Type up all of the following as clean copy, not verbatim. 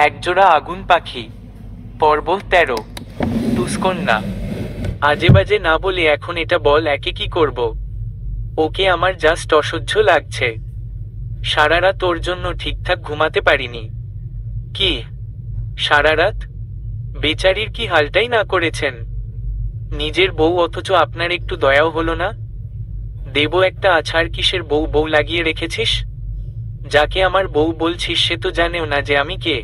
একজোড়া আগুন পাখি। পর্ব 13। টুসকন্যা। আজে বাজে না বলে এখন এটা বল, একে কি করব? ওকে আমার জাস্ট অসহ্য লাগছে। সারা রাত ওর জন্য ঠিকঠাক ঘুমাতে পারিনি। কি সারা রাত? বেচারির কি হালটাই না করেছেন। নিজের বউ, অথচ আপনার একটু দয়াও হলো না। দেব একটা আছাড়, কিসের বউ বউ লাগিয়ে রেখেছিস? যাকে আমার বউ বলছিস সে তো জানেও না যে আমি কে।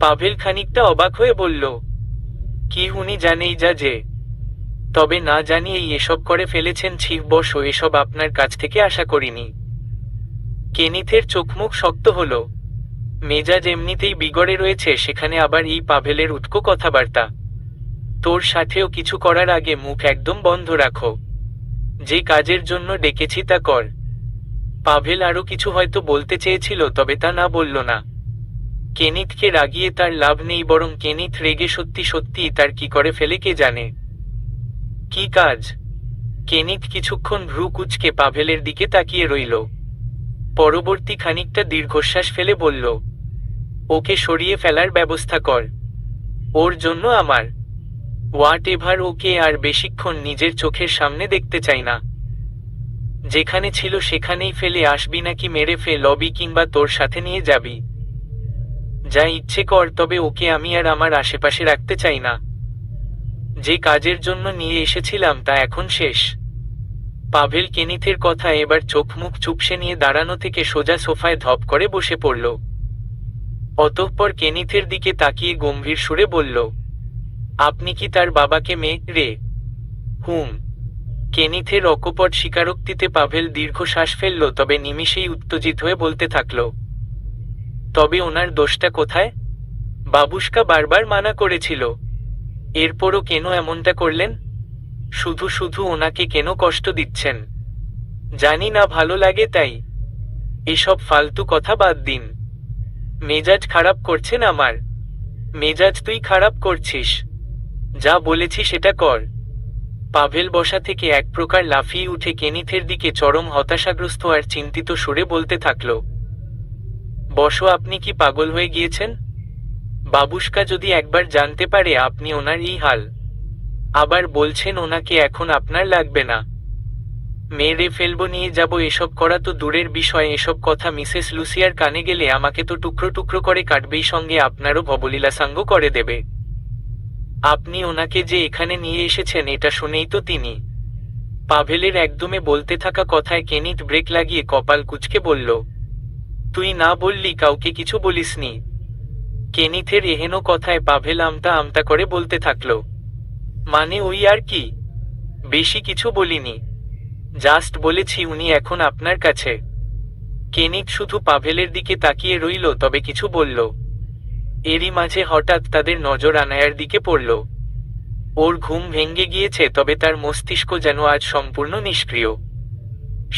পাভেল খানিকটা অবাক হয়ে বলল, কি উনি জানেই যা যে? তবে না জানিয়েই এসব করে ফেলেছেন? ছিঃ বস, এসব আপনার কাছ থেকে আশা করিনি। কেনিথের চোখমুখ শক্ত হলো। মেজাজ এমনিতেই বিগড়ে রয়েছে, সেখানে আবার এই পাভেলের উটকো কথাবার্তা। তোর সাথেও কিছু করার আগে মুখ একদম বন্ধ রাখো। যে কাজের জন্য ডেকেছি তা কর। পাভেল আরো কিছু হয়তো বলতে চেয়েছিল, তবে তা না বলল না। কেনিথকে রাগিয়ে তার লাভ নেই, বরং কেনিথ রেগে সত্যি সত্যি তার কি করে ফেলে কে জানে। কি কাজ? কেনিথ কিছুক্ষণ ভ্রু কুঁচকে পাভেলের দিকে তাকিয়ে রইল। পরবর্তী খানিকটা দীর্ঘশ্বাস ফেলে বলল, ওকে সরিয়ে ফেলার ব্যবস্থা কর। ওর জন্য আমার হোয়াট এভার। ওকে আর বেশিক্ষণ নিজের চোখের সামনে দেখতে চাই না। যেখানে ছিল সেখানেই ফেলে আসবি, নাকি মেরে লবি কিংবা তোর সাথে নিয়ে যাবি? যা ইচ্ছে কর, তবে ওকে আমি আর আমার আশেপাশে রাখতে চাই না। যে কাজের জন্য নিয়ে এসেছিলাম তা এখন শেষ। পাভেল কেনিথের কথা এবার চোখ মুখ চুপসে নিয়ে দাঁড়ানো থেকে সোজা সোফায় ধপ করে বসে পড়ল। অতঃপর কেনিথের দিকে তাকিয়ে গম্ভীর সুরে বলল, আপনি কি তার বাবাকে মেরে? হুম। কেনিথের অকপট স্বীকারোক্তিতে পাভেল দীর্ঘশ্বাস ফেলল, তবে নিমিষেই উত্তেজিত হয়ে বলতে থাকল, তবে ওনার দোষটা কোথায়? বাবুশকা বারবার মানা করেছিল। এরপরও কেন এমনটা করলেন? শুধু শুধু ওনাকে কেন কষ্ট দিচ্ছেন? জানি না ভালো লাগে তাই। এসব ফালতু কথা বাদ দিন। মেজাজ খারাপ করছেন আমার। মেজাজ তুই খারাপ করছিস। যা বলেছি সেটা কর। পাভেল বসা থেকে এক প্রকার লাফিয়ে উঠে কেনিথের দিকে চরম হতাশাগ্রস্ত আর চিন্তিত সুরে বলতে থাকল, বসো। আপনি কি পাগল হয়ে গিয়েছেন? বাবুশকা যদি একবার জানতে পারে আপনি ওনার এই হাল, আবার বলছেন ওনাকে এখন আপনার লাগবে না, মেরে ফেলবো, নিয়ে যাব, এসব করা তো দূরের বিষয়। এসব কথা মিসেস লুসিয়ার কানে গেলে আমাকে তো টুকরো টুকরো করে কাটবেই, সঙ্গে আপনারও ভবলীলাসাঙ্গ করে দেবে। আপনি ওনাকে যে এখানে নিয়ে এসেছেন এটা শুনেই তো তিনি। পাভেলের একদমে বলতে থাকা কথায় কেনিথ ব্রেক লাগিয়ে কপাল কুঁচকে বলল, তুই না বললি? কাউকে কিছু বলিসনি? কেনিথের এহেন কথায় পাভেল আমতা আমতা করে বলতে থাকল, মানে ওই আর কি, বেশি কিছু বলিনি। জাস্ট বলেছি উনি এখন আপনার কাছে। কেনিথ শুধু পাভেলের দিকে তাকিয়ে রইল, তবে কিছু বলল। এরই মাঝে হঠাৎ তাদের নজর আনায়ার দিকে পড়ল। ওর ঘুম ভেঙে গিয়েছে, তবে তার মস্তিষ্ক যেন আজ সম্পূর্ণ নিষ্ক্রিয়।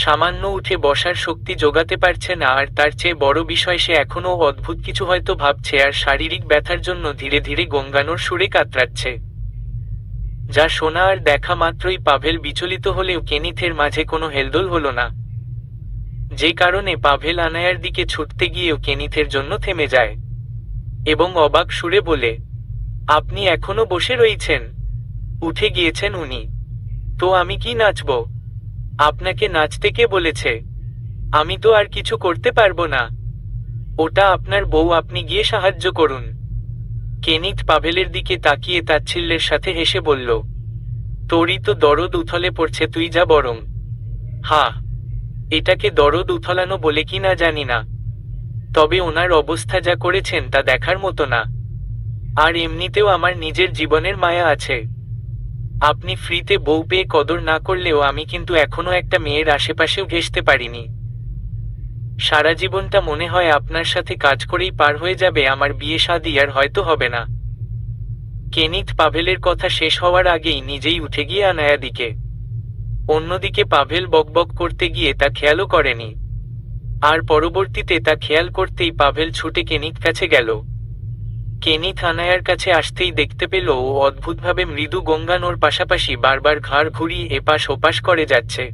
সামান্য উঠে বসার শক্তি জোগাতে পারছে না, আর তার চেয়ে বড় বিষয় সে এখনও অদ্ভুত কিছু হয়তো ভাবছে, আর শারীরিক ব্যথার জন্য ধীরে ধীরে গঙ্গানোর সুরে কাতরাচ্ছে। যা শোনা আর দেখা মাত্রই পাভেল বিচলিত হলেও কেনিথের মাঝে কোনো হেলদোল হলো না। যে কারণে পাভেল আনায়ার দিকে ছুটতে গিয়েও কেনিথের জন্য থেমে যায় এবং অবাক সুরে বলে, আপনি এখনো বসে রয়েছেন? উঠে গিয়েছেন উনি? তো আমি কি নাচব? আপনাকে নাচতে কে বলেছে? আমি তো আর কিছু করতে পারবো না। ওটা আপনার বউ, আপনি গিয়ে সাহায্য করুন। কেনিথ পাভেলের দিকে তাকিয়ে তাচ্ছিল্যের সাথে হেসে বলল, তোরই তো দরদ উথলে পড়ছে, তুই যা বরং। হা, এটাকে দরদ উথলানো বলে কি না জানি না, তবে ওনার অবস্থা যা করেছেন তা দেখার মতো না। আর এমনিতেও আমার নিজের জীবনের মায়া আছে। আপনি ফ্রিতে বউ পেয়ে কদর না করলেও আমি কিন্তু এখনো একটা মেয়ের আশেপাশেও ঘেঁষতে পারিনি। সারা জীবনটা মনে হয় আপনার সাথে কাজ করেই পার হয়ে যাবে, আমার বিয়ে শাদী আর হয়তো হবে না। কেনিথ পাভেলের কথা শেষ হওয়ার আগেই নিজেই উঠে গিয়ে আনায়া দিকে। অন্যদিকে পাভেল বকবক করতে গিয়ে তা খেয়ালও করেনি, আর পরবর্তীতে তা খেয়াল করতেই পাভেল ছুটে কেনিথ কাছে গেল। কেনিথ আনায়ার কাছে আসতেই দেখতে পেল ও অদ্ভুতভাবে মৃদু গঙ্গানোর পাশাপাশি বারবার ঘাড় ঘুরিয়ে এপাশ ওপাশ করে যাচ্ছে।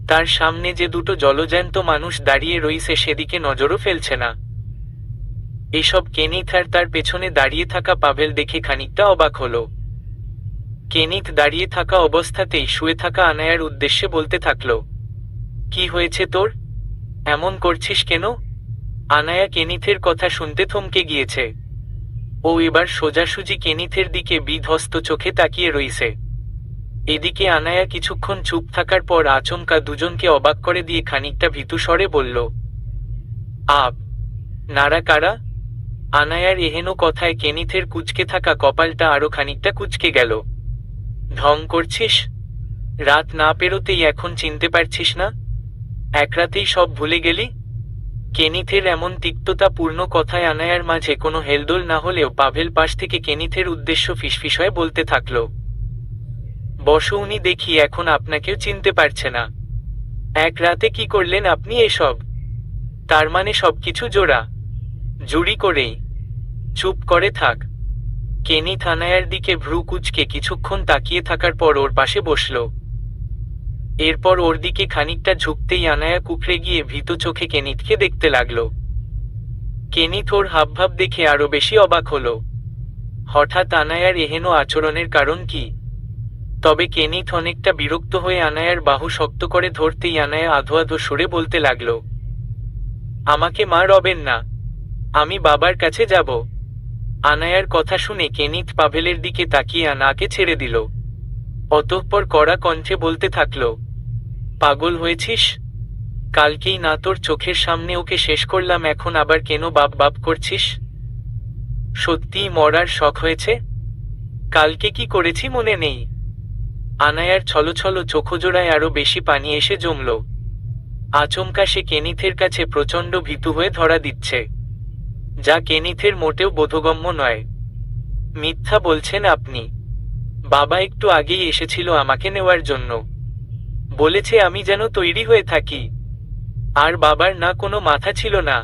তার সামনে যে দুটো জলজ্যান্ত মানুষ দাঁড়িয়ে রইছে সেদিকে নজরও ফেলছে না। এসব কেনিথ আর তার পেছনে দাঁড়িয়ে থাকা পাভেল দেখে খানিকটা অবাক হলো। কেনিথ দাঁড়িয়ে থাকা অবস্থাতেই শুয়ে থাকা আনায়ার উদ্দেশ্যে বলতে থাকলো, কি হয়েছে তোর? এমন করছিস কেন? আনায়া কেনিথের কথা শুনতে থমকে গিয়েছে। ও এবার সোজাসুজি কেনিথের দিকে বিধ্বস্ত চোখে তাকিয়ে রইছে। এদিকে আনায়া কিছুক্ষণ চুপ থাকার পর আচমকা দুজনকে অবাক করে দিয়ে খানিকটা ভীতু স্বরে বলল, আপ নারা কারা? আনায়ার এহেন কথায় কেনিথের কুঁচকে থাকা কপালটা আরো খানিকটা কুঁচকে গেল। ঢং করছিস? রাত না পেরোতেই এখন চিনতে পারছিস না? এক রাতেই সব ভুলে গেলি? কেনিথের এমন তিক্ততাপূর্ণ কথায় আনায়ার মাঝে কোনো হেলদোল না হলেও পাভেল পাশ থেকে কেনিথের উদ্দেশ্য ফিসফিস হয়ে বলতে থাকলো, বসো, উনি দেখি এখন আপনাকেও চিনতে পারছে না। এক রাতে কি করলেন আপনি এসব? তার মানে সবকিছু জোড়া জুড়ি করেই? চুপ করে থাক। কেনিথ আনায়ার দিকে ভ্রু কুঁচকে কিছুক্ষণ তাকিয়ে থাকার পর ওর পাশে বসল। এরপর ওর দিকে খানিকটা ঝুঁকতেই আনায়া কুকড়ে গিয়ে ভীত চোখে কেনিথকে দেখতে লাগলো। কেনিথ ওর হাবভাব দেখে আরো বেশি অবাক হলো। হঠাৎ আনায়ার এহেন আচরণের কারণ কি? তবে কেনিথ অনেকটা বিরক্ত হয়ে আনায়ার বাহু শক্ত করে ধরতেই আনায়া আধো আধো সুরে বলতে লাগলো, আমাকে মা রবেন না, আমি বাবার কাছে যাব। আনায়ার কথা শুনে কেনিথ পাভেলের দিকে তাকিয়ে আনাকে ছেড়ে দিল। অতঃপর কড়া কণ্ঠে বলতে থাকলো, পাগল হয়েছিস? কালকেই না তোর চোখের সামনে ওকে শেষ করলাম, এখন আবার কেন বাপ বাপ করছিস? সত্যিই মরার শখ হয়েছে? কালকে কি করেছি মনে নেই? আনায়ার ছলছল চোখজোড়ায় আরো বেশি পানি এসে জমল। আচমকা সে কেনিথের কাছে প্রচণ্ড ভীতু হয়ে ধরা দিচ্ছে, যা কেনিথের মোটেও বোধগম্য নয়। মিথ্যা বলছেন আপনি। বাবা একটু আগেই এসেছিল আমাকে নেওয়ার জন্য। বলেছে আমি যেন তৈরি হয়ে থাকি। আর বাবার না কোনো মাথা ছিল না?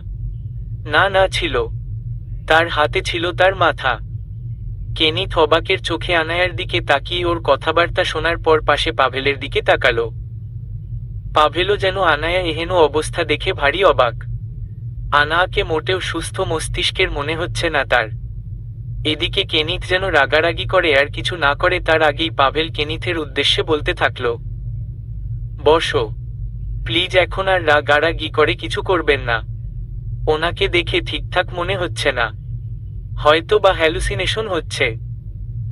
না না ছিল, তার হাতে ছিল তার মাথা। কেনিথ অবাকের চোখে আনায়ার দিকে তাকিয়ে ওর কথাবার্তা শোনার পর পাশে পাভেলের দিকে তাকালো। পাভেলও যেন আনায়া এহেন অবস্থা দেখে ভারী অবাক। আনাকে মোটেও সুস্থ মস্তিষ্কের মনে হচ্ছে না তার। এদিকে কেনিথ যেন রাগারাগি করে আর কিছু না করে তার আগেই পাভেল কেনিথের উদ্দেশ্যে বলতে থাকলো, বসো প্লিজ, এখন আর রাগারাগি করে কিছু করবেন না। ওনাকে দেখে ঠিকঠাক মনে হচ্ছে না, হয়তো বা হ্যালুসিনেশন হচ্ছে।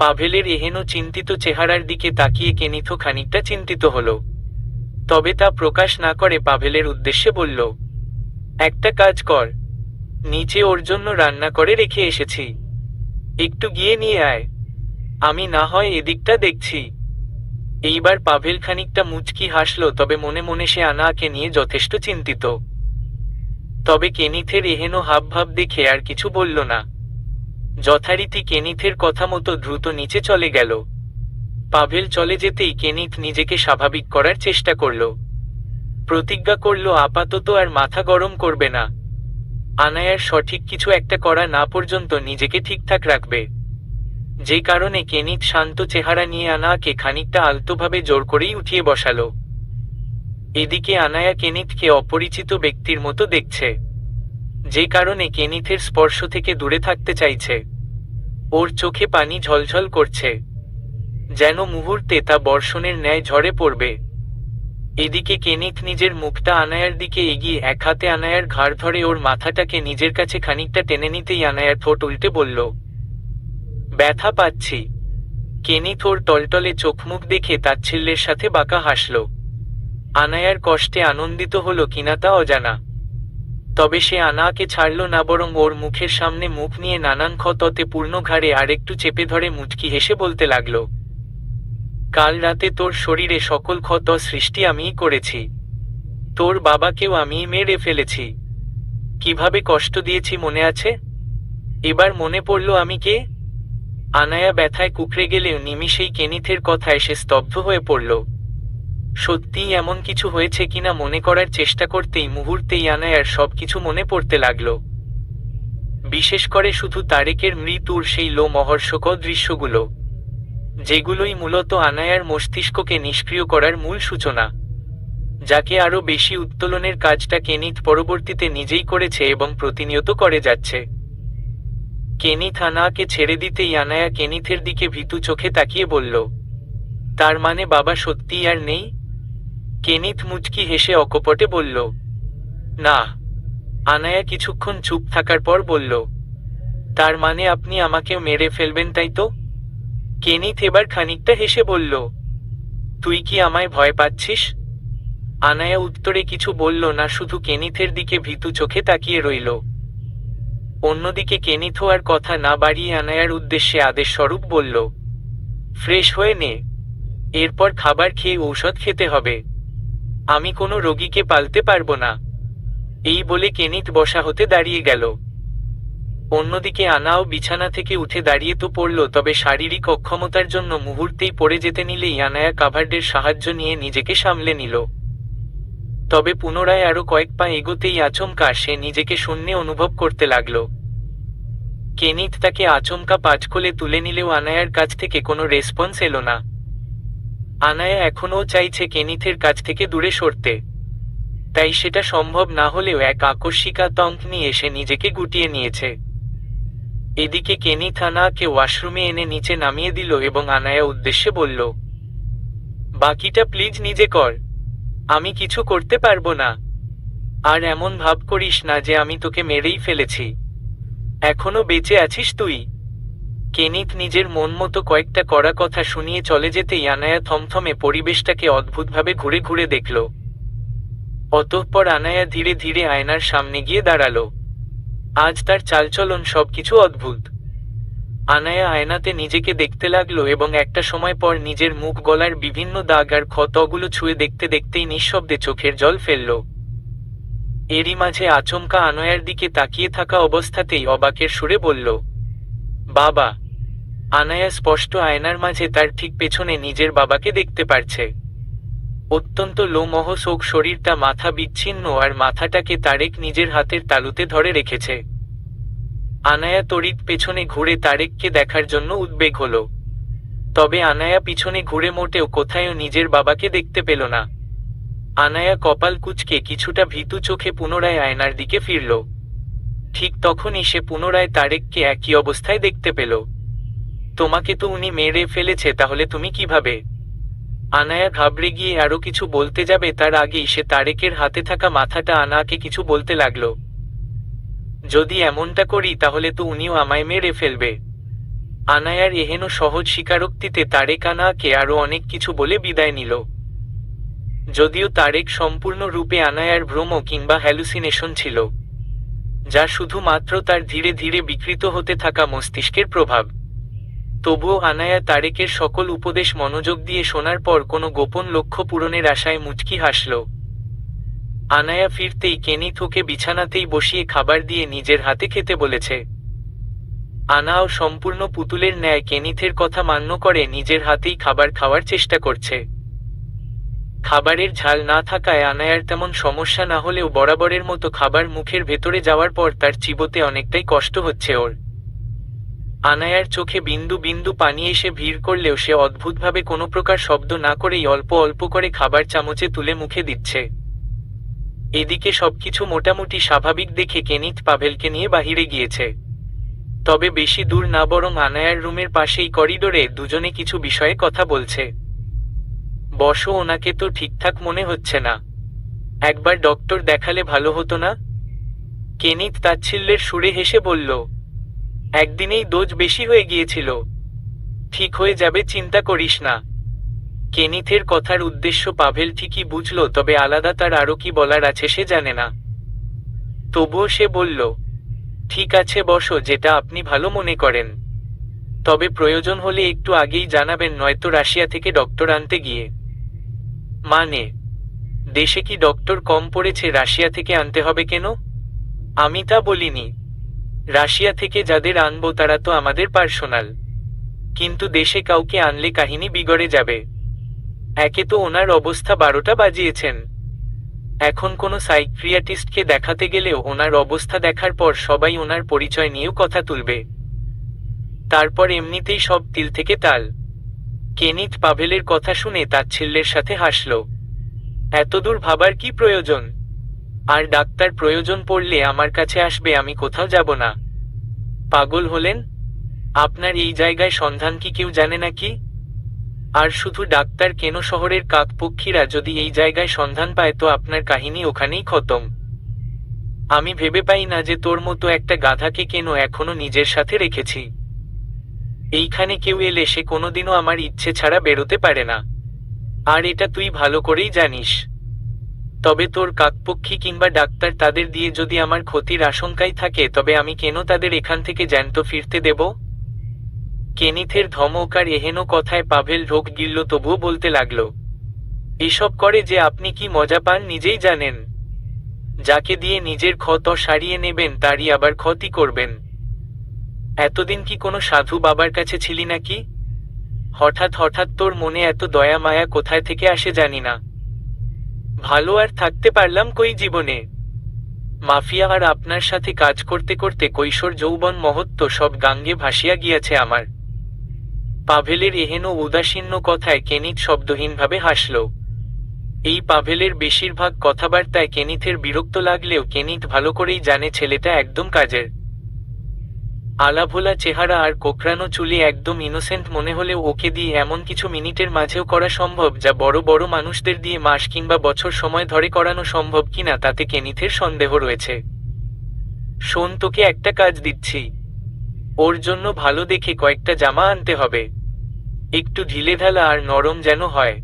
পাভেলের এহেন চিন্তিত চেহারার দিকে তাকিয়ে কেনিথও খানিকটা চিন্তিত হলো। তবে তা প্রকাশ না করে পাভেলের উদ্দেশ্যে বলল, একটা কাজ কর, নিচে ওর জন্য রান্না করে রেখে এসেছি, একটু গিয়ে নিয়ে আয়, আমি না হয় এদিকটা দেখছি। এইবার পাভেল খানিকটা মুচকি হাসল, তবে মনে মনে সে আনাকে নিয়ে যথেষ্ট চিন্তিত। তবে কেনিথের এহেন হাবভাব দেখে আর কিছু বলল না। যথারীতি কেনিথের কথা মতো দ্রুত নিচে চলে গেল। পাভেল চলে যেতেই কেনিথ নিজেকে স্বাভাবিক করার চেষ্টা করল। প্রতিজ্ঞা করল আপাতত আর মাথা গরম করবে না। আনায়ার সঠিক কিছু একটা করা না পর্যন্ত নিজেকে ঠিকঠাক রাখবে। যে কারণে কেনিথ শান্ত চেহারা নিয়ে আনাকে খানিকটা আলতোভাবে জোর করেই উঠিয়ে বসালো। এদিকে আনায়া কেনিথকে অপরিচিত ব্যক্তির মতো দেখছে, যে কারণে কেনিথের স্পর্শ থেকে দূরে থাকতে চাইছে। ওর চোখে পানি ঝলঝল করছে, যেন মুহূর্তে তা বর্ষণের ন্যায় ঝরে পড়বে। এদিকে কেনিথ নিজের মুখটা আনায়ার দিকে এগিয়ে এক হাতে আনায়ার ঘাড় ধরে ওর মাথাটাকে নিজের কাছে খানিকটা টেনে নিতেই আনায়ার ঠোঁট উল্টে বলল, ব্যথা পাচ্ছি। কেনিথ ওর টলটলে চোখমুখ দেখে তাচ্ছিল্যের সাথে বাঁকা হাসল। আনায়ার কষ্টে আনন্দিত হলো কিনা তা অজানা, তবে সে আনাকে ছাড়ল না, বরং ওর মুখের সামনে মুখ নিয়ে নানান ক্ষততে পূর্ণ ঘাড়ে আরেকটু চেপে ধরে মুচকি হেসে বলতে লাগল, কাল রাতে তোর শরীরে সকল ক্ষত সৃষ্টি আমিই করেছি। তোর বাবাকেও আমিই মেরে ফেলেছি। কিভাবে কষ্ট দিয়েছি মনে আছে? এবার মনে পড়ল আমি কে? আনায়া ব্যথায় কুকড়ে গেলেও নিমিষেই কেনিথের কথায় সে স্তব্ধ হয়ে পড়ল। সত্যিই এমন কিছু হয়েছে কিনা মনে করার চেষ্টা করতেই মুহূর্তেই আনায়ার সবকিছু মনে পড়তে লাগল। বিশেষ করে শুধু তারেকের মৃত্যুর সেই লোমহর্ষকর দৃশ্যগুলো, যেগুলোই মূলত আনায়ার মস্তিষ্ককে নিষ্ক্রিয় করার মূল সূচনা, যাকে আরও বেশি উত্তোলনের কাজটা কেনিথ পরবর্তীতে নিজেই করেছে এবং প্রতিনিয়ত করে যাচ্ছে। কেনিথ আনায়াকে ছেড়ে দিতেই আনায়া কেনিথের দিকে ভীতু চোখে তাকিয়ে বলল, তার মানে বাবা সত্যিই আর নেই? কেনিথ মুচকি হেসে অকপটে বলল, না। আনায়া কিছুক্ষণ চুপ থাকার পর বলল, তার মানে আপনি আমাকেও মেরে ফেলবেন তাই তো? কেনিথ এবার খানিকটা হেসে বলল, তুই কি আমায় ভয় পাচ্ছিস? আনায়া উত্তরে কিছু বলল না, শুধু কেনিথের দিকে ভীতু চোখে তাকিয়ে রইল। অন্যদিকে কেনিথও আর কথা না বাড়িয়ে আনায়ার উদ্দেশ্যে আদেশ স্বরূপ বলল, ফ্রেশ হয়ে নে, এরপর খাবার খেয়ে ঔষধ খেতে হবে। আমি কোনো রোগীকে পালতে পারবো না। এই বলে কেনিথ বসা হতে দাঁড়িয়ে গেল। অন্যদিকে আনাও বিছানা থেকে উঠে দাঁড়িয়ে তো পড়ল, তবে শারীরিক অক্ষমতার জন্য মুহূর্তেই পড়ে যেতে নিলেই আনায়া কাভার্ডের সাহায্য নিয়ে নিজেকে সামলে নিল। তবে পুনরায় আরো কয়েক পা এগোতেই আচমকা সে নিজেকে শূন্যে অনুভব করতে লাগল। কেনিথ তাকে আচমকা পাঁচকোলে তুলে নিলেও আনায়ার কাছ থেকে কোনো রেসপন্স এলো না। আনায়া এখনও চাইছে কেনিথের কাছ থেকে দূরে সরতে, তাই সেটা সম্ভব না হলেও এক আকস্মিক আতঙ্ক নিয়ে সে নিজেকে গুটিয়ে নিয়েছে। এদিকে কেনিথ আনায়াকে ওয়াশরুমে এনে নিচে নামিয়ে দিল এবং আনায়া উদ্দেশ্যে বলল, বাকিটা প্লিজ নিজে কর, আমি কিছু করতে পারবো না। আর এমন ভাব করিস না যে আমি তোকে মেরেই ফেলেছি, এখনো বেঁচে আছিস তুই। কেনিথ নিজের মন মতো কয়েকটা কড়া কথা শুনিয়ে চলে যেতেই আনায়া থমথমে পরিবেশটাকে অদ্ভুতভাবে ঘুরে ঘুরে দেখল। অতঃপর আনায়া ধীরে ধীরে আয়নার সামনে গিয়ে দাঁড়ালো। আজ তার চালচলন সবকিছু অদ্ভুত। আনায়া আয়নাতে নিজেকে দেখতে লাগলো এবং একটা সময় পর নিজের মুখ, গলার বিভিন্ন দাগ আর ক্ষতগুলো ছুঁয়ে দেখতে দেখতেই নিঃশব্দে চোখের জল ফেলল। এরই মাঝে আচমকা আনায়ার দিকে তাকিয়ে থাকা অবস্থাতেই অবাকের সুরে বলল, বাবা। আনায়া স্পষ্ট আয়নার মাঝে তার ঠিক পেছনে নিজের বাবাকে দেখতে পারছে। অত্যন্ত লোমহর্ষক শরীরটা, মাথা বিচ্ছিন্ন, আর মাথাটাকে তারেক নিজের হাতের তালুতে ধরে রেখেছে। আনায়া তড়িৎ পেছনে ঘুরে তারেককে দেখার জন্য উদ্বেগ হল। তবে আনায়া পিছনে ঘুরে মোটেও কোথায়ও নিজের বাবাকে দেখতে পেল না। আনায়া কপাল কুঁচকে কিছুটা ভীতু চোখে পুনরায় আয়নার দিকে ফিরল। ঠিক তখনই সে পুনরায় তারেককে একই অবস্থায় দেখতে পেল। তোমাকে তো উনি মেরে ফেলেছে, তাহলে তুমি কিভাবে? আনায়া ঘাবড়ে গিয়ে আরো কিছু বলতে যাবে তার আগেই সে তারেকের হাতে থাকা মাথাটা আনায়াকে কিছু বলতে লাগল। যদি এমনটা করি তাহলে তো উনিও আমায় মেরে ফেলবে। আনায়ার এহেন সহজ স্বীকারোক্তিতে তারেক আনায়াকে আরো অনেক কিছু বলে বিদায় নিল। যদিও তারেক সম্পূর্ণরূপে আনায়ার ভ্রম কিংবা হ্যালুসিনেশন ছিল, যা শুধুমাত্র তার ধীরে ধীরে বিকৃত হতে থাকা মস্তিষ্কের প্রভাব, তবুও আনায়া তারেকের সকল উপদেশ মনোযোগ দিয়ে শোনার পর কোনো গোপন লক্ষ্য পূরণের আশায় মুচকি হাসল। আনায়া ফিরতেই কেনিথ ওকে বিছানাতেই বসিয়ে খাবার দিয়ে নিজের হাতে খেতে বলেছে। আনাও সম্পূর্ণ পুতুলের ন্যায় কেনিথের কথা মান্য করে নিজের হাতেই খাবার খাওয়ার চেষ্টা করছে। খাবারের ঝাল না থাকায় আনায়ার তেমন সমস্যা না হলেও বরাবরের মতো খাবার মুখের ভেতরে যাওয়ার পর তার চিবোতে অনেকটাই কষ্ট হচ্ছে ওর। আনায়ার চোখে বিন্দু বিন্দু পানি এসে ভিড় করলেও সে অদ্ভুতভাবে কোনো প্রকার শব্দ না করেই অল্প অল্প করে খাবার চামচে তুলে মুখে দিচ্ছে। এদিকে সবকিছু মোটামুটি স্বাভাবিক দেখে কেনিথ পাভেলকে নিয়ে বাহিরে গিয়েছে। তবে বেশি দূর না, বরং আনায়ার রুমের পাশেই করিডোরে দুজনে কিছু বিষয়ে কথা বলছে। বসো, ওনাকে তো ঠিকঠাক মনে হচ্ছে না, একবার ডক্টর দেখালে ভালো হতো না? কেনিথ তাচ্ছিল্যের সুরে হেসে বলল, একদিনেই ডোজ বেশি হয়ে গিয়েছিল, ঠিক হয়ে যাবে, চিন্তা করিস না। কেনিথের কথার উদ্দেশ্য পাভেল ঠিকই বুঝল, তবে আলাদা তার আরও কি বলার আছে সে জানে না। তবুও সে বলল, ঠিক আছে বসো, যেটা আপনি ভালো মনে করেন, তবে প্রয়োজন হলে একটু আগেই জানাবেন, নয়তো রাশিয়া থেকে ডক্টর আনতে গিয়ে। মানে, দেশে কি ডক্টর কম পড়েছে রাশিয়া থেকে আনতে হবে কেন? আমি তা বলিনি। রাশিয়া থেকে যাদের আনবো তারা তো আমাদের পার্সোনাল, কিন্তু দেশে কাউকে আনলে কাহিনী বিগড়ে যাবে। একে তো ওনার অবস্থা 12টা বাজিয়েছেন, এখন কোনো সাইকিয়াট্রিস্টকে দেখাতে গেলেও ওনার অবস্থা দেখার পর সবাই ওনার পরিচয় নিয়েও কথা তুলবে, তারপর এমনিতেই সব তিল থেকে তাল। কেনিথ পাভেলের কথা শুনে তাচ্ছিল্যের সাথে হাসল। এতদূর ভাবার কি প্রয়োজন? আর ডাক্তার প্রয়োজন পড়লে আমার কাছে আসবে, আমি কোথাও যাব না। পাগল হলেন? আপনার এই জায়গায় সন্ধান কি কেউ জানে নাকি? আর শুধু ডাক্তার কেন, শহরের কাকপক্ষীরা যদি এই জায়গায় সন্ধান পায় তো আপনার কাহিনী ওখানেই খতম। আমি ভেবে পাই না যে তোর মতো একটা গাধাকে কেন এখনো নিজের সাথে রেখেছি। এইখানে কেউ এলে সে কোনোদিনও আমার ইচ্ছে ছাড়া বেরোতে পারে না, আর এটা তুই ভালো করেই জানিস। তবে তোর কাকপক্ষী কিংবা ডাক্তার তাদের দিয়ে যদি আমার ক্ষতির আশঙ্কাই থাকে তবে আমি কেন তাদের এখান থেকে জ্যান্ত ফিরতে দেব? কেনিথের ধমক আর এহেন কথায় পাভেল ঢোক গিলল, তবুও বলতে লাগলো, এসব করে যে আপনি কি মজা পান নিজেই জানেন। যাকে দিয়ে নিজের ক্ষত সারিয়ে নেবেন তারই আবার ক্ষতি করবেন। এতদিন কি কোনো সাধু বাবার কাছে ছিলি নাকি? হঠাৎ হঠাৎ তোর মনে এত দয়া মায়া কোথায় থেকে আসে জানি না। ভালো আর থাকতে পারলাম কই জীবনে। মাফিয়া আর আপনার সাথে কাজ করতে করতে কৈশোর যৌবন মহত্ব সব গাঙ্গে ভাসিয়া গিয়াছে আমার। পাভেলের এহেন উদাসীন্য কথায় কেনিথ শব্দহীনভাবে হাসল। এই পাভেলের বেশিরভাগ কথাবার্তায় কেনিথের বিরক্ত লাগলেও কেনিথ ভালো করেই জানে ছেলেটা একদম কাজের। আলাভোলা চেহারা আর কোকড়ানো চুলে একদম ইনোসেন্ট মনে হলেও ওকে দিয়ে এমন কিছু মিনিটের মাঝেও করা সম্ভব যা বড় বড় মানুষদের দিয়ে মাস কিংবা বছর সময় ধরে করানো সম্ভব কিনা তাতে কেনিথের সন্দেহ রয়েছে। শোন, তোকে একটা কাজ দিচ্ছি। ওর জন্য ভালো দেখে কয়েকটা জামা আনতে হবে, একটু ঢিলেঢালা আর নরম যেন হয়।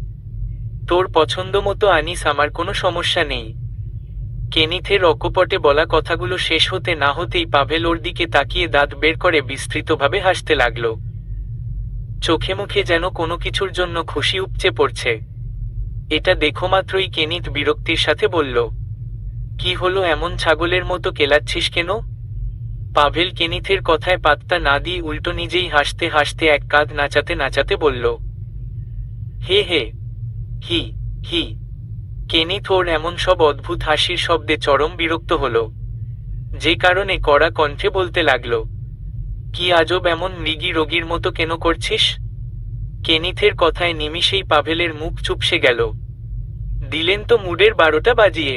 তোর পছন্দ মতো আনিস, আমার কোনো সমস্যা নেই। কেনিথের অকপটে বলা কথাগুলো শেষ হতে না হতেই পাভেল ওর দিকে তাকিয়ে দাঁত বের করে বিস্তৃতভাবে হাসতে লাগল। চোখে মুখে যেন কোনো কিছুর জন্য খুশি উপচে পড়ছে। এটা দেখো মাত্রই কেনিথ বিরক্তির সাথে বলল, কি হলো, এমন ছাগলের মতো কেলাচ্ছিস কেন? পাভেল কেনিথের কথায় পাত্তা না দিয়ে উল্টো নিজেই হাসতে হাসতে এক কাঁধ নাচাতে নাচাতে বলল, হে হে হি হি। কেনিথ ওর এমন সব অদ্ভুত হাসির শব্দে চরম বিরক্ত হল, যে কারণে কড়া কণ্ঠে বলতে লাগল, কি আজব, এমন মৃগী রোগীর মতো কেন করছিস? কেনিথের কথায় নিমিষেই পাভেলের মুখ চুপসে গেল। দিলেন তো মুডের 12টা বাজিয়ে।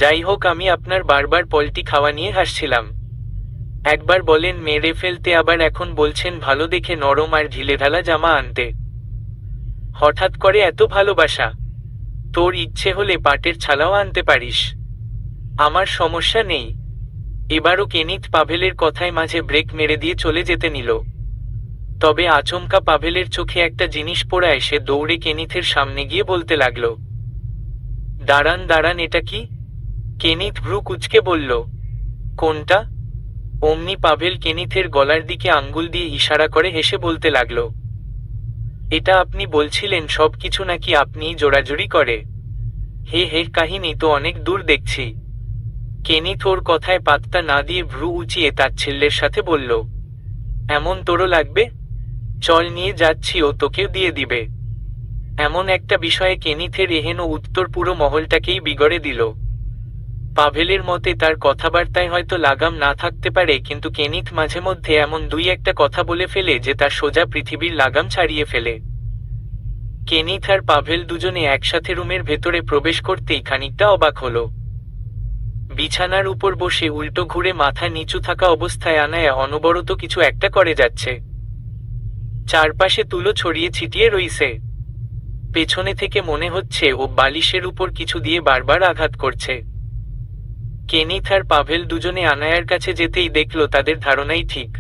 যাই হোক, আমি আপনার বারবার পল্টি খাওয়া নিয়ে হাসছিলাম। একবার বলেন মেরে ফেলতে, আবার এখন বলছেন ভালো দেখে নরম আর ঢিলেঢালা জামা আনতে। হঠাৎ করে এত ভালোবাসা? তোর ইচ্ছে হলে পাটের ছালাও আনতে পারিস, আমার সমস্যা নেই। এবারও কেনিথ পাভেলের কথায় মাঝে ব্রেক মেরে দিয়ে চলে যেতে নিল। তবে আচমকা পাভেলের চোখে একটা জিনিস পড়ায় সে দৌড়ে কেনিথের সামনে গিয়ে বলতে লাগল, দাঁড়ান দাঁড়ান, এটা কি? কেনিথ ভ্রু কুঁচকে বলল, কোনটা? অমনি পাভেল কেনিথের গলার দিকে আঙ্গুল দিয়ে ইশারা করে হেসে বলতে লাগল, এটা আপনি বলছিলেন সব কিছু নাকি আপনিই জোড়াজুড়ি করে? হে হে, কাহিনী তো অনেক দূর দেখছি। কেনিথ ওর কথায় পাত্তা না দিয়ে ভ্রু উঁচিয়ে তাচ্ছিল্যের সাথে বলল, এমন তোরও লাগবে? চল নিয়ে যাচ্ছি, ও তোকেও দিয়ে দিবে। এমন একটা বিষয়ে কেনিথের এহেন উত্তর পুরো মহলটাকেই বিগড়ে দিল। পাভেলের মতে তার কথাবার্তায় হয়তো লাগাম না থাকতে পারে, কিন্তু কেনিথ মাঝে মধ্যে এমন দুই একটা কথা বলে ফেলে যে তার সোজা পৃথিবীর লাগাম ছাড়িয়ে ফেলে। কেনিথ আর পাভেল দুজনে একসাথে রুমের ভেতরে প্রবেশ করতেই খানিকটা অবাক হল। বিছানার উপর বসে উল্টো ঘুরে মাথা নিচু থাকা অবস্থায় আনায়া অনবরত কিছু একটা করে যাচ্ছে। চারপাশে তুলো ছড়িয়ে ছিটিয়ে রইছে। পেছনে থেকে মনে হচ্ছে ও বালিশের উপর কিছু দিয়ে বারবার আঘাত করছে। কেনিথ আর পাভেল দুজনে আনায়ার কাছে যেতেই দেখল তাদের ধারণাই ঠিক।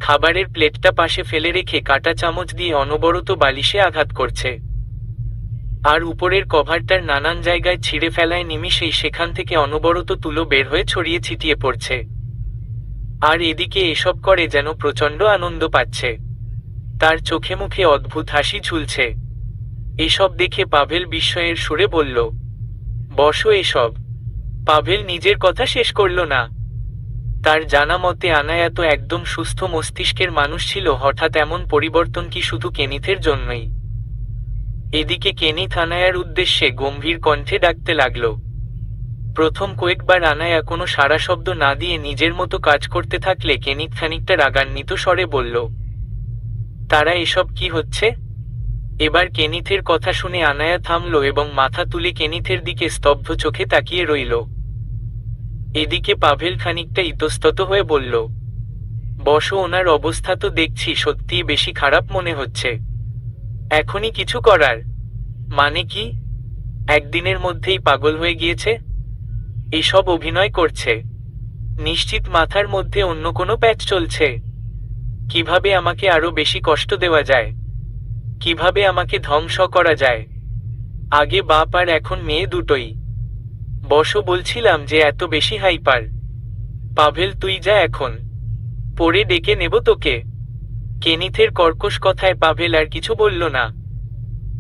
খাবারের প্লেটটা পাশে ফেলে রেখে কাঁটা চামচ দিয়ে অনবরত বালিশে আঘাত করছে। আর উপরের কভারটার নানান জায়গায় ছিঁড়ে ফেলায় নিমিষেই সেখান থেকে অনবরত তুলো বের হয়ে ছড়িয়ে ছিটিয়ে পড়ছে। আর এদিকে এসব করে যেন প্রচণ্ড আনন্দ পাচ্ছে। তার চোখে মুখে অদ্ভুত হাসি ঝুলছে। এসব দেখে পাভেল বিস্ময়ের সুরে বলল, বসো এসব। পাভেল নিজের কথা শেষ করল না। তার জানা মতে আনায়া তো একদম সুস্থ মস্তিষ্কের মানুষ ছিল, হঠাৎ এমন পরিবর্তন কি শুধু কেনিথের জন্যই? এদিকে কেনিথ আনায়ার উদ্দেশ্যে গম্ভীর কণ্ঠে ডাকতে লাগল। প্রথম কয়েকবার আনায়া কোনো সাড়া শব্দ না দিয়ে নিজের মতো কাজ করতে থাকলে কেনিথ খানিকটা রাগান্বিত স্বরে বলল, তারা এসব কি হচ্ছে? এবার কেনিথের কথা শুনে আনায়া থামল এবং মাথা তুলে কেনিথের দিকে স্তব্ধ চোখে তাকিয়ে রইল। এদিকে পাভেল খানিকটা ইতস্তত হয়ে বলল, বসো, ওনার অবস্থা তো দেখছি সত্যিই বেশি খারাপ মনে হচ্ছে। এখনই কিছু করার মানে কি? একদিনের মধ্যেই পাগল হয়ে গিয়েছে? এসব অভিনয় করছে। নিশ্চিত মাথার মধ্যে অন্য কোনো প্যাচ চলছে। কিভাবে আমাকে আরো বেশি কষ্ট দেওয়া যায়, কিভাবে আমাকে ধ্বংস করা যায়। আগে বাপ আর এখন মেয়ে দুটোই। বসো, বলছিলাম যে এত বেশি হাইপার। পাভেল, তুই যা এখন, পরে ডেকে নেব তোকে। কেনিথের কর্কশ কথায় পাভেল আর কিছু বলল না।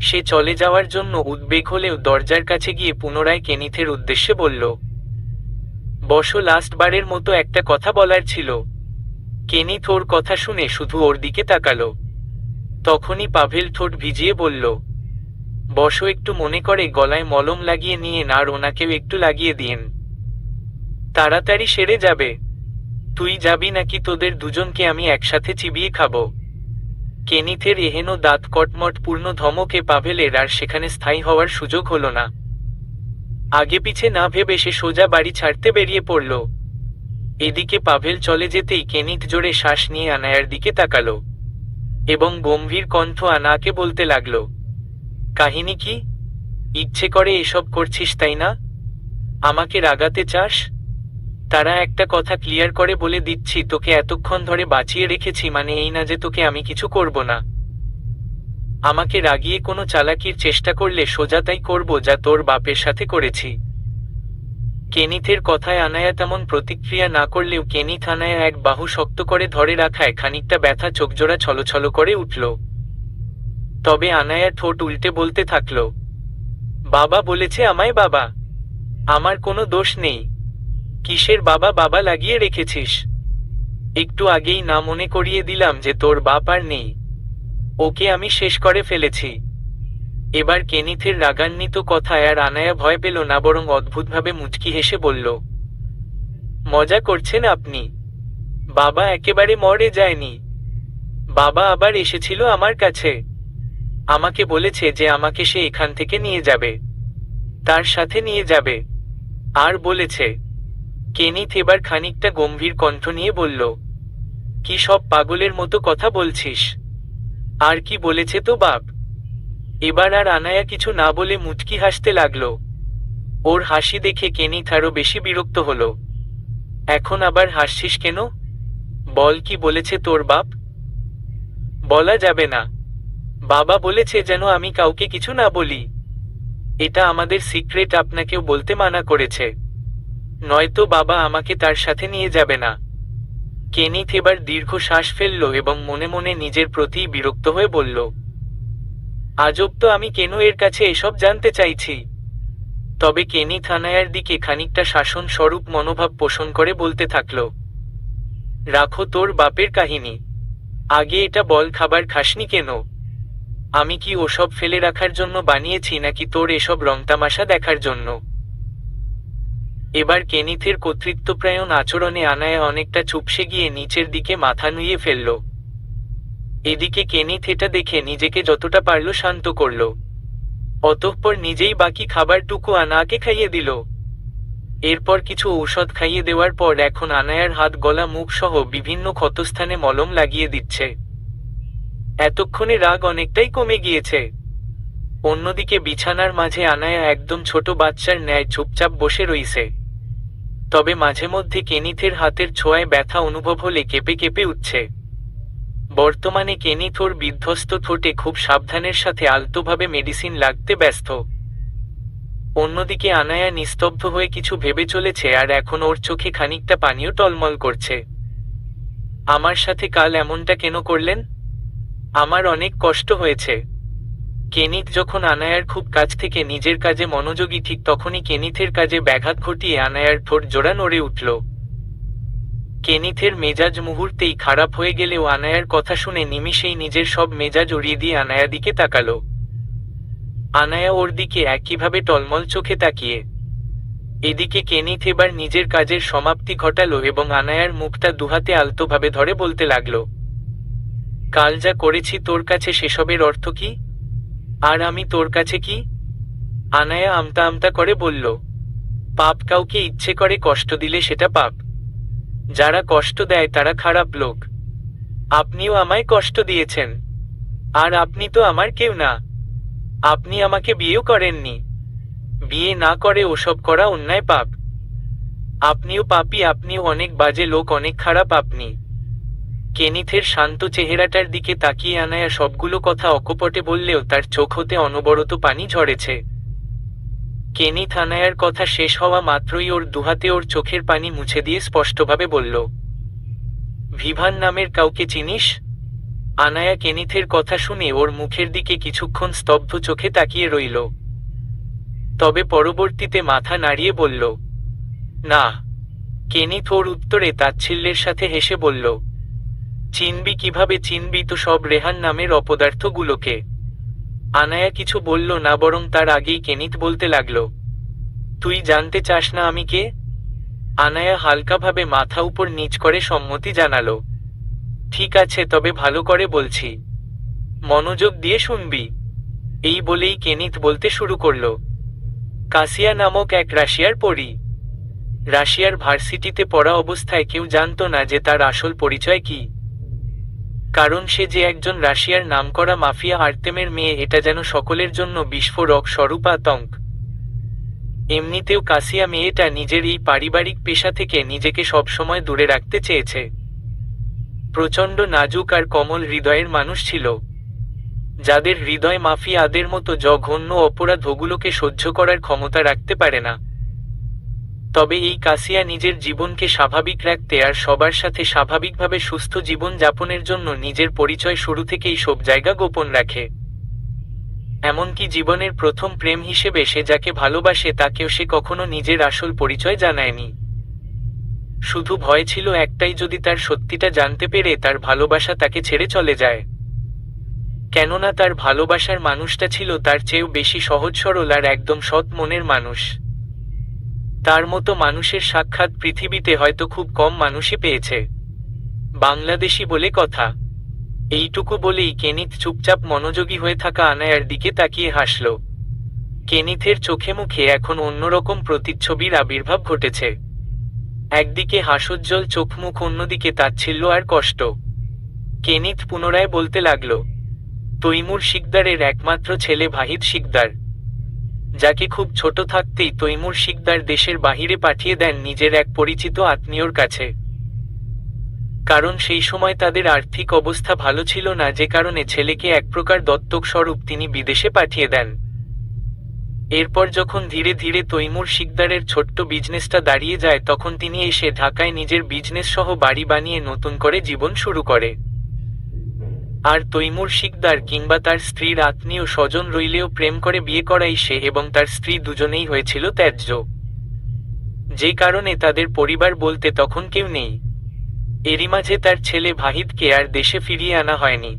সে চলে যাওয়ার জন্য উদ্বেগ হলেও দরজার কাছে গিয়ে পুনরায় কেনিথের উদ্দেশ্যে বলল, বসো, লাস্ট বারের মতো একটা কথা বলার ছিল। কেনিথ ওর কথা শুনে শুধু ওর দিকে তাকালো। তখনই পাভেল ঠোঁট ভিজিয়ে বলল, বসো, একটু মনে করে গলায় মলম লাগিয়ে নিয়ে আর ওনাকেও একটু লাগিয়ে দিন। তাড়াতাড়ি সেরে যাবে। তুই যাবি নাকি তোদের দুজনকে আমি একসাথে চিবিয়ে খাবো? কেনিথের এহেন দাঁত কটমট পূর্ণ ধমকে পাভেলের আর সেখানে স্থায়ী হওয়ার সুযোগ হলো না। আগে পিছে না ভেবে সে সোজা বাড়ি ছাড়তে বেরিয়ে পড়ল। এদিকে পাভেল চলে যেতেই কেনিথ জোরে শ্বাস নিয়ে আনায়ার দিকে তাকালো এবং গম্ভীর কণ্ঠ আনাকে বলতে লাগলো, কাহিনী কি? ইচ্ছে করে এসব করছিস তাই না? আমাকে রাগাতে চাস? তারা একটা কথা ক্লিয়ার করে বলে দিচ্ছি, তোকে এতক্ষণ ধরে বাঁচিয়ে রেখেছি মানে এই না যে তোকে আমি কিছু করব না। আমাকে রাগিয়ে কোনো চালাকির চেষ্টা করলে সোজা তাই করব যা তোর বাপের সাথে করেছি। কেনিথের কথায় আনায়া তেমন প্রতিক্রিয়া না করলেও কেনিথ আনায়া এক বাহু শক্ত করে ধরে রাখায় খানিকটা ব্যথা চোখজোড়া ছলছল করে উঠল। তবে আনায়া ঠোঁট উল্টে বলতে থাকল, বাবা বলেছে আমায় বাবা। আমার কোনো দোষ নেই। কিসের বাবা বাবা লাগিয়ে রেখেছিস? একটু আগেই না মনে করিয়ে দিলাম যে তোর বাপ আর নেই। ওকে আমি শেষ করে ফেলেছি। এবার কেনিথের রাগান্বিত কথায় আর আনায়া ভয় পেল না, বরং অদ্ভুতভাবে মুচকি হেসে বলল, মজা করছেন আপনি? বাবা একেবারে মরে যায়নি। বাবা আবার এসেছিল আমার কাছে। আমাকে বলেছে যে আমাকে সে এখান থেকে নিয়ে যাবে, তার সাথে নিয়ে যাবে। আর বলেছে। কেনিথ এবার খানিকটা গম্ভীর কণ্ঠ নিয়ে বলল, কি সব পাগলের মতো কথা বলছিস? আর কি বলেছে তো বাপ? এবার আর আনায়া কিছু না বলে মুচকি হাসতে লাগলো। ওর হাসি দেখে কেনিথ আরো বেশি বিরক্ত হলো। এখন আবার হাসছিস কেন? বল, কি বলেছে তোর বাপ? বলা যাবে না। বাবা বলেছে যেন আমি কাউকে কিছু না বলি। এটা আমাদের সিক্রেট, আপনাকেও বলতে মানা করেছে। নয়তো বাবা আমাকে তার সাথে নিয়ে যাবে না। কেনিথ এবার দীর্ঘ শ্বাস ফেলল এবং মনে মনে নিজের প্রতি বিরক্ত হয়ে বলল, আজব তো, আমি কেন এর কাছে এসব জানতে চাইছি। তবে কেনিথ আনায়ার দিকে খানিকটা শাসন স্বরূপ মনোভাব পোষণ করে বলতে থাকল, রাখো তোর বাপের কাহিনী। আগে এটা বল, খাবার খাসনি কেন? আমি কি ওসব ফেলে রাখার জন্য বানিয়েছি নাকি তোর এসব রংতামাশা দেখার জন্য? এবার কেনিথের কর্তৃত্বপ্রায়ণ আচরণে আনায়া অনেকটা চুপসে গিয়ে নিচের দিকে মাথা নুইয়ে ফেলল। এদিকে কেনিথ এটা দেখে নিজেকে যতটা পারল শান্ত করল। অতঃপর নিজেই বাকি খাবারটুকু আনাকে খাইয়ে দিল। এরপর কিছু ঔষধ খাইয়ে দেওয়ার পর এখন আনায়ার হাত, গলা, মুখ সহ বিভিন্ন ক্ষতস্থানে মলম লাগিয়ে দিচ্ছে। এতক্ষণে রাগ অনেকটাই কমে গিয়েছে। অন্যদিকে বিছানার মাঝে আনায়া একদম ছোট বাচ্চার ন্যায় চুপচাপ বসে রইছে। তবে মাঝে মধ্যে কেনিথের হাতের ছোঁয়ায় ব্যথা অনুভব হলে কেঁপে কেঁপে উঠছে। বর্তমানে কেনিথ ওর বিধ্বস্ত ঠোঁটে খুব সাবধানের সাথে আলতোভাবে মেডিসিন লাগতে ব্যস্ত। অন্যদিকে আনায়া নিস্তব্ধ হয়ে কিছু ভেবে চলেছে, আর এখন ওর চোখে খানিকটা পানিও টলমল করছে। আমার সাথে কাল এমনটা কেন করলেন? আমার অনেক কষ্ট হয়েছে। কেনিথ যখন আনায়ার খুব কাছ থেকে নিজের কাজে মনোযোগী, ঠিক তখনই কেনিথের কাজে ব্যাঘাত ঘটিয়ে আনায়ার ঠোঁট জোড়া নড়ে উঠল। কেনিথের মেজাজ মুহূর্তেই খারাপ হয়ে গেলেও আনায়ার কথা শুনে নিমিষেই নিজের সব মেজাজ উড়িয়ে দিয়ে আনায়া দিকে তাকালো। আনায়া ওর দিকে একইভাবে টলমল চোখে তাকিয়ে। এদিকে কেনিথ এবার নিজের কাজের সমাপ্তি ঘটালো এবং আনায়ার মুখটা দুহাতে আলতোভাবে ধরে বলতে লাগলো, কাল যা করেছি তোর কাছে সেসবের অর্থ কি? আর আমি তোর কাছে কি? আনায়া আমতা আমতা করে বলল, পাপ, কাউকে ইচ্ছে করে কষ্ট দিলে সেটা পাপ। যারা কষ্ট দেয় তারা খারাপ লোক। আপনিও আমায় কষ্ট দিয়েছেন। আর আপনি তো আমার কেউ না। আপনি আমাকে বিয়েও করেননি। বিয়ে না করে ওসব করা অন্যায় পাপ। আপনিও পাপী, আপনিও অনেক বাজে লোক, অনেক খারাপ আপনি। কেনিথের শান্ত চেহারাটার দিকে তাকিয়ে আনায়া সবগুলো কথা অকপটে বললেও তার চোখ হতে অনবরত পানি ঝরেছে। কেনিথ আনায়ার কথা শেষ হওয়া মাত্রই ওর দুহাতে ওর চোখের পানি মুছে দিয়ে স্পষ্টভাবে বলল, ভিভান নামের কাউকে চিনিস? আনায়া কেনিথের কথা শুনে ওর মুখের দিকে কিছুক্ষণ স্তব্ধ চোখে তাকিয়ে রইল। তবে পরবর্তীতে মাথা নাড়িয়ে বলল, না। কেনিথ ওর উত্তরে তাচ্ছিল্যের সাথে হেসে বলল, চিনবি কিভাবে? চিনবি তো সব রেহান নামের অপদার্থগুলোকে। আনায়া কিছু বলল না, বরং তার আগেই কেনিথ বলতে লাগল, তুই জানতে চাস না আমি কে? আনায়া হালকাভাবে মাথা উপর নিচ করে সম্মতি জানালো, ঠিক আছে, তবে ভালো করে বলছি, মনোযোগ দিয়ে শুনবি। এই বলেই কেনিথ বলতে শুরু করল, কাসিয়া নামক এক রাশিয়ার পরী। রাশিয়ার ভার্সিটিতে পড়া অবস্থায় কেউ জানত না যে তার আসল পরিচয় কি। কারণ সে যে একজন রাশিয়ার নামকরা মাফিয়া আর্তেমের মেয়ে, এটা যেন সকলের জন্য বিস্ফোরক স্বরূপ আতঙ্ক। এমনিতেও কাসিয়া মেয়েটা নিজের এই পারিবারিক পেশা থেকে নিজেকে সবসময় দূরে রাখতে চেয়েছে। প্রচণ্ড নাজুক আর কোমল হৃদয়ের মানুষ ছিল, যাদের হৃদয় মাফিয়াদের মতো জঘন্য অপরাধ ওগুলোকে সহ্য করার ক্ষমতা রাখতে পারে না। তবে এই কাসিয়া নিজের জীবনকে স্বাভাবিক রাখতে আর সবার সাথে স্বাভাবিকভাবে সুস্থ জীবন যাপনের জন্য নিজের পরিচয় শুরু থেকেই সব জায়গা গোপন রাখে। এমনকি জীবনের প্রথম প্রেম হিসেবে সে যাকে ভালোবাসে তাকেও সে কখনো নিজের আসল পরিচয় জানায়নি। শুধু ভয় ছিল একটাই, যদি তার সত্যিটা জানতে পেরে তার ভালোবাসা তাকে ছেড়ে চলে যায়। কেননা তার ভালোবাসার মানুষটা ছিল তার চেয়েও বেশি সহজ সরল আর একদম সৎ মনের মানুষ। তার মতো মানুষের সাক্ষাৎ পৃথিবীতে হয়তো খুব কম মানুষই পেয়েছে। বাংলাদেশি বলে কথা। এইটুকু বলেই কেনিথ চুপচাপ মনোযোগী হয়ে থাকা আনায়ার দিকে তাকিয়ে হাসল। কেনিথের চোখে মুখে এখন অন্যরকম প্রতিচ্ছবির আবির্ভাব ঘটেছে। একদিকে হাসোজ্জ্বল চোখমুখ, অন্যদিকে তাচ্ছিল্য আর কষ্ট। কেনিথ পুনরায় বলতে লাগল, তৈমুর শিকদারের একমাত্র ছেলে ভাহিদ শিকদার, যাকে খুব ছোট থাকতেই তৈমুর শিকদার দেশের বাহিরে পাঠিয়ে দেন নিজের এক পরিচিত আত্মীয়র কাছে। কারণ সেই সময় তাদের আর্থিক অবস্থা ভালো ছিল না, যে কারণে ছেলেকে এক প্রকার দত্তক স্বরূপ তিনি বিদেশে পাঠিয়ে দেন। এরপর যখন ধীরে ধীরে তৈমুর শিকদারের ছোট্ট বিজনেসটা দাঁড়িয়ে যায়, তখন তিনি এসে ঢাকায় নিজের বিজনেস সহ বাড়ি বানিয়ে নতুন করে জীবন শুরু করে। আর তৈমুর শিকদার কিংবা তার স্ত্রীর আত্মীয় স্বজন রইলেও প্রেম করে বিয়ে করাই সে এবং তার স্ত্রী দুজনেই হয়েছিল ত্যায্য, যে কারণে তাদের পরিবার বলতে তখন কেউ নেই। এরই মাঝে তার ছেলে ভাহিদকে আর দেশে ফিরিয়ে আনা হয়নি।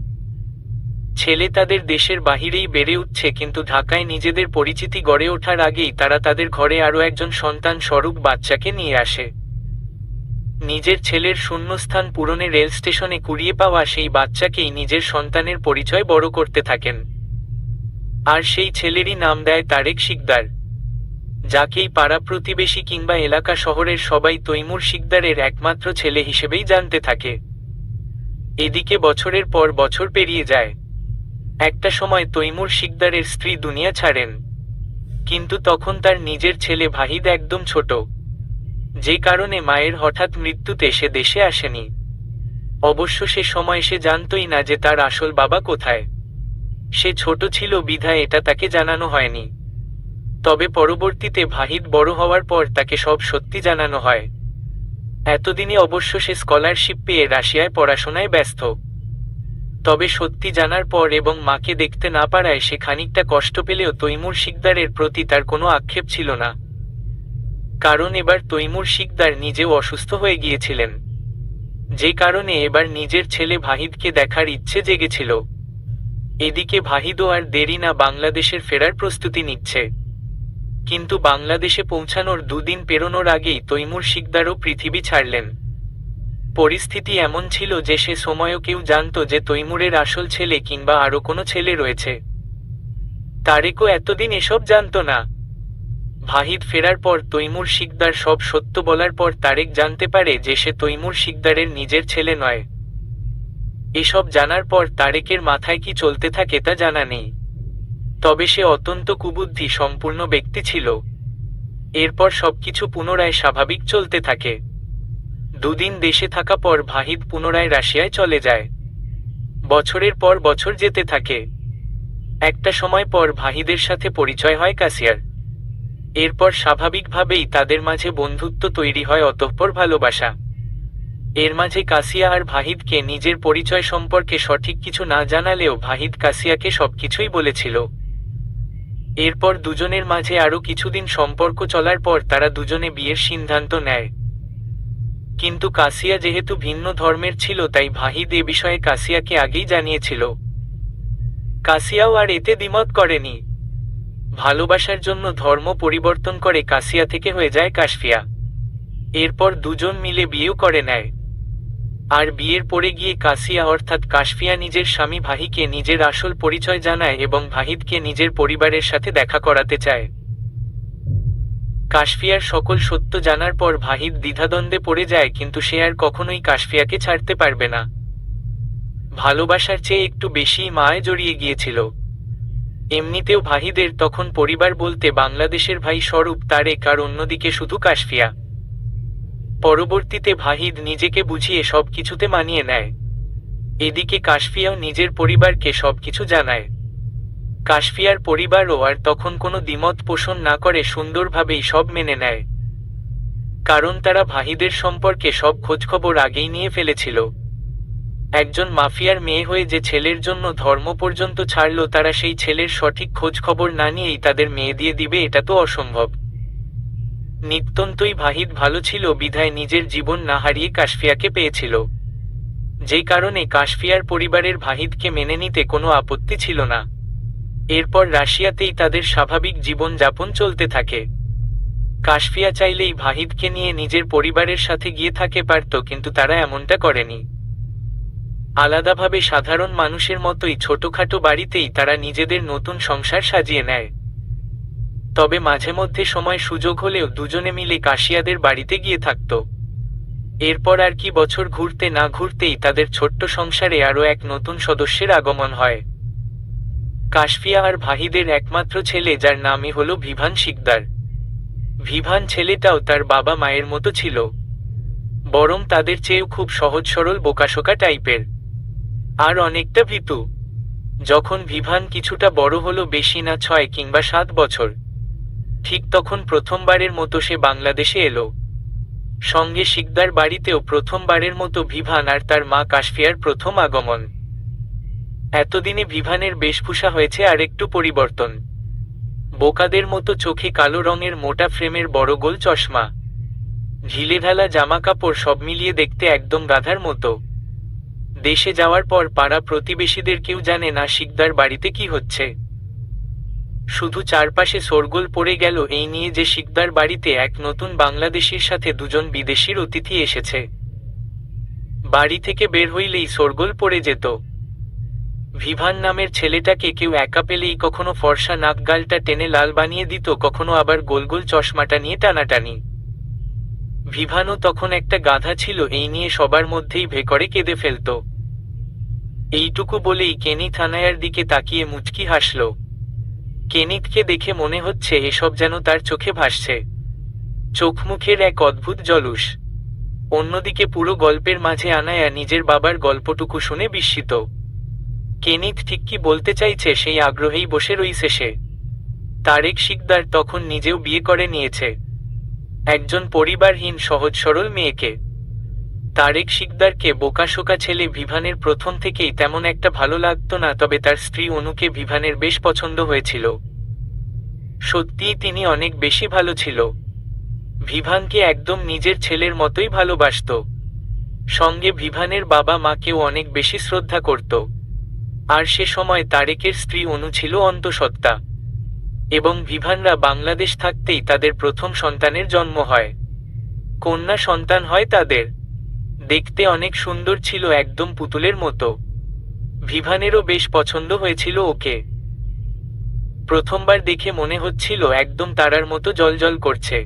ছেলে তাদের দেশের বাহিরেই বেড়ে উঠছে, কিন্তু ঢাকায় নিজেদের পরিচিতি গড়ে ওঠার আগেই তারা তাদের ঘরে আরও একজন সন্তান স্বরূপ বাচ্চাকে নিয়ে আসে। নিজের ছেলের শূন্যস্থান পূরণে রেল স্টেশনে কুড়িয়ে পাওয়া সেই বাচ্চাকেই নিজের সন্তানের পরিচয় বড় করতে থাকেন। আর সেই ছেলেরই নাম দেয় তারেক শিকদার, যাকেই পাড়া প্রতিবেশী কিংবা এলাকা শহরের সবাই তৈমুর শিকদারের একমাত্র ছেলে হিসেবেই জানতে থাকে। এদিকে বছরের পর বছর পেরিয়ে যায়। একটা সময় তৈমুর শিকদারের স্ত্রী দুনিয়া ছাড়েন, কিন্তু তখন তার নিজের ছেলে ভাহিদ একদম ছোট, যে কারণে মায়ের হঠাৎ মৃত্যুতে সে দেশে আসেনি। অবশ্য সে সময় সে জানতই না যে তার আসল বাবা কোথায়। সে ছোট ছিল বিধায় এটা তাকে জানানো হয়নি। তবে পরবর্তীতে ভাহিদ বড় হওয়ার পর তাকে সব সত্যি জানানো হয়। এতদিনে অবশ্য সে স্কলারশিপ পেয়ে রাশিয়ায় পড়াশোনায় ব্যস্ত। তবে সত্যি জানার পর এবং মাকে দেখতে না পারায় সে খানিকটা কষ্ট পেলেও তৈমুর শিকদারের প্রতি তার কোনো আক্ষেপ ছিল না। কারণ এবার তৈমুর শিকদার নিজেও অসুস্থ হয়ে গিয়েছিলেন, যে কারণে এবার নিজের ছেলে ভাহিদকে দেখার ইচ্ছে জেগেছিল। এদিকে ভাহিদও আর দেরি না বাংলাদেশের ফেরার প্রস্তুতি নিচ্ছে। কিন্তু বাংলাদেশে পৌঁছানোর দুদিন পেরোনোর আগেই তৈমুর শিকদারও পৃথিবী ছাড়লেন। পরিস্থিতি এমন ছিল যে সে সময়ও কেউ জানত যে তৈমুরের আসল ছেলে কিংবা আরও কোনো ছেলে রয়েছে। তারেকও এতদিন এসব জানত না। ভাহিদ ফেরার পর তৈমুর শিকদার সব সত্য বলার পর তারেক জানতে পারে যে সে তৈমুর শিকদারের নিজের ছেলে নয়। এসব জানার পর তারেকের মাথায় কি চলতে থাকে তা জানা নেই, তবে সে অত্যন্ত কুবুদ্ধি সম্পূর্ণ ব্যক্তি ছিল। এরপর সবকিছু পুনরায় স্বাভাবিক চলতে থাকে। দুদিন দেশে থাকা পর ভাহিদ পুনরায় রাশিয়ায় চলে যায়। বছরের পর বছর যেতে থাকে। একটা সময় পর ভাহিদের সাথে পরিচয় হয় কাসিয়ার। এরপর স্বাভাবিকভাবেই তাদের মাঝে বন্ধুত্ব তৈরি হয়, অতঃপর ভালোবাসা। এর মাঝে কাসিয়া আর ভাহিদকে নিজের পরিচয় সম্পর্কে সঠিক কিছু না জানালেও ভাহিদ কাসিয়াকে সবকিছুই বলেছিল। এরপর দুজনের মাঝে আরও কিছুদিন সম্পর্ক চলার পর তারা দুজনে বিয়ের সিদ্ধান্ত নেয়। কিন্তু কাসিয়া যেহেতু ভিন্ন ধর্মের ছিল তাই ভাহিদ এ বিষয়ে কাসিয়াকে আগেই জানিয়েছিল। কাসিয়াও আর এতে দ্বিমত করেনি। ভালোবাসার জন্য ধর্ম পরিবর্তন করে কাসিয়া থেকে হয়ে যায় কাশফিয়া। এরপর দুজন মিলে বিয়েও করে নেয়। আর বিয়ের পরে গিয়ে কাসিয়া অর্থাৎ কাশফিয়া নিজের স্বামী ভাহিকে নিজের আসল পরিচয় জানায় এবং ভাহিদকে নিজের পরিবারের সাথে দেখা করাতে চায়। কাশফিয়ার সকল সত্য জানার পর ভাহিদ দ্বিধাদ্বন্দ্বে পড়ে যায়, কিন্তু সে আর কখনোই কাশফিয়াকে ছাড়তে পারবে না। ভালোবাসার চেয়ে একটু বেশি মায়ে জড়িয়ে গিয়েছিল। এমনিতেও ভাহিদের তখন পরিবার বলতে বাংলাদেশের ভাই স্বরূপ, তারেক আর অন্যদিকে শুধু কাশফিয়া। পরবর্তীতে ভাহিদ নিজেকে বুঝিয়ে সবকিছুতে মানিয়ে নেয়। এদিকে কাশফিয়াও নিজের পরিবারকে সবকিছু জানায়। কাশফিয়ার পরিবারও আর তখন কোনো দ্বিমত পোষণ না করে সুন্দরভাবেই সব মেনে নেয়, কারণ তারা ভাহিদের সম্পর্কে সব খোঁজখবর আগেই নিয়ে ফেলেছিল। একজন মাফিয়ার মেয়ে হয়ে যে ছেলের জন্য ধর্ম পর্যন্ত ছাড়ল, তারা সেই ছেলের সঠিক খোঁজখবর না নিয়েই তাদের মেয়ে দিয়ে দিবে, এটা তো অসম্ভব। নিত্যন্তই ভাহিদ ভালো ছিল বিধায় নিজের জীবন না হারিয়ে কাশফিয়াকে পেয়েছিল, যে কারণে কাশফিয়ার পরিবারের ভাহিদকে মেনে নিতে কোনো আপত্তি ছিল না। এরপর রাশিয়াতেই তাদের স্বাভাবিক জীবন যাপন চলতে থাকে। কাশফিয়া চাইলেই ভাহিদকে নিয়ে নিজের পরিবারের সাথে গিয়ে থাকে পারত, কিন্তু তারা এমনটা করেনি। আলাদাভাবে সাধারণ মানুষের মতোই ছোটখাটো বাড়িতেই তারা নিজেদের নতুন সংসার সাজিয়ে নেয়। তবে মাঝে মধ্যে সময় সুযোগ হলেও দুজনে মিলে কাশিয়াদের বাড়িতে গিয়ে থাকত। এরপর আর কি বছর ঘুরতে না ঘুরতেই তাদের ছোট্ট সংসারে আরও এক নতুন সদস্যের আগমন হয়। কাশফিয়া আর ভাহিদের একমাত্র ছেলে, যার নামই হলো ভিভান শিকদার। ভিভান ছেলেটাও তার বাবা মায়ের মতো ছিল, বরং তাদের চেয়েও খুব সহজ সরল বোকাশোকা টাইপের, আর অনেকটা ভীতু। যখন ভিভান কিছুটা বড় হলো, বেশি না 6 কিংবা 7 বছর, ঠিক তখন প্রথমবারের মতো সে বাংলাদেশে এলো। সঙ্গে শিকদার বাড়িতেও প্রথমবারের মতো ভিভান আর তার মা কাশফিয়ার প্রথম আগমন। এতদিনে ভিভানের বেশভূষা হয়েছে আর একটু পরিবর্তন। বোকাদের মতো চোখে কালো রঙের মোটা ফ্রেমের বড় গোল চশমা, ঢিলেঢালা জামা কাপড়, সব মিলিয়ে দেখতে একদম গাধার মতো। দেশে যাওয়ার পর পাড়া প্রতিবেশীদের কেউ জানে না শিকদার বাড়িতে কি হচ্ছে। শুধু চারপাশে শোরগোল পড়ে গেল এই নিয়ে যে শিকদার বাড়িতে এক নতুন বাংলাদেশির সাথে দুজন বিদেশির অতিথি এসেছে। বাড়ি থেকে বের হইলেই শোরগোল পড়ে যেত। ভিভান নামের ছেলেটাকে কেউ একা পেলেই কখনো ফর্সা নাক গালটা টেনে লাল বানিয়ে দিত, কখনো আবার গোল গোল চশমাটা নিয়ে টানাটানি। ভিভানও তখন একটা গাধা ছিল, এই নিয়ে সবার মধ্যেই ভেকরে কেঁদে ফেলত। এইটুকু বলেই কেনিথ আনায়ার দিকে তাকিয়ে মুচকি হাসল। কেনিথকে দেখে মনে হচ্ছে এসব যেন তার চোখে ভাসছে, চোখ মুখের এক অদ্ভুত জলুস। অন্যদিকে পুরো গল্পের মাঝে আনায়া নিজের বাবার গল্পটুকু শুনে বিস্মিত। কেনিথ ঠিক কি বলতে চাইছে সেই আগ্রহেই বসে রইছে সে। তারেক শিকদার তখন নিজেও বিয়ে করে নিয়েছে, একজন পরিবারহীন সহজ সরল মেয়েকে। তারেক শিকদারকে বোকাশোকা ছেলে ভিভানের প্রথম থেকেই তেমন একটা ভালো লাগতো না, তবে তার স্ত্রী অনুকে ভিভানের বেশ পছন্দ হয়েছিল। সত্যিই তিনি অনেক বেশি ভালো ছিল, ভিভানকে একদম নিজের ছেলের মতোই ভালোবাসত। সঙ্গে ভিভানের বাবা মাকেও অনেক বেশি শ্রদ্ধা করত। আর সে সময় তারেকের স্ত্রী অনু ছিল অন্তঃসত্ত্বা, এবং ভিভানরা বাংলাদেশ থাকতেই তাদের প্রথম সন্তানের জন্ম হয়। কন্যা সন্তান হয় তাদের। দেখতে অনেক সুন্দর ছিল, একদম পুতুলের মতো। ভিভানেরও বেশ পছন্দ হয়েছিল ওকে। প্রথমবার দেখে মনে হচ্ছিল একদম তারার মতো জ্বলজ্বল করছে।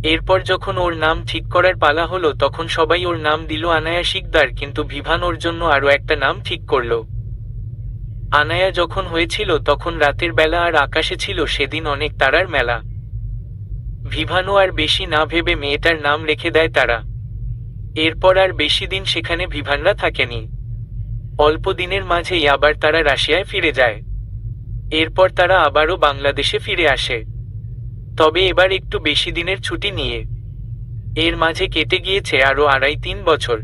এরপর যখন ওর নাম ঠিক করার পালা হলো তখন সবাই ওর নাম দিল আনায়া শিকদার, কিন্তু ভিভান ওর জন্য আরো একটা নাম ঠিক করলো। আনায়া যখন হয়েছিল তখন রাতের বেলা আর আকাশে ছিল সেদিন অনেক তারার মেলা। ভিভানও আর বেশি না ভেবে মেয়েটার নাম রেখে দেয় তারা। এরপর আর বেশি দিন সেখানে ভিভানরা থাকেনি। অল্প দিনের মাঝেই আবার তারা রাশিয়ায় ফিরে যায়। এরপর তারা আবারও বাংলাদেশে ফিরে আসে, তবে এবার একটু বেশি দিনের ছুটি নিয়ে। এর মাঝে কেটে গিয়েছে আরো 2.5-3 বছর।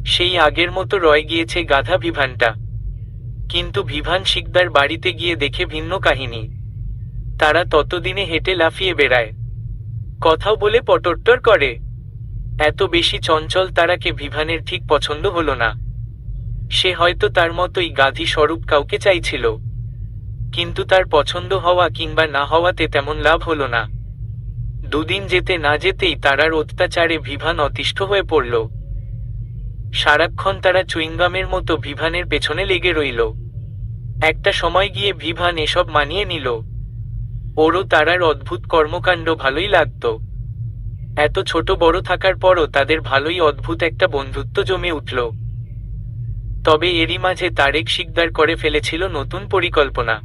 সেই আগের মতো রয়ে গিয়েছে গাধা ভিভানটা। কিন্তু ভিভান শিকদার বাড়িতে গিয়ে দেখে ভিন্ন কাহিনী। তারা ততদিনে হেঁটে লাফিয়ে বেড়ায়, কথাও বলে পটরটর করে। এত বেশি চঞ্চল তারাকে ভিভানের ঠিক পছন্দ হলো না। সে হয়তো তার মতোই গাধী স্বরূপ কাউকে চাইছিল, কিন্তু তার পছন্দ হওয়া কিংবা না হওয়াতে তেমন লাভ হলো না। দুদিন যেতে না যেতেই তারার অত্যাচারে ভিভান অতিষ্ঠ হয়ে পড়ল। সারাক্ষণ তারা চুইংগামের মতো ভিভানের পেছনে লেগে রইল। একটা সময় গিয়ে ভিভান এসব মানিয়ে নিল। ওরও তারার অদ্ভুত কর্মকাণ্ড ভালোই লাগত। এত ছোট বড় থাকার পরও তাদের ভালোই অদ্ভুত একটা বন্ধুত্ব জমে উঠল। তবে এরই মাঝে তারেক শিকদার করে ফেলেছিল নতুন পরিকল্পনা।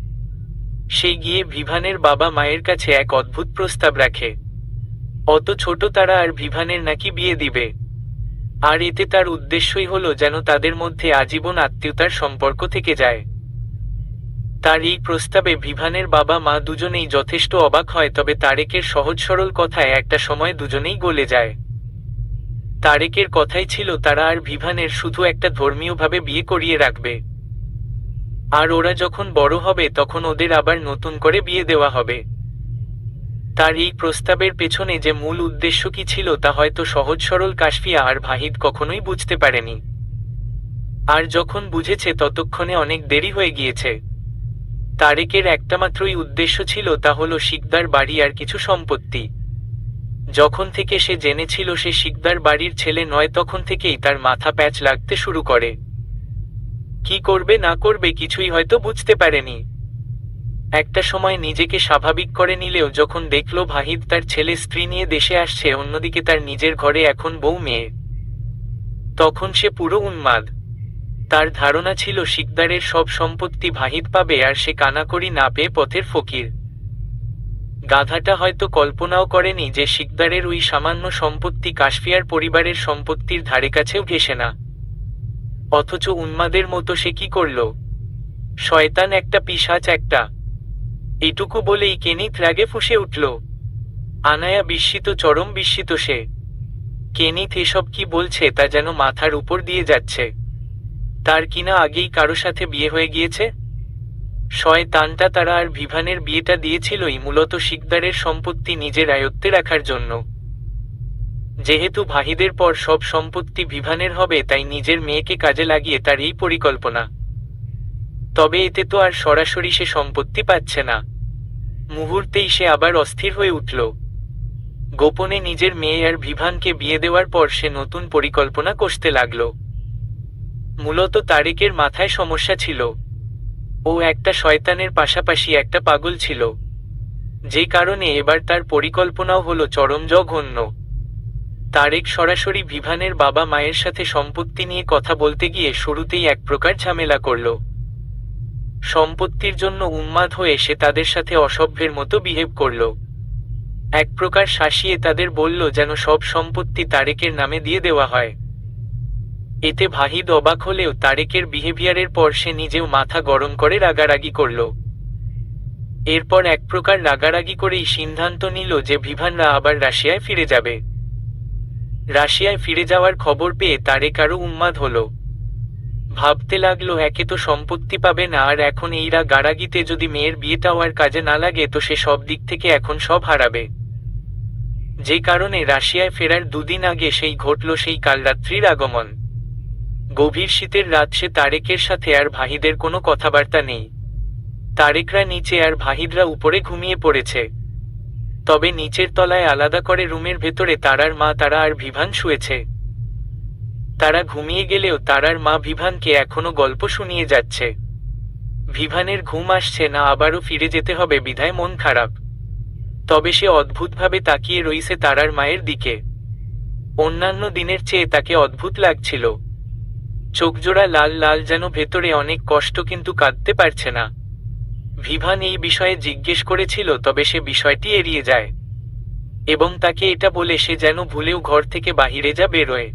সে গিয়ে ভিভানের বাবা মায়ের কাছে এক অদ্ভুত প্রস্তাব রাখে। অত ছোট তারা আর ভিভানের নাকি বিয়ে দিবে, আর এতে তার উদ্দেশ্যই হলো যেন তাদের মধ্যে আজীবন আত্মীয়তার সম্পর্ক থেকে যায়। তার এই প্রস্তাবে ভিভানের বাবা মা দুজনেই যথেষ্ট অবাক হয়, তবে তারেকের সহজ সরল কথায় একটা সময় দুজনেই গলে যায়। তারেকের কথাই ছিল তারা আর ভিভানের শুধু একটা ধর্মীয়ভাবে বিয়ে করিয়ে রাখবে, আর ওরা যখন বড় হবে তখন ওদের আবার নতুন করে বিয়ে দেওয়া হবে। তার এই প্রস্তাবের পেছনে যে মূল উদ্দেশ্য কি ছিল তা হয়তো সহজ সরল কাশফিয়া আর ভাহিদ কখনোই বুঝতে পারেনি। আর যখন বুঝেছে ততক্ষণে অনেক দেরি হয়ে গিয়েছে। তারেকের একটামাত্রই উদ্দেশ্য ছিল, তা হলো শিকদার বাড়ি আর কিছু সম্পত্তি। যখন থেকে সে জেনেছিল সে শিকদার বাড়ির ছেলে নয় তখন থেকেই তার মাথা প্যাচ লাগতে শুরু করে। কি করবে না করবে কিছুই হয়তো বুঝতে পারেনি। একটা সময় নিজেকে স্বাভাবিক করে নিলেও যখন দেখল ভাহিদ তার ছেলে স্ত্রী নিয়ে দেশে আসছে, অন্যদিকে তার নিজের ঘরে এখন বউ মেয়ে, তখন সে পুরো উন্মাদ। তার ধারণা ছিল শিকদারের সব সম্পত্তি ভাহিদ পাবে আর সে কানাকড়ি না পেয়ে পথের ফকির। গাধাটা হয়তো কল্পনাও করেনি যে শিকদারের ওই সামান্য সম্পত্তি কাশফিয়ার পরিবারের সম্পত্তির ধারে কাছেও ঘেঁষে না। অথচ উন্মাদের মতো সে কি করল? শয়তান একটা, পিশাচ একটা। এটুকু বলেই কেনিথ রাগে ফুঁসে উঠল। আনায়া বিস্মিত, চরম বিস্মিত সে। কেনিথ এসব কি বলছে তা যেন মাথার উপর দিয়ে যাচ্ছে। তার কিনা আগেই কারো সাথে বিয়ে হয়ে গিয়েছে। শয়তানটা তারা আর ভিভানের বিয়েটা দিয়েছিলই মূলত শিকদারের সম্পত্তি নিজের আয়ত্তে রাখার জন্য। যেহেতু ভাহিদের পর সব সম্পত্তি ভিভানের হবে, তাই নিজের মেয়েকে কাজে লাগিয়ে তার এই পরিকল্পনা। তবে এতে তো আর সরাসরি সে সম্পত্তি পাচ্ছে না। মুহূর্তেই সে আবার অস্থির হয়ে উঠল। গোপনে নিজের মেয়ে আর ভিভানকে বিয়ে দেওয়ার পর সে নতুন পরিকল্পনা কষতে লাগল। মূলত তারেকের মাথায় সমস্যা ছিল। ও একটা শয়তানের পাশাপাশি একটা পাগল ছিল, যে কারণে এবার তার পরিকল্পনাও হলো চরম জঘন্য। তারেক সরাসরি ভিভানের বাবা মায়ের সাথে সম্পত্তি নিয়ে কথা বলতে গিয়ে শুরুতেই এক প্রকার ঝামেলা করল। সম্পত্তির জন্য উন্মাদ হয়ে সে তাদের সাথে অসভ্যের মতো বিহেভ করল। এক প্রকার শাসিয়ে তাদের বলল যেন সব সম্পত্তি তারেকের নামে দিয়ে দেওয়া হয়। এতে ভাহিদ অবাক হলেও তারেকের বিহেভিয়ারের পর সে নিজেও মাথা গরম করে রাগারাগি করল। এরপর এক প্রকার রাগারাগি করেই সিদ্ধান্ত নিল যে ভিভানরা আবার রাশিয়ায় ফিরে যাবে। রাশিয়ায় ফিরে যাওয়ার খবর পেয়ে তারেক আরও উন্মাদ হল। ভাবতে লাগলো একে তো সম্পত্তি পাবে না, আর এখন এই রাগারাগিতে যদি মেয়ের বিয়েটাও আর কাজে না লাগে তো সে সব দিক থেকে এখন সব হারাবে। যে কারণে রাশিয়ায় ফেরার দুদিন আগে সেই ঘটল সেই কাল রাত্রির আগমন। গভীর শীতের রাত, সে তারেকের সাথে আর ভাহিদের কোনো কথাবার্তা নেই। তারেকরা নিচে আর ভাহিদরা উপরে ঘুমিয়ে পড়েছে। তবে নিচের তলায় আলাদা করে রুমের ভেতরে তারার মা তারা আর ভিভান শুয়েছে। তারা ঘুমিয়ে গেলেও তারার মা ভিভানকে এখনো গল্প শুনিয়ে যাচ্ছে। ভিভানের ঘুম আসছে না, আবারও ফিরে যেতে হবে বিধায় মন খারাপ। তবে সে অদ্ভুতভাবে তাকিয়ে রইছে তারার মায়ের দিকে। অন্যান্য দিনের চেয়ে তাকে অদ্ভুত লাগছিল। চোখজোড়া লাল লাল, যেন ভেতরে অনেক কষ্ট, কিন্তু কাঁদতে পারছে না। ভিভান এই বিষয়ে জিজ্ঞেস করেছিল, তবে সে বিষয়টি এড়িয়ে যায় এবং তাকে এটা বলে সে যেন ভুলেও ঘর থেকে বাহিরে যা বেরোয়।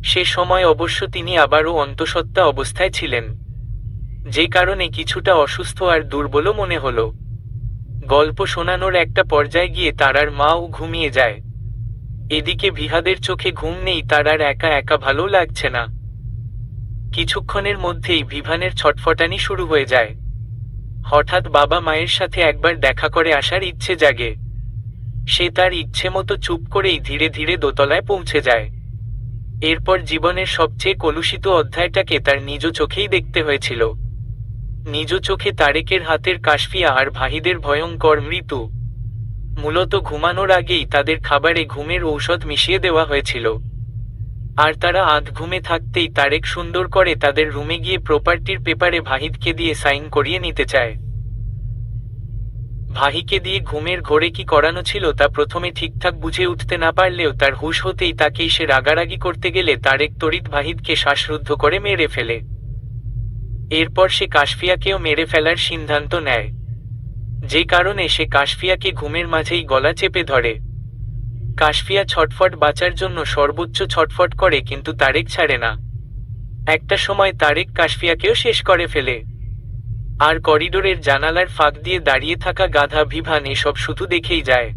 সে সময় অবশ্য তিনি আবারও অন্তঃসত্ত্বা অবস্থায় ছিলেন, যে কারণে কিছুটা অসুস্থ আর দুর্বলও মনে হলো। গল্প শোনানোর একটা পর্যায়ে গিয়ে তারার মাও ঘুমিয়ে যায়। এদিকে ভিহাদের চোখে ঘুম নেই, তার আর একা একা ভালো লাগছে না। কিছুক্ষণের মধ্যেই ভিভানের ছটফটানি শুরু হয়ে যায়। হঠাৎ বাবা মায়ের সাথে একবার দেখা করে আসার ইচ্ছে জাগে। সে তার ইচ্ছে মতো চুপ করেই ধীরে ধীরে দোতলায় পৌঁছে যায়। এরপর জীবনের সবচেয়ে কলুষিত অধ্যায়টাকে তার নিজ চোখেই দেখতে হয়েছিল। নিজ চোখে তারেকের হাতের কাশফিয়া আর ভাহিদের ভয়ঙ্কর মৃত্যু। মূলত ঘুমানোর আগেই তাদের খাবারে ঘুমের ঔষধ মিশিয়ে দেওয়া হয়েছিল, আর তারা আধ ঘুমে থাকতেই তারেক সুন্দর করে তাদের রুমে গিয়ে প্রপার্টির পেপারে ভাহিদকে দিয়ে সাইন করিয়ে নিতে চায়। ভাহিকে দিয়ে ঘুমের ঘোরে কি করানো ছিল তা প্রথমে ঠিকঠাক বুঝে উঠতে না পারলেও তার হুঁশ হতেই তাকেই সে রাগারাগি করতে গেলে তারেক তড়িৎ ভাহিদকে শ্বাসরুদ্ধ করে মেরে ফেলে। এরপর সে কাশফিয়াকেও মেরে ফেলার সিদ্ধান্ত নেয়, যে কারণে সে কাশফিয়াকে ঘুমের মাঝেই গলা চেপে ধরে। কাশফিয়া ছটফট বাঁচার জন্য সর্বোচ্চ ছটফট করে, কিন্তু তারেক ছাড়ে না। একটা সময় তারেক কাশফিয়াকেও শেষ করে ফেলে। আর করিডোরের জানালার ফাঁক দিয়ে দাঁড়িয়ে থাকা গাধা ভিভান এসব শুধু দেখেই যায়।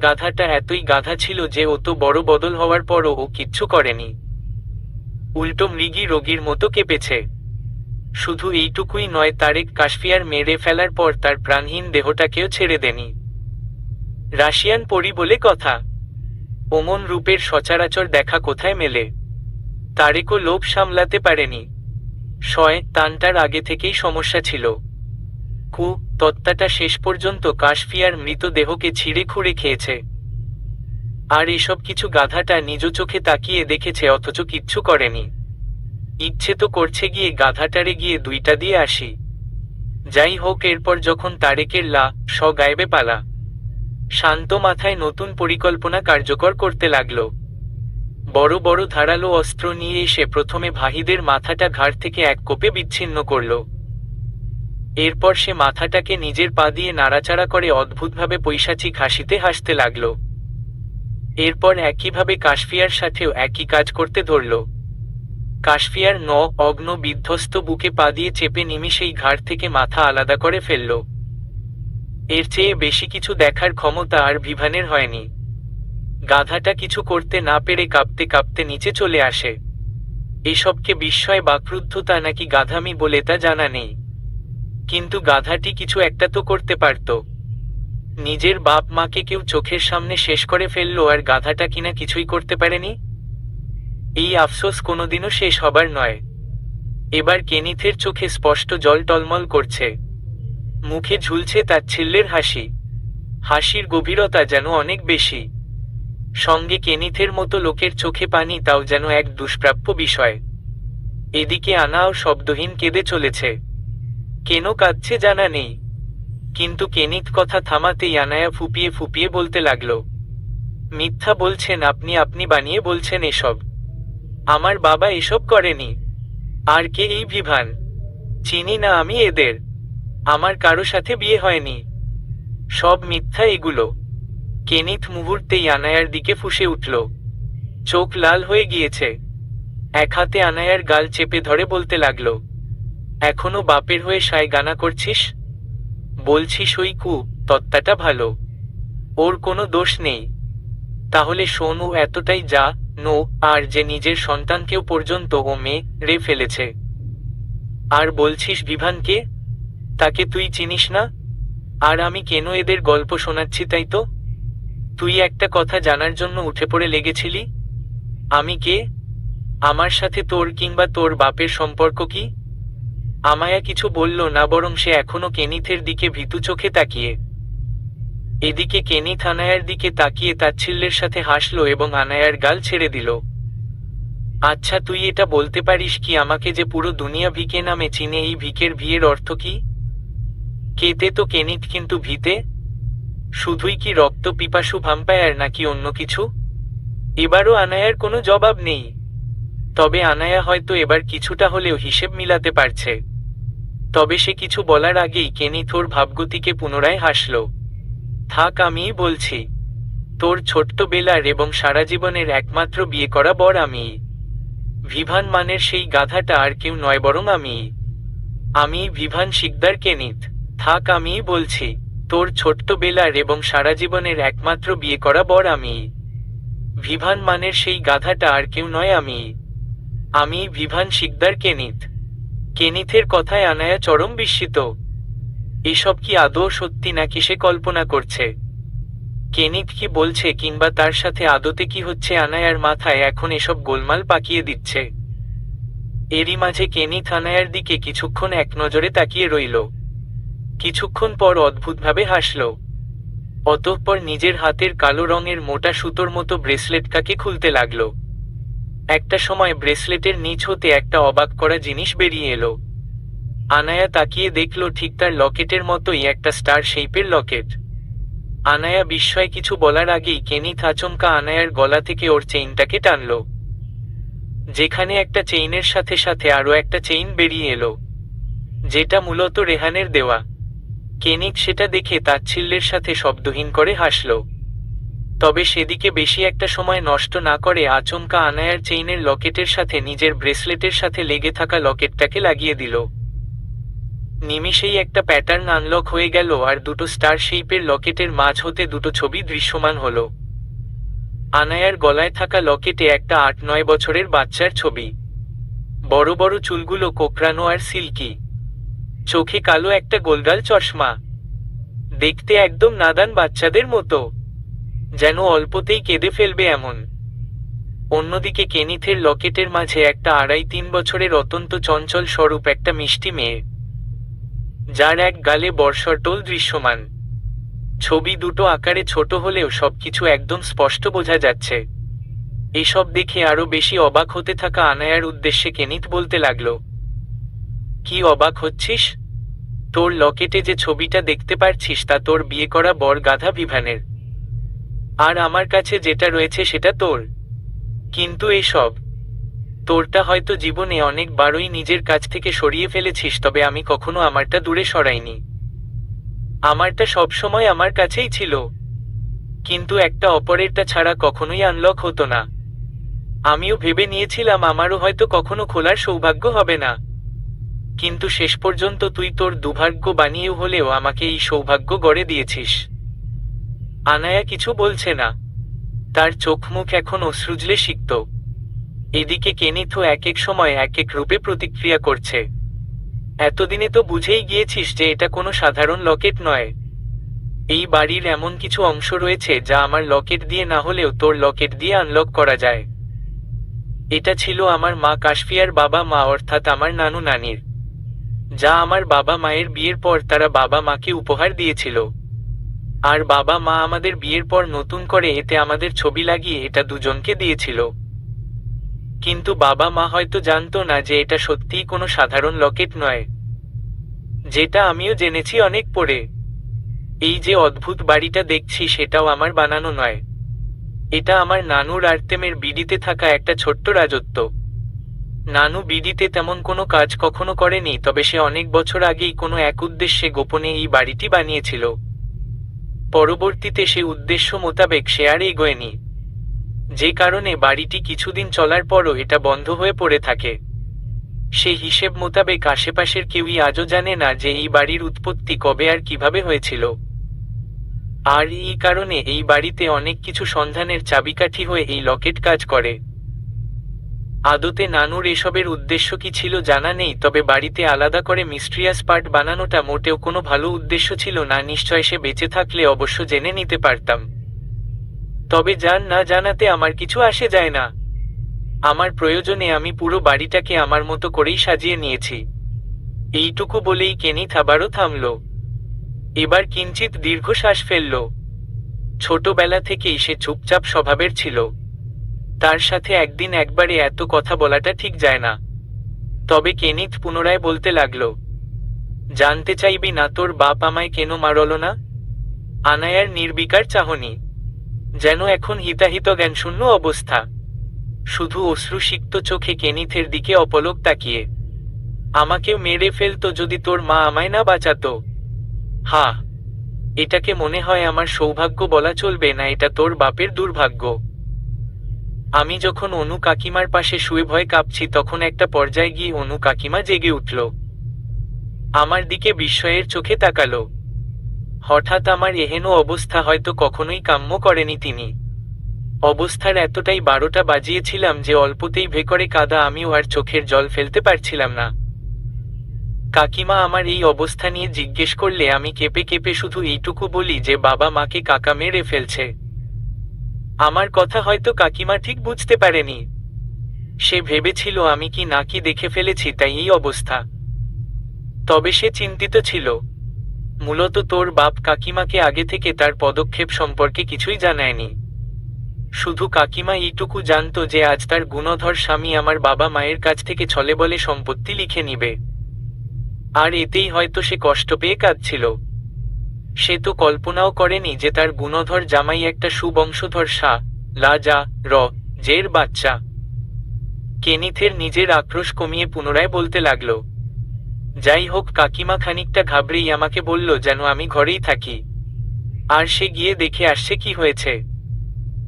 গাধাটা এতই গাধা ছিল যে ও তো বড় বদল হওয়ার পরও ও কিচ্ছু করেনি, উল্টো মৃগী রোগীর মতো কেঁপেছে। শুধু এইটুকুই নয়, তারেক কাশফিয়ার মেরে ফেলার পর তার প্রাণহীন দেহটাকেও ছেড়ে দেনি। রাশিয়ান পরী বলে কথা, ওমন রূপের সচরাচর দেখা কোথায় মেলে। তারেকও লোভ সামলাতে পারেনি। তানটার আগে থেকেই সমস্যা ছিল। তত্ত্বাটা শেষ পর্যন্ত কাশফিয়ার মৃতদেহকে ছিঁড়ে খুঁড়ে খেয়েছে। আর এসব কিছু গাধাটা নিজ চোখে তাকিয়ে দেখেছে, অথচ কিচ্ছু করেনি। ইচ্ছে তো করছে গিয়ে গাধাটারে গিয়ে দুইটা দিয়ে আসি। যাই হোক, এরপর যখন তারেকের গায়েবে পালা, শান্ত মাথায় নতুন পরিকল্পনা কার্যকর করতে লাগল। বড় বড় ধারালো অস্ত্র নিয়ে এসে প্রথমে ভাহিদের মাথাটা ঘাড় থেকে এক কোপে বিচ্ছিন্ন করল। এরপর সে মাথাটাকে নিজের পা দিয়ে নাড়াচাড়া করে অদ্ভুতভাবে পৈশাচিক হাসিতে হাসতে লাগল। এরপর একইভাবে কাশফিয়ার সাথেও একই কাজ করতে ধরল। কাশফিয়ার অগ্ন বিধ্বস্ত বুকে পা দিয়ে চেপে নিমিষেই ঘাড় থেকে মাথা আলাদা করে ফেলল। এর চেয়ে বেশি কিছু দেখার ক্ষমতা আর ভিভানের হয়নি। গাধাটা কিছু করতে না পেরে কাঁপতে কাঁপতে নিচে চলে আসে। এসবকে বিস্ময় বা ক্রুদ্ধতা নাকি গাধামি বলে তা জানা নেই, কিন্তু গাধাটি কিছু একটা তো করতে পারত। নিজের বাপ মাকে কেউ চোখের সামনে শেষ করে ফেলল, আর গাধাটা কিনা কিছুই করতে পারেনি। এই আফসোস কোনোদিনও শেষ হবার নয়। এবার কেনিথের চোখে স্পষ্ট জল টলমল করছে, মুখে ঝুলছে তাচ্ছিল্যের হাসি। হাসির গভীরতা যেন অনেক বেশি। সঙ্গে কেনিথের মতো লোকের চোখে পানি, তাও যেন এক দুষ্প্রাপ্য বিষয়। এদিকে আনাও শব্দহীন কেঁদে চলেছে। কেন কাঁদছে জানা নেই, কিন্তু কেনিথ কথা থামাতেই আনায়া ফুপিয়ে ফুপিয়ে বলতে লাগল, মিথ্যা বলছেন আপনি, আপনি বানিয়ে বলছেন এসব। আমার বাবা এসব করেনি। আর কে এই ভিভান? চিনি না আমি এদের। আমার কারো সাথে বিয়ে হয়নি। সব মিথ্যা এগুলো। কেনিথ মুহূর্তেই আনায়ার দিকে ফুঁসে উঠল। চোখ লাল হয়ে গিয়েছে। এক হাতে আনায়ার গাল চেপে ধরে বলতে লাগল, এখনো বাপের হয়ে সায় গানা করছিস? বলছিস ওই তত্ত্বাটা ভালো, ওর কোনো দোষ নেই। তাহলে শোন, ও এতটাই আর যে নিজের সন্তানকেও পর্যন্ত ও মেরে ফেলেছে। আর বলছিস ভিভানকে? তাকে তুই চিনিস না? আর আমি কেন এদের গল্প শোনাচ্ছি তাই তো? তুই একটা কথা জানার জন্য উঠে পড়ে লেগেছিলি। আমি কে? আমার সাথে তোর কিংবা তোর বাপের সম্পর্ক কি? আমায়া কিছু বলল না, বরং সে এখনো কেনিথের দিকে ভীতু চোখে তাকিয়ে। এদিকে কেনিথ আনায়ার দিকে তাকিয়ে তাচ্ছিল্যের সাথে হাসল এবং আনায়ার গাল ছেড়ে দিল। আচ্ছা, তুই এটা বলতে পারিস কি আমাকে যে পুরো দুনিয়া ভিকে নামে চিনে, এই ভিকের ভিয়ের অর্থ কি? কেতে তো কেনিথ, কিন্তু ভিতে শুধুই কি রক্ত পিপাসু ভ্যাম্পায়ার নাকি অন্য কিছু? এবারও আনায়ার কোনো জবাব নেই। তবে আনায়া হয়তো এবার কিছুটা হলেও হিসেব মিলাতে পারছে। তবে সে কিছু বলার আগেই কেনিথ ওর ভাবগতিকে পুনরায় হাসল। থাক, আমিই বলছি। তোর ছোট্ট বেলার এবং সারা জীবনের একমাত্র বিয়ে করা বর আমিই। ভিভান মানের সেই গাধাটা আর কেউ নয়, বরং আমিই ভিভান শিকদার কেনিথ। থাক, আমিই বলছি। তোর ছোট্ট বেলার এবং সারা জীবনের একমাত্র বিয়ে করা বর আমিই। ভিভান মানের সেই গাধাটা আর কেউ নয়, আমিই ভিভান শিকদার কেনিথ। কেনিথের কথায় আনায়া চরম বিস্মিত। এসব কি আদৌ সত্যি নাকি সে কল্পনা করছে? কেনিথ কি বলছে কিংবা তার সাথে আদতে কি হচ্ছে, আনায়ার মাথায় এখন এসব গোলমাল পাকিয়ে দিচ্ছে। এরই মাঝে কেনিথ আনায়ার দিকে কিছুক্ষণ এক নজরে তাকিয়ে রইল। কিছুক্ষণ পর অদ্ভুতভাবে হাসল। অতঃপর নিজের হাতের কালো রঙের মোটা সুতোর মতো ব্রেসলেটটাকে খুলতে লাগল। একটা সময় ব্রেসলেটের নিচ হতে একটা অবাক করা জিনিস বেরিয়ে এলো। আনায়া তাকিয়ে দেখল ঠিক তার লকেটের মতোই একটা স্টার শেপের লকেট। আনায়া বিস্ময়ে কিছু বলার আগেই কেনিথ আচমকা আনায়ার গলা থেকে ওর চেইনটাকে টানল, যেখানে একটা চেইনের সাথে সাথে আরও একটা চেইন বেরিয়ে এলো, যেটা মূলত রেহানের দেওয়া। কেনিথ সেটা দেখে তাচ্ছিল্যের সাথে শব্দহীন করে হাসল। তবে সেদিকে বেশি একটা সময় নষ্ট না করে আচমকা আনায়ার চেইনের লকেটের সাথে নিজের ব্রেসলেটের সাথে লেগে থাকা লকেটটাকে লাগিয়ে দিল। নিমিষেই একটা প্যাটার্ন আনলক হয়ে গেল আর দুটো স্টার শেপের লকেটের মাঝ হতে দুটো ছবি দৃশ্যমান হলো। আনায়ার গলায় থাকা লকেটে একটা ৮-৯ বছরের বাচ্চার ছবি। বড় বড় চুলগুলো কোকড়ানো আর সিল্কি, চোখে কালো একটা গোলগাল চশমা, দেখতে একদম নাদান বাচ্চাদের মতো, যেন অল্পতেই কেঁদে ফেলবে এমন। অন্যদিকে কেনিথের লকেটের মাঝে একটা ২.৫-৩ বছরের অত্যন্ত চঞ্চল স্বরূপ একটা মিষ্টি মেয়ে, যার এক গালে বর্ষাটোল দৃশ্যমান। ছবি দুটো আকারে ছোট হলেও সবকিছু একদম স্পষ্ট বোঝা যাচ্ছে। এসব দেখে আরো বেশি অবাক হতে থাকা আনায়ার উদ্দেশ্যে কেনিথ বলতে লাগল, কি অবাক হচ্ছিস? তোর লকেটে যে ছবিটা দেখতে পারছিস তা তোর বিয়ে করা বর গাধা ভিভানের, আর আমার কাছে যেটা রয়েছে সেটা তোর। কিন্তু এসব তোরটা হয়তো জীবনে অনেকবারই নিজের কাছ থেকে সরিয়ে ফেলেছিস, তবে আমি কখনো আমারটা দূরে সরাইনি। আমারটা সবসময় আমার কাছেই ছিল, কিন্তু একটা অপরেরটা ছাড়া কখনোই আনলক হতো না। আমিও ভেবে নিয়েছিলাম আমারও হয়তো কখনো খোলার সৌভাগ্য হবে না, কিন্তু শেষ পর্যন্ত তুই তোর দুর্ভাগ্য বানিয়েও হলেও আমাকে এই সৌভাগ্য গড়ে দিয়েছিস। আনায়া কিছু বলছে না, তার চোখ মুখ এখন অশ্রুজলে সিক্ত। এদিকে কেনিথও এক এক সময় এক এক রূপে প্রতিক্রিয়া করছে। এতদিনে তো বুঝেই গিয়েছিস যে এটা কোনো সাধারণ লকেট নয়। এই বাড়ির এমন কিছু অংশ রয়েছে যা আমার লকেট দিয়ে না হলেও তোর লকেট দিয়ে আনলক করা যায়। এটা ছিল আমার মা কাশফিয়ার বাবা মা, অর্থাৎ আমার নানু নানির, যা আমার বাবা মায়ের বিয়ের পর তারা বাবা মাকে উপহার দিয়েছিল। আর বাবা মা আমাদের বিয়ের পর নতুন করে এতে আমাদের ছবি লাগিয়ে এটা দুজনকে দিয়েছিল। কিন্তু বাবা মা হয়তো জানতো না যে এটা সত্যিই কোনো সাধারণ লকেট নয়, যেটা আমিও জেনেছি অনেক পরে। এই যে অদ্ভুত বাড়িটা দেখছি সেটাও আমার বানানো নয়, এটা আমার নানুর আর্তেমের বিডিতে থাকা একটা ছোট্ট রাজত্ব। নানু বিডিতে তেমন কোনো কাজ কখনো করেনি, তবে সে অনেক বছর আগেই কোনো এক উদ্দেশ্যে গোপনে এই বাড়িটি বানিয়েছিল। পরবর্তীতে সে উদ্দেশ্য মোতাবেক সে আর এগোয়নি, যে কারণে বাড়িটি কিছুদিন চলার পরও এটা বন্ধ হয়ে পড়ে থাকে। সে হিসেব মোতাবেক আশেপাশের কেউই আজও জানে না যে এই বাড়ির উৎপত্তি কবে আর কিভাবে হয়েছিল। আর এই কারণে এই বাড়িতে অনেক কিছু সন্ধানের চাবিকাঠি হয়ে এই লকেট কাজ করে। আদতে নানুর এসবের উদ্দেশ্য কি ছিল জানা নেই, তবে বাড়িতে আলাদা করে মিস্ট্রিয়াস পার্ট বানানোটা মোটেও কোনো ভালো উদ্দেশ্য ছিল না। নিশ্চয় সে বেঁচে থাকলে অবশ্য জেনে নিতে পারতাম। তবে জান না জানাতে আমার কিছু আসে যায় না। আমার প্রয়োজনে আমি পুরো বাড়িটাকে আমার মতো করেই সাজিয়ে নিয়েছি। এইটুকু বলেই কেনিথ আবারও থামল। এবার কিঞ্চিত দীর্ঘশ্বাস ফেলল। ছোটবেলা থেকেই সে চুপচাপ স্বভাবের ছিল। তার সাথে একদিন একবারে এত কথা বলাটা ঠিক যায় না। তবে কেনিথ পুনরায় বলতে লাগল, জানতে চাইবি না তোর বাপ আমায় কেন মারল না? আনায়ার নির্বিকার চাহনি, যেন এখন হিতাহিত জ্ঞানশূন্য অবস্থা, শুধু অশ্রুসিক্ত চোখে কেনিথের দিকে অপলক তাকিয়ে। আমাকেও মেরে ফেলতো যদি তোর মা আমায় না বাঁচাতো। হা, এটাকে মনে হয় আমার সৌভাগ্য বলা চলবে না, এটা তোর বাপের দুর্ভাগ্য। আমি যখন অনু কাকিমার পাশে শুয়ে ভয় কাঁপছি তখন একটা পর্যায়ে গিয়ে অনু কাকিমা জেগে উঠল, আমার দিকে বিস্ময়ের চোখে তাকালো। হঠাৎ আমার এহেন অবস্থা হয়তো কখনোই কাম্য করেনি তিনি। অবস্থার এতটাই 12টা বাজিয়েছিলাম যে অল্পতেই ভেকরে কাদা আমিও আর চোখের জল ফেলতে পারছিলাম না। কাকিমা আমার এই অবস্থা নিয়ে জিজ্ঞেস করলে আমি কেঁপে কেঁপে শুধু এইটুকু বলি যে বাবা মাকে কাকা মেরে ফেলছে। আমার কথা হয়তো কাকিমা ঠিক বুঝতে পারেনি, সে ভেবেছিল আমি কি না কি দেখে ফেলেছি তাই এই অবস্থা। তবে সে চিন্তিত ছিল। মূলত তোর বাপ কাকিমাকে আগে থেকে তার পদক্ষেপ সম্পর্কে কিছুই জানায়নি। শুধু কাকিমা এইটুকু জানতো যে আজ তার গুণধর স্বামী আমার বাবা মায়ের কাছ থেকে ছলে বলে সম্পত্তি লিখে নিবে। আর এতেই হয়তো সে কষ্ট পেয়ে কাঁদছিল। সে তো কল্পনাও করেনি যে তার গুণধর জামাই একটা সুবংশধর শাহ লাজা র জের বাচ্চা। কেনিথের নিজের আক্রোশ কমিয়ে পুনরায় বলতে লাগলো, যাই হোক, কাকিমা খানিকটা ঘাবড়েই আমাকে বলল যেন আমি ঘরেই থাকি, আর সে গিয়ে দেখে আসছে কি হয়েছে।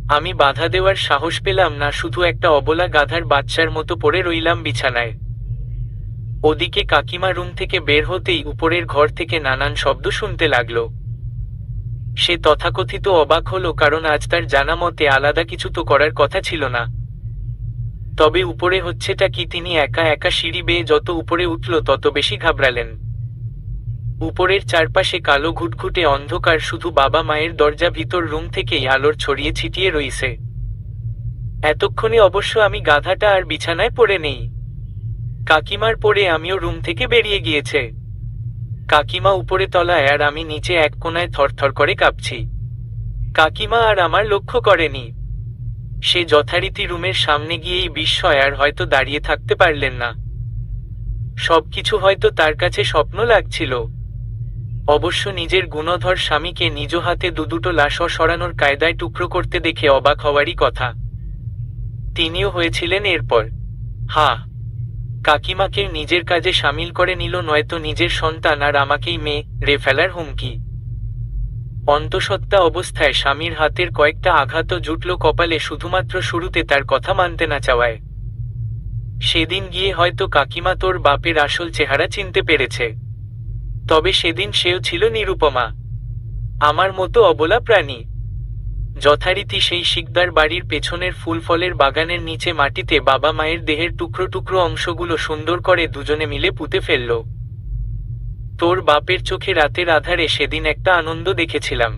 আমি বাধা দেওয়ার সাহস পেলাম না, শুধু একটা অবলা গাধার বাচ্চার মতো পড়ে রইলাম বিছানায়। ওদিকে কাকিমা রুম থেকে বের হতেই উপরের ঘর থেকে নানান শব্দ শুনতে লাগলো। সে তথাকথিত অবাক হলো, কারণ আজ তার জানা মতে আলাদা কিছু তো করার কথা ছিল না। তবে উপরে হচ্ছেটা কি? তিনি একা একা সিঁড়ি বেয়ে যত উপরে উঠল তত বেশি ঘাবড়ালেন। উপরের চারপাশে কালো ঘুটঘুটে অন্ধকার, শুধু বাবা মায়ের দরজা ভিতর রুম থেকেই আলোর ছড়িয়ে ছিটিয়ে রইছে। এতক্ষণে অবশ্য আমি গাধাটা আর বিছানায় পড়ে নেই। কাকিমার পরে আমিও রুম থেকে বেরিয়ে গিয়েছে। কাকিমা উপরে তলায় আর আমি নিচে এক কোনায় থরথর করে কাঁপছি। কাকিমা আর আমার লক্ষ্য করেনি। সে যথারীতি রুমের সামনে গিয়েই বিস্ময় আর হয়তো দাঁড়িয়ে থাকতে পারলেন না। সবকিছু হয়তো তার কাছে স্বপ্ন লাগছিল। অবশ্য নিজের গুণধর স্বামীকে নিজ হাতে দুটো লাশ সরানোর কায়দায় টুকরো করতে দেখে অবাক হওয়ারই কথা। তিনিও হয়েছিলেন এরপর। হা, কাকিমাকে নিজের কাজে সামিল করে নিল, নয়তো নিজের সন্তান আর আমাকেই মেরে ফেলার হুমকি। অন্তঃসত্ত্বা অবস্থায় স্বামীর হাতের কয়েকটা আঘাতও জুটল কপালে, শুধুমাত্র শুরুতে তার কথা মানতে না চাওয়ায়। সেদিন গিয়ে হয়তো কাকিমা তোর বাপের আসল চেহারা চিনতে পেরেছে। তবে সেদিন সেও ছিল নিরুপমা, আমার মতো অবলা প্রাণী। যথারীতি সেই শিকদার বাড়ির পেছনের ফুল ফলের বাগানের নিচে মাটিতে বাবা মায়ের দেহের টুকরো টুকরো অংশগুলো সুন্দর করে দুজনে মিলে পুঁতে ফেলল। তোর বাপের চোখে রাতের আধারে সেদিন একটা আনন্দ দেখেছিলাম,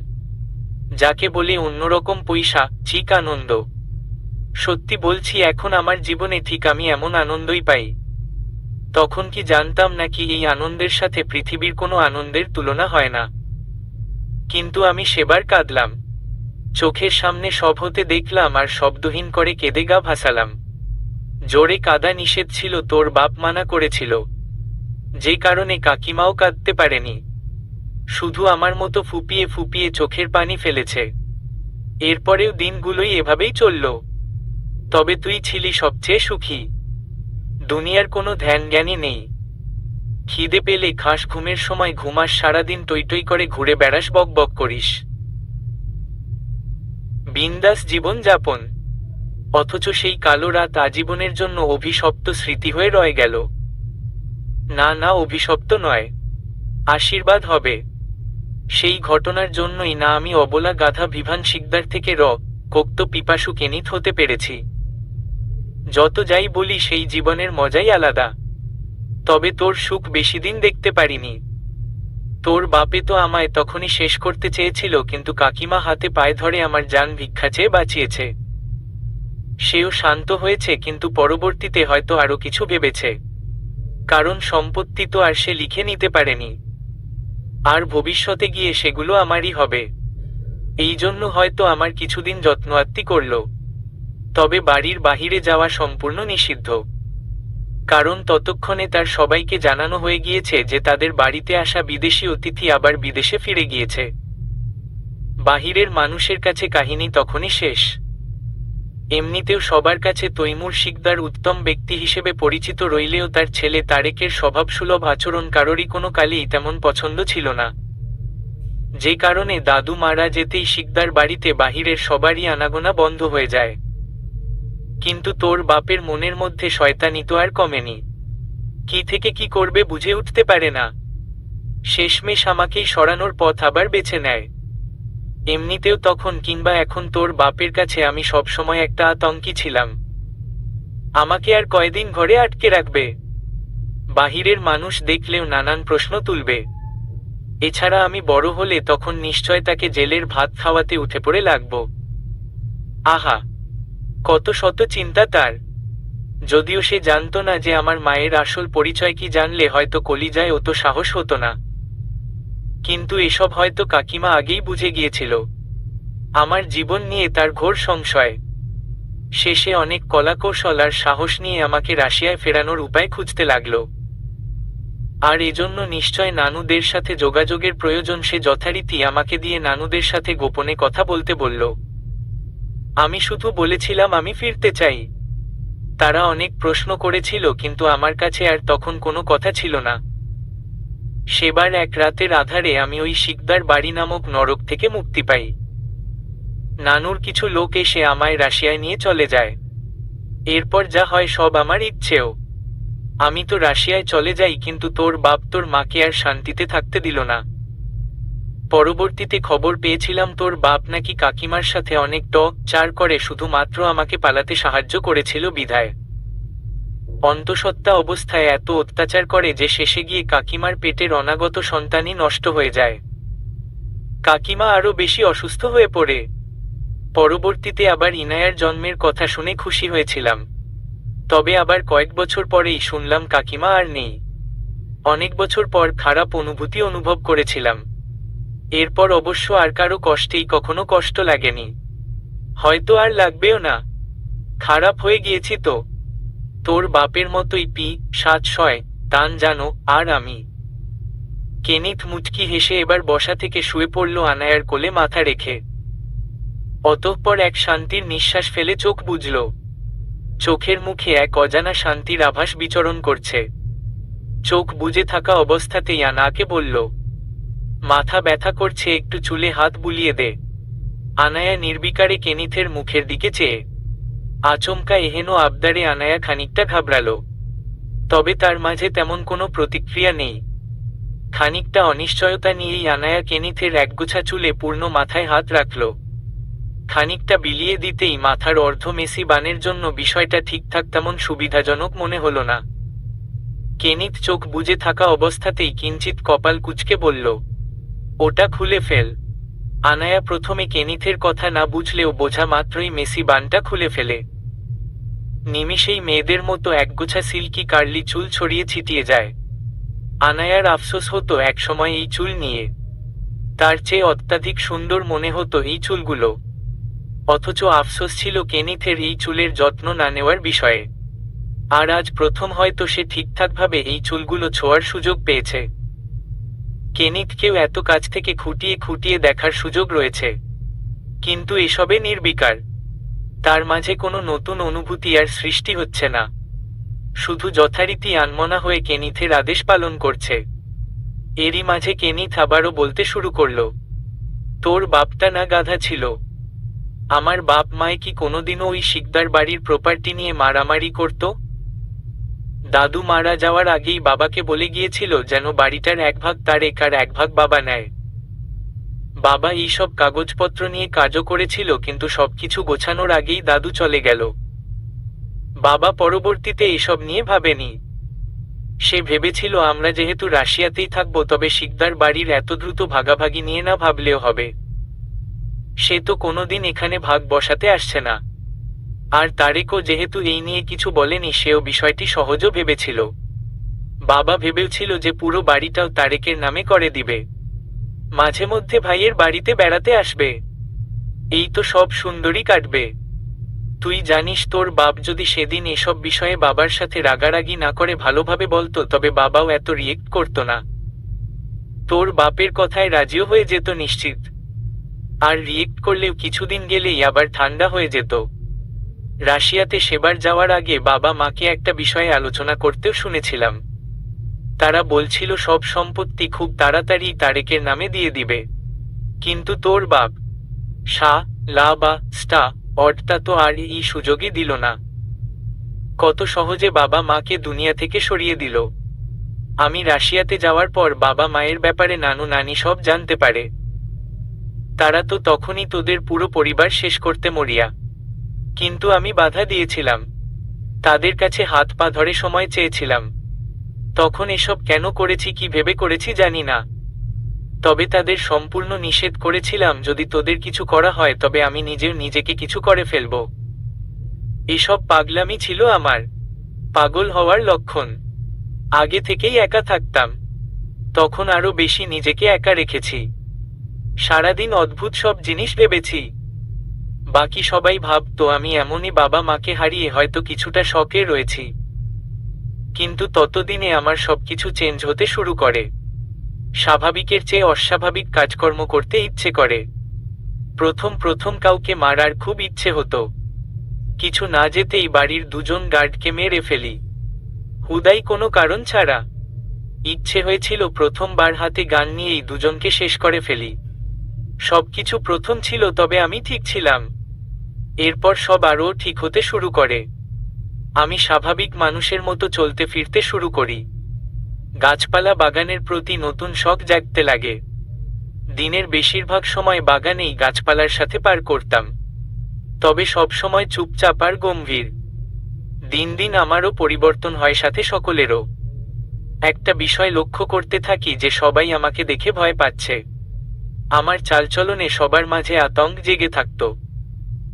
যাকে বলে অন্যরকম পৈশাচিক আনন্দ। সত্যি বলছি, এখন আমার জীবনে ঠিক আমি এমন আনন্দই পাই। তখন কি জানতাম নাকি এই আনন্দের সাথে পৃথিবীর কোনো আনন্দের তুলনা হয় না। কিন্তু আমি সেবার কাঁদলাম, চোখের সামনে সব হতে দেখলাম আর শব্দহীন করে কেঁদে গা ভাসালাম। জোরে কাঁদা নিষেধ ছিল, তোর বাপ মানা করেছিল, যে কারণে কাকিমাও কাঁদতে পারেনি, শুধু আমার মতো ফুপিয়ে ফুপিয়ে চোখের পানি ফেলেছে। এরপরেও দিনগুলোই এভাবেই চলল। তবে তুই ছিলি সবচেয়ে সুখী। দুনিয়ার কোনো ধ্যান জ্ঞানী নেই। খিদে পেলে খাস, ঘুমের সময় ঘুমাস, সারাদিন টইটই করে ঘুরে বেড়াস, বক বক করিস, বিন্দাস জীবন যাপন। অথচ সেই কালো রাত আজীবনের জন্য অভিশপ্ত স্মৃতি হয়ে রয়ে গেল। না না, অভিশপ্ত নয়, আশীর্বাদ হবে। সেই ঘটনার জন্যই না আমি অবলা গাধা ভিভান শিকদার থেকে কোক্ত পিপাসু কেনিথ হতে পেরেছি। যত যাই বলি, সেই জীবনের মজাই আলাদা। তবে তোর সুখ বেশিদিন দেখতে পারিনি। তোর বাপে তো আমায় তখনই শেষ করতে চেয়েছিল, কিন্তু কাকিমা হাতে পায়ে ধরে আমার জান ভিক্ষা চেয়ে বাঁচিয়েছে। সেও শান্ত হয়েছে, কিন্তু পরবর্তীতে হয়তো আরো কিছু ভেবেছে। কারণ সম্পত্তি তো আর সে লিখে নিতে পারেনি, আর ভবিষ্যতে গিয়ে সেগুলো আমারই হবে। এই জন্য হয়তো আমার কিছুদিন যত্ন আত্তি করল। তবে বাড়ির বাহিরে যাওয়া সম্পূর্ণ নিষিদ্ধ। কারণ ততক্ষণে তার সবাইকে জানানো হয়ে গিয়েছে যে তাদের বাড়িতে আসা বিদেশি অতিথি আবার বিদেশে ফিরে গিয়েছে। বাহিরের মানুষের কাছে কাহিনী তখনই শেষ। এমনিতেও সবার কাছে তৈমুর শিকদার উত্তম ব্যক্তি হিসেবে পরিচিত রইলেও তার ছেলে তারেকের স্বভাবসুলভ আচরণ কারোরই কোনো কালেই তেমন পছন্দ ছিল না। যে কারণে দাদু মারা যেতেই শিকদার বাড়িতে বাহিরের সবারই আনাগোনা বন্ধ হয়ে যায়। কিন্তু তোর বাপের মনের মধ্যে শয়তানি তো আর কমেনি। কি থেকে কি করবে বুঝে উঠতে পারে না। শেষমেশ আমাকেই সরানোর পথ আবার বেছে নেয়। এমনিতেও তখন কিংবা এখন তোর বাপের কাছে আমি সবসময় একটা আতঙ্কি ছিলাম। আমাকে আর কয়দিন ঘরে আটকে রাখবে? বাহিরের মানুষ দেখলেও নানান প্রশ্ন তুলবে। এছাড়া আমি বড় হলে তখন নিশ্চয় তাকে জেলের ভাত খাওয়াতে উঠে পড়ে লাগব। আহা, কত শত চিন্তা তার। যদিও সে জানতো না যে আমার মায়ের আসল পরিচয় কি, জানলে হয়তো কলিজায় অত সাহস হতো না। কিন্তু এসব হয়তো কাকিমা আগেই বুঝে গিয়েছিল। আমার জীবন নিয়ে তার ঘোর সংশয়। শেষে অনেক কলাকৌশল আর সাহস নিয়ে আমাকে রাশিয়ায় ফেরানোর উপায় খুঁজতে লাগলো। আর এজন্য নিশ্চয় নানুদের সাথে যোগাযোগের প্রয়োজন। সে যথারীতি আমাকে দিয়ে নানুদের সাথে গোপনে কথা বলতে বলল। আমি শুধু বলেছিলাম আমি ফিরতে চাই। তারা অনেক প্রশ্ন করেছিল, কিন্তু আমার কাছে আর তখন কোনো কথা ছিল না। সেবার এক রাতের আধারে আমি ওই শিকদার বাড়ি নামক নরক থেকে মুক্তি পাই। নানুর কিছু লোক এসে আমায় রাশিয়ায় নিয়ে চলে যায়। এরপর যা হয় সব আমার ইচ্ছেও। আমি তো রাশিয়ায় চলে যাই, কিন্তু তোর বাপ তোর মাকে আর শান্তিতে থাকতে দিল না। পরবর্তীতে খবর পেয়েছিলাম তোর বাপ নাকি কাকিমার সাথে অনেক টক-চার করে শুধুমাত্র আমাকে পালাতে সাহায্য করেছিল বিধায়। অন্তঃসত্ত্বা অবস্থায় এত অত্যাচার করে যে শেষে গিয়ে কাকিমার পেটের অনাগত সন্তানই নষ্ট হয়ে যায়। কাকিমা আরো বেশি অসুস্থ হয়ে পড়ে। পরবর্তীতে আবার ইনায়ার জন্মের কথা শুনে খুশি হয়েছিলাম। তবে আবার কয়েক বছর পরেই শুনলাম কাকিমা আর নেই। অনেক বছর পর খারাপ অনুভূতি অনুভব করেছিলাম। এরপর অবশ্য আর কারো কষ্টেই কখনো কষ্ট লাগেনি, হয়তো আর লাগবেও না। খারাপ হয়ে গিয়েছি তো। তোর বাপের মতোই পি-7 তান জানো। আর আমি। কেনিথ মুচকি হেসে এবার বসা থেকে শুয়ে পড়ল আনায়ার কোলে মাথা রেখে। অতঃপর এক শান্তির নিঃশ্বাস ফেলে চোখ বুজল। চোখের মুখে এক অজানা শান্তির আভাস বিচরণ করছে। চোখ বুজে থাকা অবস্থাতেই আনাকে বলল, মাথা ব্যথা করছে, একটু চুলে হাত বুলিয়ে দে। আনায়া নির্বিকারে কেনিথের মুখের দিকে চেয়ে। আচমকা এহেন আবদারে আনায়া খানিকটা ঘাবড়াল। তবে তার মাঝে তেমন কোনো প্রতিক্রিয়া নেই। খানিকটা অনিশ্চয়তা নিয়েই আনায়া কেনিথের একগোছা চুলে পূর্ণ মাথায় হাত রাখল। খানিকটা বিলিয়ে দিতেই মাথার অর্ধ মেসি বানের জন্য বিষয়টা ঠিকঠাক তেমন সুবিধাজনক মনে হল না। কেনিথ চোখ বুজে থাকা অবস্থাতেই কিঞ্চিত কপাল কুঁচকে বলল, ওটা খুলে ফেল। আনায়া প্রথমে কেনিথের কথা না বুঝলেও বোঝা মাত্রই মেসি বানটা খুলে ফেলে। নিমিষেই মেয়েদের মতো একগোছা সিল্কি কার্লি চুল ছড়িয়ে ছিটিয়ে যায়। আনায়ার আফসোস হতো একসময় এই চুল নিয়ে। তার চেয়ে অত্যাধিক সুন্দর মনে হতো এই চুলগুলো। অথচ আফসোস ছিল কেনিথের এই চুলের যত্ন না নেওয়ার বিষয়ে। আর আজ প্রথম হয়তো সে ঠিকঠাকভাবে এই চুলগুলো ছোঁয়ার সুযোগ পেয়েছে। কেনিথকেও এত কাছ থেকে খুঁটিয়ে খুঁটিয়ে দেখার সুযোগ রয়েছে, কিন্তু এসবে নির্বিকার। তার মাঝে কোনো নতুন অনুভূতি আর সৃষ্টি হচ্ছে না। শুধু যথারীতি আনমনা হয়ে কেনিথের আদেশ পালন করছে। এরই মাঝে কেনিথ আবারও বলতে শুরু করল, তোর বাপটা না গাধা ছিল। আমার বাপ মায় কি কোনোদিনও ওই শিকদার বাড়ির প্রপার্টি নিয়ে মারামারি করত? দাদু মারা যাওয়ার আগেই বাবাকে বলে গিয়েছিল যেন বাড়িটার 1 ভাগ তারেক আর 1 ভাগ বাবা নেয়। বাবা এইসব কাগজপত্র নিয়ে কাজও করেছিল, কিন্তু সবকিছু গোছানোর আগেই দাদু চলে গেল। বাবা পরবর্তীতে এসব নিয়ে ভাবেনি। সে ভেবেছিল আমরা যেহেতু রাশিয়াতেই থাকবো, তবে শিকদার বাড়ির এত দ্রুত ভাগাভাগি নিয়ে না ভাবলেও হবে। সে তো কোনোদিন এখানে ভাগ বসাতে আসছে না। আর তারেকও যেহেতু এই নিয়ে কিছু বলেনি, সেও বিষয়টি সহজও ভেবেছিল। বাবা ভেবেছিল যে পুরো বাড়িটাও তারেকের নামে করে দিবে। মাঝে মধ্যে ভাইয়ের বাড়িতে বেড়াতে আসবে। এই তো সব সুন্দরী কাটবে। তুই জানিস তোর বাপ যদি সেদিন এসব বিষয়ে বাবার সাথে রাগারাগি না করে ভালোভাবে বলতো তবে বাবাও এত রিয়েক্ট করতো না। তোর বাপের কথায় রাজিও হয়ে যেত নিশ্চিত। আর রিয়েক্ট করলেও কিছুদিন গেলেই আবার ঠান্ডা হয়ে যেত। রাশিয়াতে সেবার যাওয়ার আগে বাবা মাকে একটা বিষয়ে আলোচনা করতেও শুনেছিলাম। তারা বলছিল সব সম্পত্তি খুব তাড়াতাড়ি তারেকের নামে দিয়ে দিবে। কিন্তু তোর বাপ শাহ লা বা স্টা অডটা তো আর এই সুযোগই দিল না। কত সহজে বাবা মাকে দুনিয়া থেকে সরিয়ে দিল। আমি রাশিয়াতে যাওয়ার পর বাবা মায়ের ব্যাপারে নানু নানি সব জানতে পারে। তারা তো তখনই তোদের পুরো পরিবার শেষ করতে মরিয়া। কিন্তু আমি বাধা দিয়েছিলাম। তাদের কাছে হাত পা ধরে সময় চেয়েছিলাম। তখন এসব কেন করেছি কি ভেবে করেছি জানি না। তবে তাদের সম্পূর্ণ নিষেধ করেছিলাম যদি তোদের কিছু করা হয় তবে আমি নিজেও নিজেকে কিছু করে ফেলব। এসব পাগলামি ছিল আমার পাগল হওয়ার লক্ষণ। আগে থেকেই একা থাকতাম। তখন আরো বেশি নিজেকে একা রেখেছি। সারাদিন অদ্ভুত সব জিনিস ভেবেছি। বাকি সবাই ভাবতো আমি এমনই বাবা মাকে হারিয়ে হয়তো কিছুটা শকে রয়েছি। কিন্তু ততদিনে আমার সবকিছু চেঞ্জ হতে শুরু করে। স্বাভাবিকের চেয়ে অস্বাভাবিক কাজকর্ম করতে ইচ্ছে করে। প্রথম প্রথম কাউকে মারার খুব ইচ্ছে হতো। কিছু না যেতেই বাড়ির দুজন গার্ডকে মেরে ফেলি, হুদাই কোনো কারণ ছাড়া। ইচ্ছে হয়েছিল প্রথমবার হাতে গান নিয়েই দুজনকে শেষ করে ফেলি। সবকিছু প্রথম ছিল তবে আমি ঠিক ছিলাম। এরপর সব আরও ঠিক হতে শুরু করে। আমি স্বাভাবিক মানুষের মতো চলতে ফিরতে শুরু করি। গাছপালা বাগানের প্রতি নতুন শখ জাগতে লাগে। দিনের বেশিরভাগ সময় বাগানেই গাছপালার সাথে পার করতাম। তবে সব সময় চুপচাপ আর গম্ভীর। দিন দিন আমারও পরিবর্তন হয়, সাথে সকলেরও। একটা বিষয় লক্ষ্য করতে থাকি যে সবাই আমাকে দেখে ভয় পাচ্ছে। আমার চালচলনে সবার মাঝে আতঙ্ক জেগে থাকত।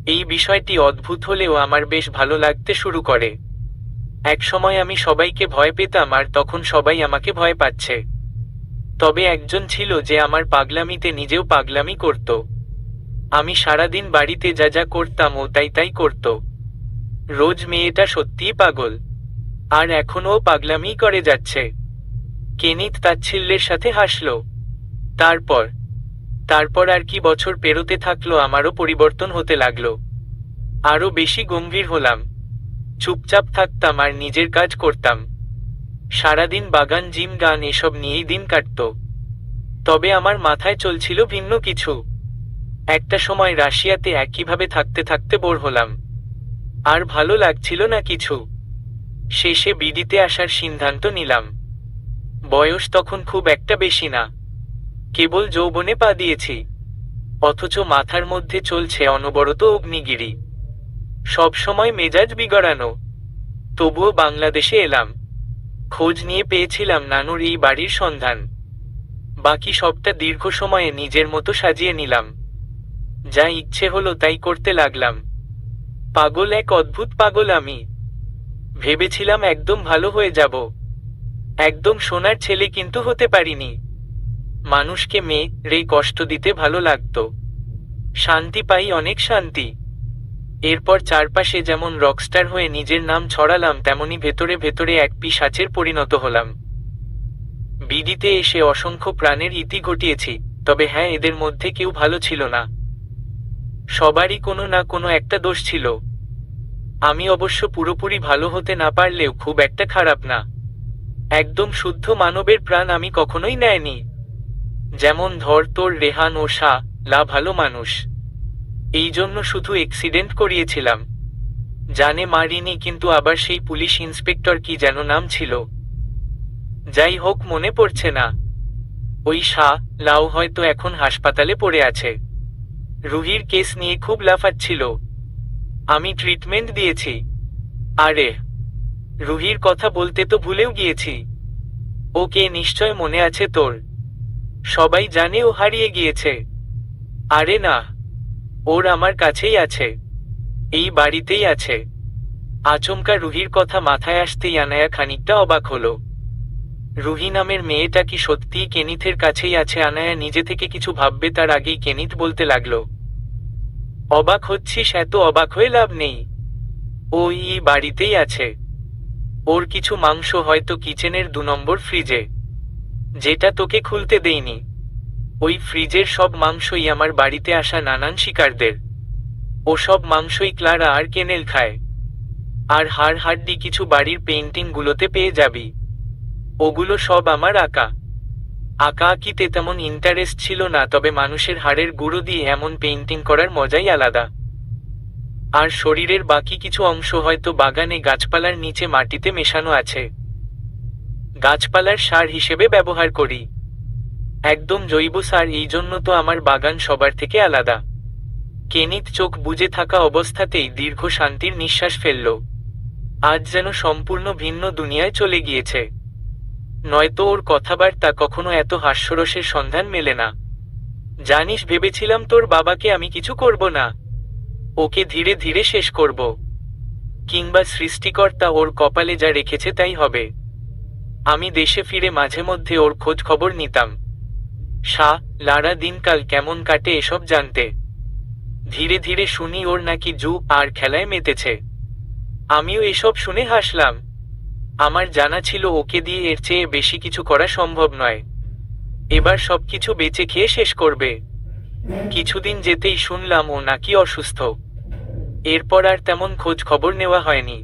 এই বিষয়টি অদ্ভুত হলেও আমার বেশ ভালো লাগতে শুরু করে। একসময় আমি সবাইকে ভয় পেতাম আর তখন সবাই আমাকে ভয় পাচ্ছে। তবে একজন ছিল যে আমার পাগলামিতে নিজেও পাগলামি করত। আমি সারাদিন বাড়িতে যা যা করতাম ও তাই তাই করত। রোজ মেয়েটা সত্যিই পাগল। আর এখনও পাগলামি করে যাচ্ছে। কেনিত তাচ্ছিল্যের সাথে হাসল। তারপর আর কি বছর পেরোতে থাকলো, আমারও পরিবর্তন হতে লাগলো। আরো বেশি গম্ভীর হলাম। চুপচাপ থাকতাম আর নিজের কাজ করতাম। সারাদিন বাগান, জিম, গান এসব নিয়েই দিন কাটত। তবে আমার মাথায় চলছিল ভিন্ন কিছু। একটা সময় রাশিয়াতে একইভাবে থাকতে থাকতে বোর হলাম। আর ভালো লাগছিল না কিছু। শেষে বিডিতে আসার সিদ্ধান্ত নিলাম। বয়স তখন খুব একটা বেশি না, কেবল যৌবনে পা দিয়েছি। অথচ মাথার মধ্যে চলছে অনবরত অগ্নিগিরি। সব সময় মেজাজ বিগড়ানো। তবুও বাংলাদেশে এলাম। খোঁজ নিয়ে পেয়েছিলাম নানুর এই বাড়ির সন্ধান। বাকি সবটা দীর্ঘ সময়ে নিজের মতো সাজিয়ে নিলাম। যা ইচ্ছে হলো তাই করতে লাগলাম। পাগল, এক অদ্ভুত পাগল আমি। ভেবেছিলাম একদম ভালো হয়ে যাব, একদম সোনার ছেলে, কিন্তু হতে পারিনি। মানুষকে মেরে কষ্ট দিতে ভালো লাগতো। শান্তি পাই, অনেক শান্তি। এরপর চারপাশে যেমন রকস্টার হয়ে নিজের নাম ছড়ালাম তেমনি ভেতরে ভেতরে এক পিশাচের পরিণত হলাম। বিডিতে এসে অসংখ্য প্রাণের ইতি ঘটিয়েছি। তবে হ্যাঁ, এদের মধ্যে কেউ ভালো ছিল না। সবারই কোনো না কোনো একটা দোষ ছিল। আমি অবশ্য পুরোপুরি ভালো হতে না পারলেও খুব একটা খারাপ না। একদম শুদ্ধ মানবের প্রাণ আমি কখনোই নেয়নি। যেমন ধর তোর রেহান ও শাহ লা ভালো মানুষ। এই জন্য শুধু অ্যাক্সিডেন্ট করিয়েছিলাম, জানে মারিনি। কিন্তু আবার সেই পুলিশ ইন্সপেক্টর কি যেন নাম ছিল, যাই হোক মনে পড়ছে না। ওই শাহ লাও হয়তো এখন হাসপাতালে পড়ে আছে। রুহির কেস নিয়ে খুব লাফাচ্ছিল। আমি ট্রিটমেন্ট দিয়েছি। আরে, রুহির কথা বলতে তো ভুলেও গিয়েছি। ওকে নিশ্চয় মনে আছে তোর। সবাই জানে ও হারিয়ে গিয়েছে। আরে না, ওর আমার কাছেই আছে, এই বাড়িতেই আছে। আচমকা রুহির কথা মাথায় আসতেই আনায়া খানিকটা অবাক হলো। রুহি নামের মেয়েটা কি সত্যিই কেনিথের কাছেই আছে? আনায়া নিজে থেকে কিছু ভাববে তার আগেই কেনিথ বলতে লাগলো, অবাক হচ্ছিস? এত অবাক হয়ে লাভ নেই। ওই বাড়িতেই আছে। ওর কিছু মাংস হয়তো কিচেনের 2 নম্বর ফ্রিজে, যেটা তোকে খুলতে দেইনি। ওই ফ্রিজের সব মাংসই আমার বাড়িতে আসা নানান শিকারদের। ও সব মাংসই ক্লারা আর কেনেল খায়। আর হাড় হাড্ডি কিছু বাড়ির পেইন্টিং গুলোতে পেয়ে যাবি। ওগুলো সব আমার আঁকা। আঁকা আঁকিতে তেমন ইন্টারেস্ট ছিল না, তবে মানুষের হাড়ের গুঁড়ো দিয়ে এমন পেইন্টিং করার মজাই আলাদা। আর শরীরের বাকি কিছু অংশ হয়তো বাগানে গাছপালার নিচে মাটিতে মেশানো আছে। গাছপালার সার হিসেবে ব্যবহার করি। একদম জৈব সার, এই জন্য তো আমার বাগান সবার থেকে আলাদা। কেনিত চোখ বুজে থাকা অবস্থাতেই দীর্ঘ শান্তির নিঃশ্বাস ফেলল। আজ যেন সম্পূর্ণ ভিন্ন দুনিয়ায় চলে গিয়েছে। নয়তো ওর কথাবার্তা কখনো এত হাস্যরসের সন্ধান মেলে না। জানিস, ভেবেছিলাম তোর বাবাকে আমি কিছু করব না, ওকে ধীরে ধীরে শেষ করব। কিংবা সৃষ্টিকর্তা ওর কপালে যা রেখেছে তাই হবে। আমি দেশে ফিরে মাঝে মধ্যে ওর খোঁজ খবর নিতাম। লারা দিনকাল কেমন কাটে এসব জানতে। ধীরে ধীরে শুনি ওর নাকি জু আর খেলায় মেতেছে। আমিও এসব শুনে হাসলাম। আমার জানা ছিল ওকে দিয়ে এর চেয়ে বেশি কিছু করা সম্ভব নয়। এবার সবকিছু বেঁচে খেয়ে শেষ করবে। কিছুদিন যেতেই শুনলাম ও নাকি অসুস্থ। এরপর আর তেমন খোঁজ খবর নেওয়া হয়নি।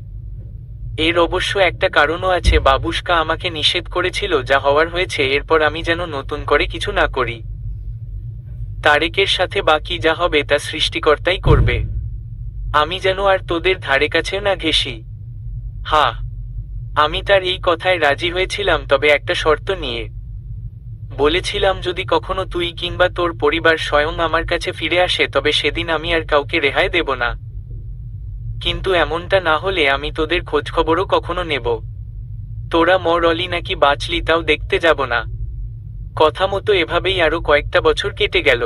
এর অবশ্য একটা কারণও আছে। বাবুশকা আমাকে নিষেধ করেছিল, যা হওয়ার হয়েছে, এরপর আমি যেন নতুন করে কিছু না করি। তারেকের সাথে বাকি যা হবে তা সৃষ্টিকর্তাই করবে। আমি যেন আর তোদের ধারে কাছে না ঘেঁষি। আমি তার এই কথায় রাজি হয়েছিলাম, তবে একটা শর্ত নিয়ে। বলেছিলাম যদি কখনো তুই কিংবা তোর পরিবার স্বয়ং আমার কাছে ফিরে আসে, তবে সেদিন আমি আর কাউকে রেহাই দেব না। কিন্তু এমনটা না হলে আমি তোদের খোঁজখবরও কখনো নেব। তোরা মরলি নাকি বাঁচলি তাও দেখতে যাব না। কথা মতো এভাবেই আরো কয়েকটা বছর কেটে গেল।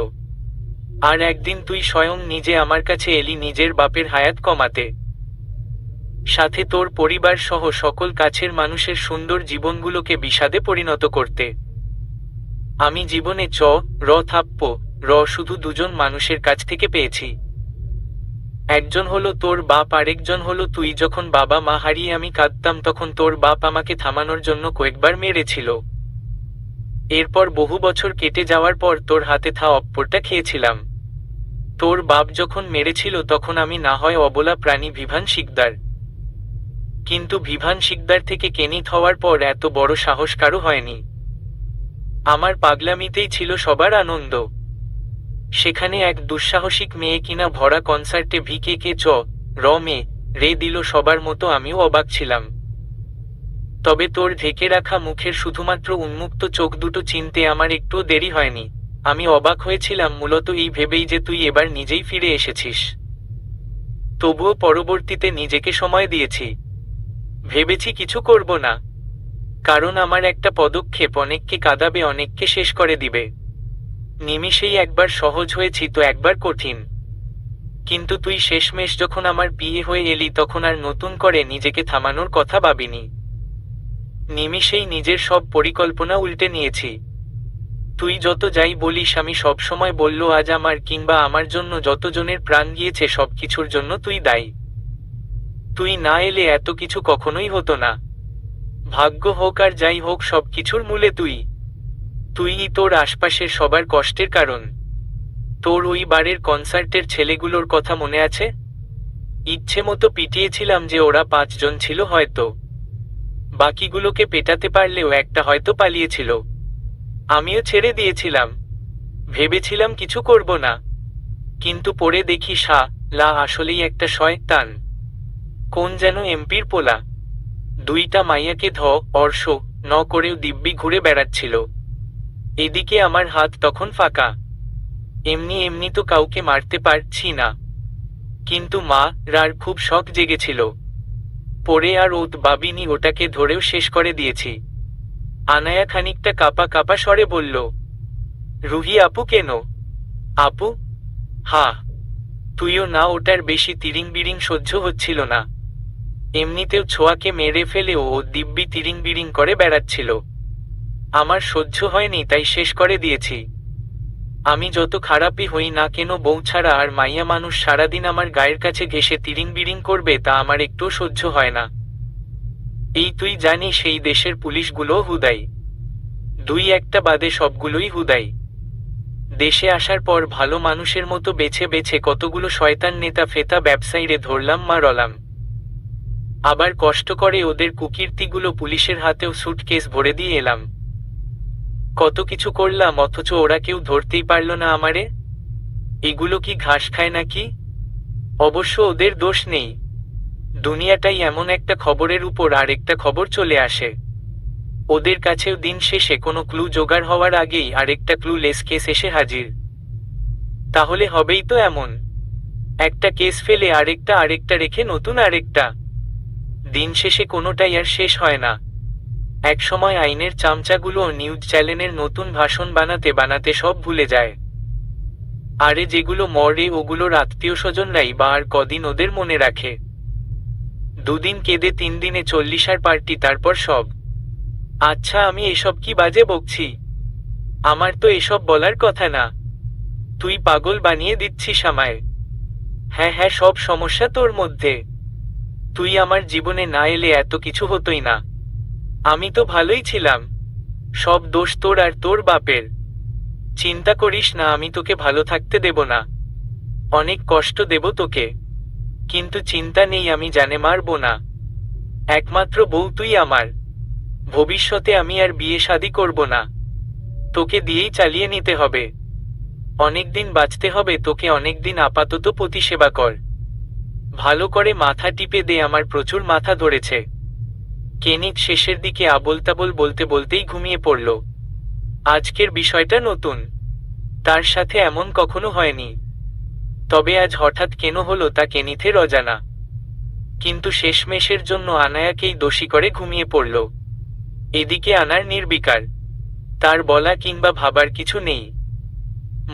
আর একদিন তুই স্বয়ং নিজে আমার কাছে এলি নিজের বাপের হায়াত কমাতে, সাথে তোর পরিবার সহ সকল কাছের মানুষের সুন্দর জীবনগুলোকে বিষাদে পরিণত করতে। আমি জীবনে শুধু দুজন মানুষের কাছ থেকে পেয়েছি। একজন হলো তোর বাপ, আরেকজন হলো তুই। যখন বাবা মা হারিয়ে আমি কাঁদতাম, তখন তোর বাপ আমাকে থামানোর জন্য কয়েকবার মেরেছিল। এরপর বহু বছর কেটে যাওয়ার পর তোর হাতে অপ্পরটা খেয়েছিলাম। তোর বাপ যখন মেরেছিল তখন আমি না হয় অবলা প্রাণী ভিভান শিকদার, কিন্তু ভিভান শিকদার থেকে কেনিত হওয়ার পর এত বড় সাহস কারো হয়নি। আমার পাগলামিতেই ছিল সবার আনন্দ। সেখানে এক দুঃসাহসিক মেয়ে কিনা ভরা কনসার্টে রে দিল সবার মতো। আমিও অবাক ছিলাম। তবে তোর ঢেকে রাখা মুখের শুধুমাত্র উন্মুক্ত চোখ দুটো চিনতে আমার একটুও দেরি হয়নি। আমি অবাক হয়েছিলাম মূলত এই ভেবেই যে তুই এবার নিজেই ফিরে এসেছিস। তবুও পরবর্তীতে নিজেকে সময় দিয়েছি। ভেবেছি কিছু করব না, কারণ আমার একটা পদক্ষেপ অনেককে কাঁদাবে, অনেককে শেষ করে দিবে। নিমিষেই একবার সহজ হয়েছি তো একবার কঠিন। কিন্তু তুই শেষমেশ যখন আমার বিয়ে হয়ে এলি, তখন আর নতুন করে নিজেকে থামানোর কথা ভাবিনি। নিমিষেই নিজের সব পরিকল্পনা উল্টে নিয়েছি। তুই যত যাই বলিস, আমি সবসময় বলল আজ আমার কিংবা আমার জন্য যতজনের প্রাণ গিয়েছে সবকিছুর জন্য তুই দায়ী। তুই না এলে এত কিছু কখনোই হতো না। ভাগ্য হোক আর যাই হোক, সবকিছুর মূলে তুই তোর আশপাশের সবার কষ্টের কারণ। তোর ওই বারের কনসার্টের ছেলেগুলোর কথা মনে আছে? ইচ্ছে মতো পিটিয়েছিলাম যে ওরা 5 জন ছিল হয়তো। বাকিগুলোকে পেটাতে পারলেও একটা হয়তো পালিয়েছিল। আমিও ছেড়ে দিয়েছিলাম, ভেবেছিলাম কিছু করব না। কিন্তু পরে দেখি আসলেই একটা শয়তান। কোন যেন এমপির পোলা। 2টা মাইয়াকে করেও দিব্যি ঘুরে বেড়াচ্ছিল। এদিকে আমার হাত তখন ফাঁকা। এমনি তো কাউকে মারতে পারছি না, কিন্তু রার খুব শখ জেগেছিল। পরে আর ভাবিনি, ওটাকে ধরেও শেষ করে দিয়েছি। আনায়া খানিকটা কাপা কাপা স্বরে বলল, রুহি আপু কেন? আপু? তুইও না? ওটার বেশি তিরিং বিরিং সহ্য হচ্ছিল না। এমনিতেও ছোঁয়াকে মেরে ফেলেও ও দিব্যি তিরিং বিরিং করে বেড়াচ্ছিল। আমার সহ্য হয়নি, তাই শেষ করে দিয়েছি। আমি যত খারাপই হই না কেন, বউ ছাড়া আর মাইয়া মানুষ সারাদিন আমার গায়ের কাছে ঘেঁষে তিরিং বিরিং করবে, তা আমার একটু সহ্য হয় না। এই তুই জানিস সেই দেশের পুলিশগুলো হুদাই, দুই একটা বাদে সবগুলোই হুদাই। দেশে আসার পর ভালো মানুষের মতো বেছে বেছে কতগুলো শয়তান নেতা ফেতা ব্যবসায়ীরে ধরলাম মারলাম, আবার কষ্ট করে ওদের কুকীর্তিগুলো পুলিশের হাতেও সুটকেস ভরে দিয়ে এলাম। কত কিছু করলাম, অথচ ওরা কেউ ধরতেই পারল না আমারে। এগুলো কি ঘাস খায় নাকি? অবশ্য ওদের দোষ নেই, দুনিয়াটাই এমন, একটা খবরের উপর আরেকটা খবর চলে আসে। ওদের কাছেও দিন শেষে কোনো ক্লু জোগাড় হওয়ার আগেই আরেকটা ক্লু লেস কেস এসে হাজির। তাহলে হবেই তো এমন, একটা কেস ফেলে আরেকটা, আরেকটা রেখে নতুন আরেকটা। দিন শেষে কোনোটাই আর শেষ হয় না। একসময় আইনের চামচাগুলো নিউজ চ্যানেলের নতুন ভাষণ বানাতে বানাতে সব ভুলে যায়। আরে যেগুলো মরে ওগুলোর আত্মীয় স্বজনরাই বা আর কদিন ওদের মনে রাখে। দুদিন কেঁদে 3 দিনে 40 পার্টি, তারপর সব। আচ্ছা, আমি এসব কি বাজে বকছি? আমার তো এসব বলার কথা না। তুই পাগল বানিয়ে দিচ্ছিস আমায়। হ্যাঁ হ্যাঁ, সব সমস্যা তোর মধ্যে। তুই আমার জীবনে না এলে এত কিছু হতোই না। আমি তো ভালোই ছিলাম। সব দোষ তোর আর তোর বাপের। চিন্তা করিস না, আমি তোকে ভালো থাকতে দেব না। অনেক কষ্ট দেব তোকে, কিন্তু চিন্তা নেই, আমি জানে মারবো না। একমাত্র বউ তুই আমার। ভবিষ্যতে আমি আর বিয়ে শাদী করব না, তোকে দিয়েই চালিয়ে নিতে হবে। অনেকদিন বাঁচতে হবে তোকে, অনেকদিন আপাতত প্রতিসেবা কর। ভালো করে মাথা টিপে দে, আমার প্রচুর মাথা ধরেছে। কেনিত শেষের দিকে আবোল তাবোল বলতে বলতেই ঘুমিয়ে পড়ল। আজকের বিষয়টা নতুন, তার সাথে এমন কখনো হয়নি। তবে আজ হঠাৎ কেন হলো তা কেনিথের অজানা। কিন্তু শেষমেশের জন্য আনায়াকেই দোষী করে ঘুমিয়ে পড়ল। এদিকে আনার নির্বিকার, তার বলা কিংবা ভাবার কিছু নেই।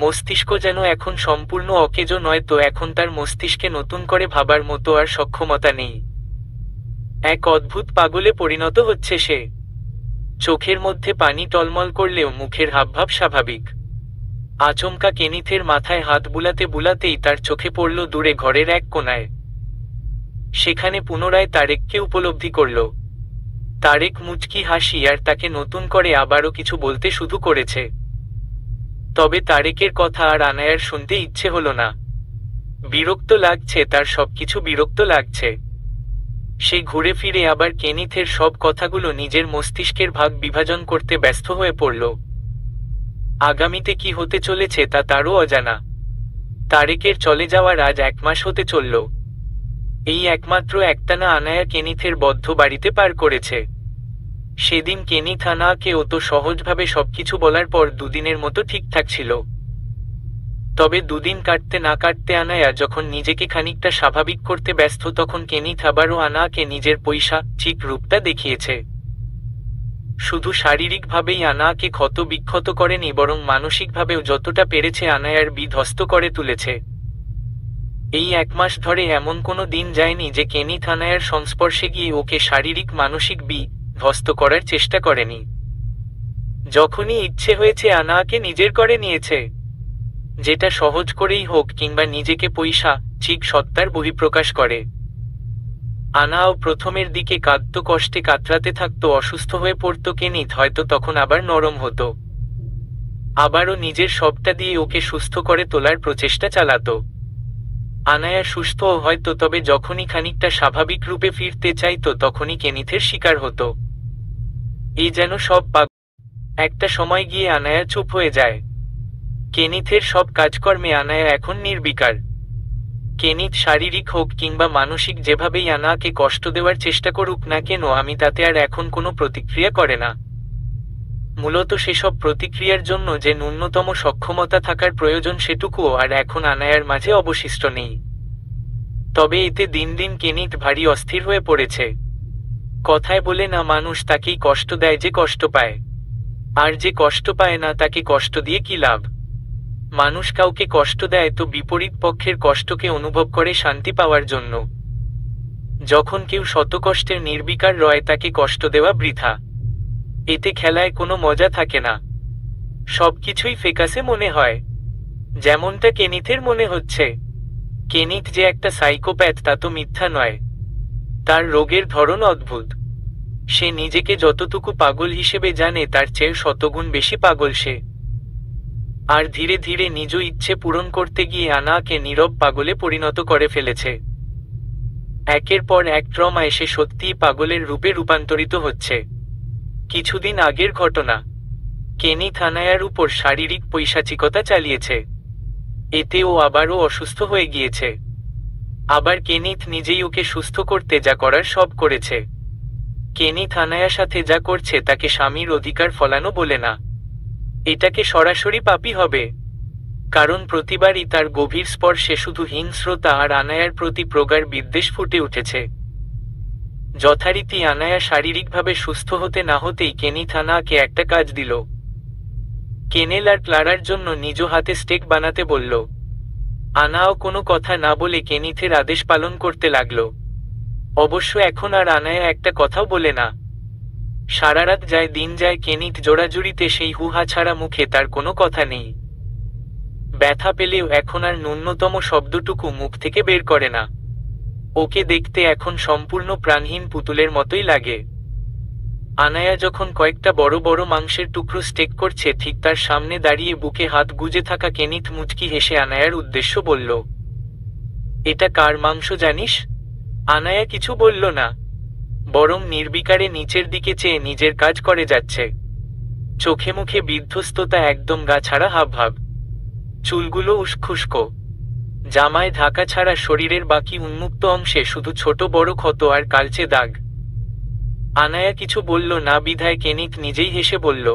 মস্তিষ্ক যেন এখন সম্পূর্ণ অকেজো, নয়তো এখন তার মস্তিষ্কে নতুন করে ভাবার মতো আর সক্ষমতা নেই। এক অদ্ভুত পাগলে পরিণত হচ্ছে সে। চোখের মধ্যে পানি টলমল করলেও মুখের হাবভাব স্বাভাবিক। আচমকা কেনিথের মাথায় হাত বুলাতে বুলাতেই তার চোখে পড়ল দূরে ঘরের এক কোণায়। সেখানে পুনরায় তারেককে উপলব্ধি করল। তারেক মুচকি হাসি আর তাকে নতুন করে আবারও কিছু বলতে শুরু করেছে। তবে তারেকের কথা আর আনায়ার শুনতে ইচ্ছে হলো না। বিরক্ত লাগছে, তার সবকিছু বিরক্ত লাগছে। সে ঘুরে ফিরে আবার কেনিথের সব কথাগুলো নিজের মস্তিষ্কের ভাগ বিভাজন করতে ব্যস্ত হয়ে পড়ল। আগামীতে কি হতে চলেছে তা তারও অজানা। তারেকের চলে যাওয়ার আজ 1 মাস হতে চলল। এই একমাত্র একটানা আনায়া কেনিথের বদ্ধ বাড়িতে পার করেছে। সেদিন কেনিথ আনায়াকে অত সহজভাবে সবকিছু বলার পর 2 দিনের মতো ঠিকঠাক ছিল। তবে 2 দিন কাটতে না কাটতে আনায়া যখন নিজেকে খানিকটা স্বাভাবিক করতে ব্যস্ত, তখন কেনিথ আবারও আনায়াকে নিজের পৈশাচিক রূপটা দেখিয়েছে। শুধু শারীরিকভাবেই আনায়াকে ক্ষত বিক্ষত করেনি, বরং মানসিকভাবেও যতটা পেরেছে আনায়ার বিধ্বস্ত করে তুলেছে। এই 1 মাস ধরে এমন কোনো দিন যায়নি যে কেনিথ আনায়ার সংস্পর্শে গিয়ে ওকে শারীরিক মানসিক বিধ্বস্ত করার চেষ্টা করেনি। যখনই ইচ্ছে হয়েছে আনায়াকে নিজের করে নিয়েছে। যেটা সহজ করেই হোক কিংবা নিজেকে পৈশাচিক সত্তার বহিঃপ্রকাশ করে। আনায়াও প্রথমের দিকে কাঁদত, কষ্টে কাতরাতে থাকতো, অসুস্থ হয়ে পড়ত কেনিথ, হয়তো তখন আবার নরম হতো। আবারও নিজের সবটা দিয়ে ওকে সুস্থ করে তোলার প্রচেষ্টা চালাতো। আনায়া সুস্থ হয়তো, তবে যখনই খানিকটা স্বাভাবিক রূপে ফিরতে চাইতো তখনই কেনিথের শিকার হতো। এই যেন সব একটা সময় গিয়ে আনায়া চুপ হয়ে যায়। কেনিথের সব কাজকর্মে আনায়া এখন নির্বিকার। কেনিথ শারীরিক হোক কিংবা মানসিক যেভাবেই আনায়াকে কষ্ট দেওয়ার চেষ্টা করুক না কেন, আমি তাতে আর এখন কোনো প্রতিক্রিয়া করে না। মূলত সেসব প্রতিক্রিয়ার জন্য যে ন্যূনতম সক্ষমতা থাকার প্রয়োজন সেটুকুও আর এখন আনায়ার মাঝে অবশিষ্ট নেই। তবে এতে দিন দিন কেনিথ ভারী অস্থির হয়ে পড়েছে। কথায় বলে না, মানুষ তাকেই কষ্ট দেয় যে কষ্ট পায়, আর যে কষ্ট পায় না তাকে কষ্ট দিয়ে কি লাভ? মানুষ কাউকে কষ্ট দেয় তো বিপরীত পক্ষের কষ্টকে অনুভব করে শান্তি পাওয়ার জন্য। যখন কেউ শত কষ্টের নির্বিকার রয়, তাকে কষ্ট দেওয়া বৃথা। এতে খেলায় কোনো মজা থাকে না, সবকিছুই ফেকাসে মনে হয়। যেমনটা কেনিথের মনে হচ্ছে। কেনিথ যে একটা সাইকোপ্যাথ তা তো মিথ্যা নয়। তার রোগের ধরন অদ্ভুত। সে নিজেকে যতটুকু পাগল হিসেবে জানে তার চেয়ে শতগুণ বেশি পাগল সে। আর ধীরে ধীরে নিজ ইচ্ছে পূরণ করতে গিয়ে আনাকে নীরব পাগলে পরিণত করে ফেলেছে। একের পর এক ট্রমা এসে সত্যিই পাগলের রূপে রূপান্তরিত হচ্ছে। কিছুদিন আগের ঘটনা, কেনিথ আনায়ার উপর শারীরিক পৈশাচিকতা চালিয়েছে। এতে ও আবারও অসুস্থ হয়ে গিয়েছে। আবার কেনিথ নিজেই ওকে সুস্থ করতে যা করার সব করেছে। কেনিথ আনায়ার সাথে যা করছে তাকে স্বামীর অধিকার ফলানো বলে না, এটাকে সরাসরি পাপী হবে। কারণ প্রতিবারই তার গভীর স্পর্শে শুধু হিংস্রতা আর আনায়ার প্রতি প্রগাঢ় বিদ্বেষ ফুটে উঠেছে। যথারীতি আনায়া শারীরিকভাবে সুস্থ হতে না হতেই কেনিথ আনাকে একটা কাজ দিল। কেনেল আর ক্লারার জন্য নিজ হাতে স্টেক বানাতে বলল। আনাও কোনো কথা না বলে কেনিথের আদেশ পালন করতে লাগলো। অবশ্য এখন আর আনায়া একটা কথাও বলে না। সারারাত যায় দিন যায় কেনিথ জোড়াজুড়িতে সেই হুহা ছাড়া মুখে তার কোনো কথা নেই। ব্যথা পেলেও এখন আর ন্যূনতম শব্দটুকু মুখ থেকে বের করে না। ওকে দেখতে এখন সম্পূর্ণ প্রাণহীন পুতুলের মতোই লাগে। আনায়া যখন কয়েকটা বড় বড় মাংসের টুকরো স্টেক করছে ঠিক তার সামনে দাঁড়িয়ে বুকে হাত গুজে থাকা কেনিথ মুচকি হেসে আনায়ার উদ্দেশ্য বলল, এটা কার মাংস জানিস? আনায়া কিছু বলল না, বরং নির্বিকারে নিচের দিকে চেয়ে নিজের কাজ করে যাচ্ছে। চোখে মুখে বিধ্বস্ততা, একদম গা ছাড়া হাবভাব। চুলগুলো উস্খুস্কো, জামায় ঢাকা ছাড়া শরীরের বাকি উন্মুক্ত অংশে শুধু ছোট বড় ক্ষত আর কালচে দাগ। আনায়া কিছু বলল না বিধায় কেনিথ নিজেই হেসে বলল,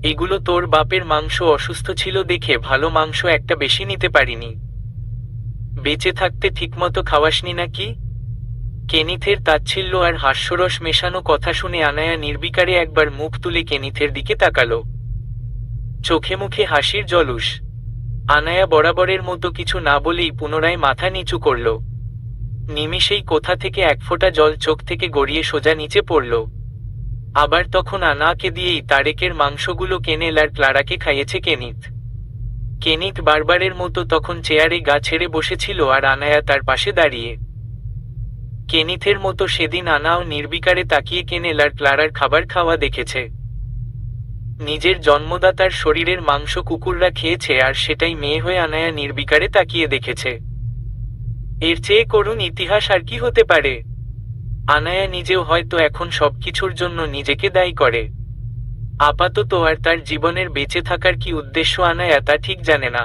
এগুলো তোর বাপের মাংস, অসুস্থ ছিল দেখে ভালো মাংস একটা বেশি নিতে পারিনি। বেঁচে থাকতে ঠিকমতো খাওয়াসনি নাকি? কেনিথের তাচ্ছিল্য আর হাস্যরস মেশানো কথা শুনে আনায়া নির্বিকারে একবার মুখ তুলে কেনিথের দিকে তাকালো। চোখে মুখে হাসির জলুস। আনায়া বরাবরের মতো কিছু না বলেই পুনরায় মাথা নিচু করল। নিমিষেই কোথা থেকে এক ফোঁটা জল চোখ থেকে গড়িয়ে সোজা নিচে পড়ল। আবার তখন আনাকে দিয়েই তারেকের মাংসগুলো কেনেল আর ক্লারাকে খাইয়েছে কেনিথ। কেনিথ বারবারের মতো তখন চেয়ারে গা ছেড়ে বসেছিল আর আনায়া তার পাশে দাঁড়িয়ে। কেনিথের মতো সেদিন আনাও নির্বিকারে তাকিয়ে কেনেল আর ক্লারার খাবার খাওয়া দেখেছে। নিজের জন্মদাতার শরীরের মাংস কুকুররা খেয়েছে আর সেটাই মেয়ে হয়ে আনায়া নির্বিকারে তাকিয়ে দেখেছে। এর চেয়ে করুণ ইতিহাস আর কি হতে পারে? আনায়া নিজেও হয়তো এখন সবকিছুর জন্য নিজেকে দায়ী করে। আপাতত আর তার জীবনের বেঁচে থাকার কি উদ্দেশ্য আনায়া তা ঠিক জানে না।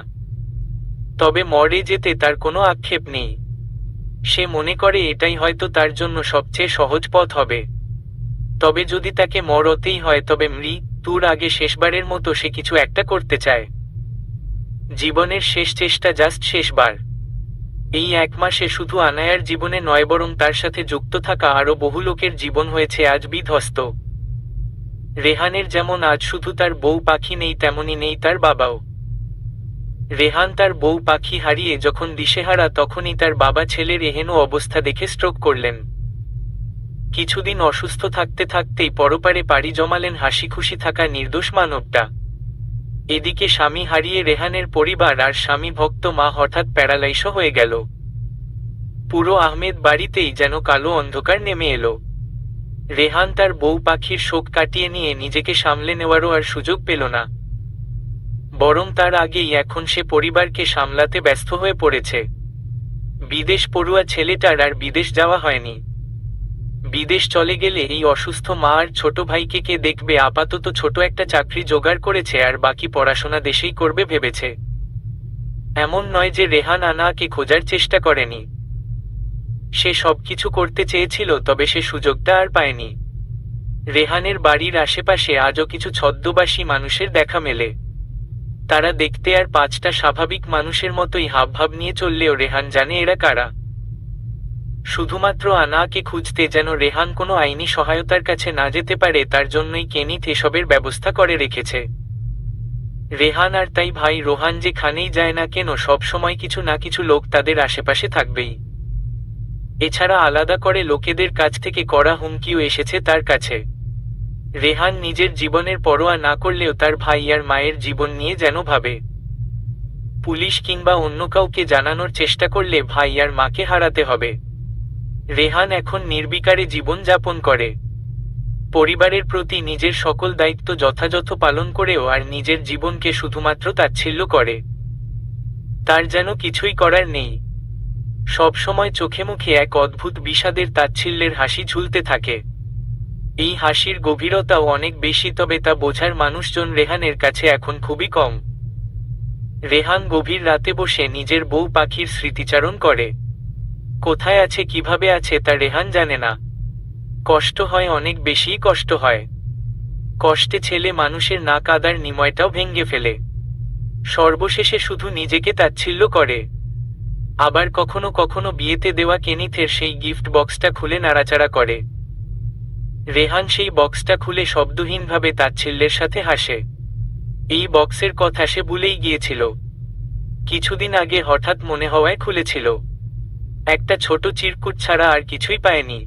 তবে মরে যেতে তার কোনো আক্ষেপ নেই। সে মনে করে এটাই হয়তো তার জন্য সবচেয়ে সহজ পথ হবে। তবে যদি তাকে মরতেই হয় তবে মৃত্যুর আগে শেষবারের মতো সে কিছু একটা করতে চায়। জীবনের শেষ চেষ্টা, জাস্ট শেষবার। এই এক মাসে শুধু আনায়ার জীবনে নয় বরং তার সাথে যুক্ত থাকা আরও বহু লোকের জীবন হয়েছে আজ বিধ্বস্ত। রেহানের যেমন আজ শুধু তার বউ পাখি নেই, তেমনি নেই তার বাবাও। রেহান তার বউ পাখি হারিয়ে যখন দিশেহারা তখনই তার বাবা ছেলের এহেন অবস্থা দেখে স্ট্রোক করলেন। কিছুদিন অসুস্থ থাকতে থাকতেই পরপারে পাড়ি জমালেন হাসি খুশি থাকা নির্দোষ মানবটা। এদিকে স্বামী হারিয়ে রেহানের পরিবার আর স্বামী ভক্ত মা হঠাৎ প্যারালাইস হয়ে গেল। পুরো আহমেদ বাড়িতেই যেন কালো অন্ধকার নেমে এলো। রেহান তার বউ পাখির শোক কাটিয়ে নিয়ে নিজেকে সামলে নেওয়ারও আর সুযোগ পেল না, বরং তার আগেই এখন সে পরিবারকে সামলাতে ব্যস্ত হয়ে পড়েছে। বিদেশ পড়ুয়া ছেলেটার আর বিদেশ যাওয়া হয়নি। বিদেশ চলে গেলে এই অসুস্থ মা আর ছোট ভাইকে কে দেখবে? আপাতত ছোট একটা চাকরি জোগাড় করেছে আর বাকি পড়াশোনা দেশেই করবে ভেবেছে। এমন নয় যে রেহান আনাকে খোঁজার চেষ্টা করেনি। সে সবকিছু করতে চেয়েছিল, তবে সে সুযোগটা আর পায়নি। রেহানের বাড়ির আশেপাশে আজও কিছু ছদ্মবাসী মানুষের দেখা মেলে। তারা দেখতে আর পাঁচটা স্বাভাবিক মানুষের মতোই হাবভাব নিয়ে চললেও রেহান জানে এরা কারা। শুধুমাত্র আনাকে খুঁজতে যেন রেহান কোনো আইনি সহায়তার কাছে না যেতে পারে, তার জন্যই কেনিথ এসবের ব্যবস্থা করে রেখেছে। রেহান আর তাই ভাই রোহান যেখানেই যায় না কেন সবসময় কিছু না কিছু লোক তাদের আশেপাশে থাকবেই। এছাড়া আলাদা করে লোকেদের কাছ থেকে কড়া হুমকিও এসেছে তার কাছে। রেহান নিজের জীবনের পরোয়া না করলেও তার ভাই আর মায়ের জীবন নিয়ে যেন ভাবে। পুলিশ কিংবা অন্য কাউকে জানানোর চেষ্টা করলে ভাই আর মাকে হারাতে হবে। রেহান এখন নির্বিকারে জীবন যাপন করে, পরিবারের প্রতি নিজের সকল দায়িত্ব যথাযথ পালন করেও আর নিজের জীবনকে শুধুমাত্র তাচ্ছিল্য করে। তার যেন কিছুই করার নেই। সব সময় চোখে মুখে এক অদ্ভুত বিষাদের তাচ্ছিল্যের হাসি ঝুলতে থাকে। এই হাসির গভীরতাও অনেক বেশি, তবে তা বোঝার মানুষজন রেহানের কাছে এখন খুবই কম। রেহান গভীর রাতে বসে নিজের বউ পাখির স্মৃতিচারণ করে। কোথায় আছে, কিভাবে আছে তা রেহান জানে না। কষ্ট হয়, অনেক বেশি কষ্ট হয়। কষ্টে ছেলে মানুষের না কাদার নিময়টাও ভেঙে ফেলে। সর্বশেষে শুধু নিজেকে তাচ্ছিল্য করে। আবার কখনো কখনো বিয়েতে দেওয়া কেনিথের সেই গিফট বক্সটা খুলে নাড়াচাড়া করে। রেহান সেই বক্সটা খুলে শব্দহীনভাবে তাচ্ছিল্যের সাথে হাসে। এই বক্সের কথা সে ভুলেই গিয়েছিল। কিছুদিন আগে হঠাৎ মনে হওয়ায় খুলেছিল। একটা ছোট চিরকুট ছাড়া আর কিছুই পায়নি।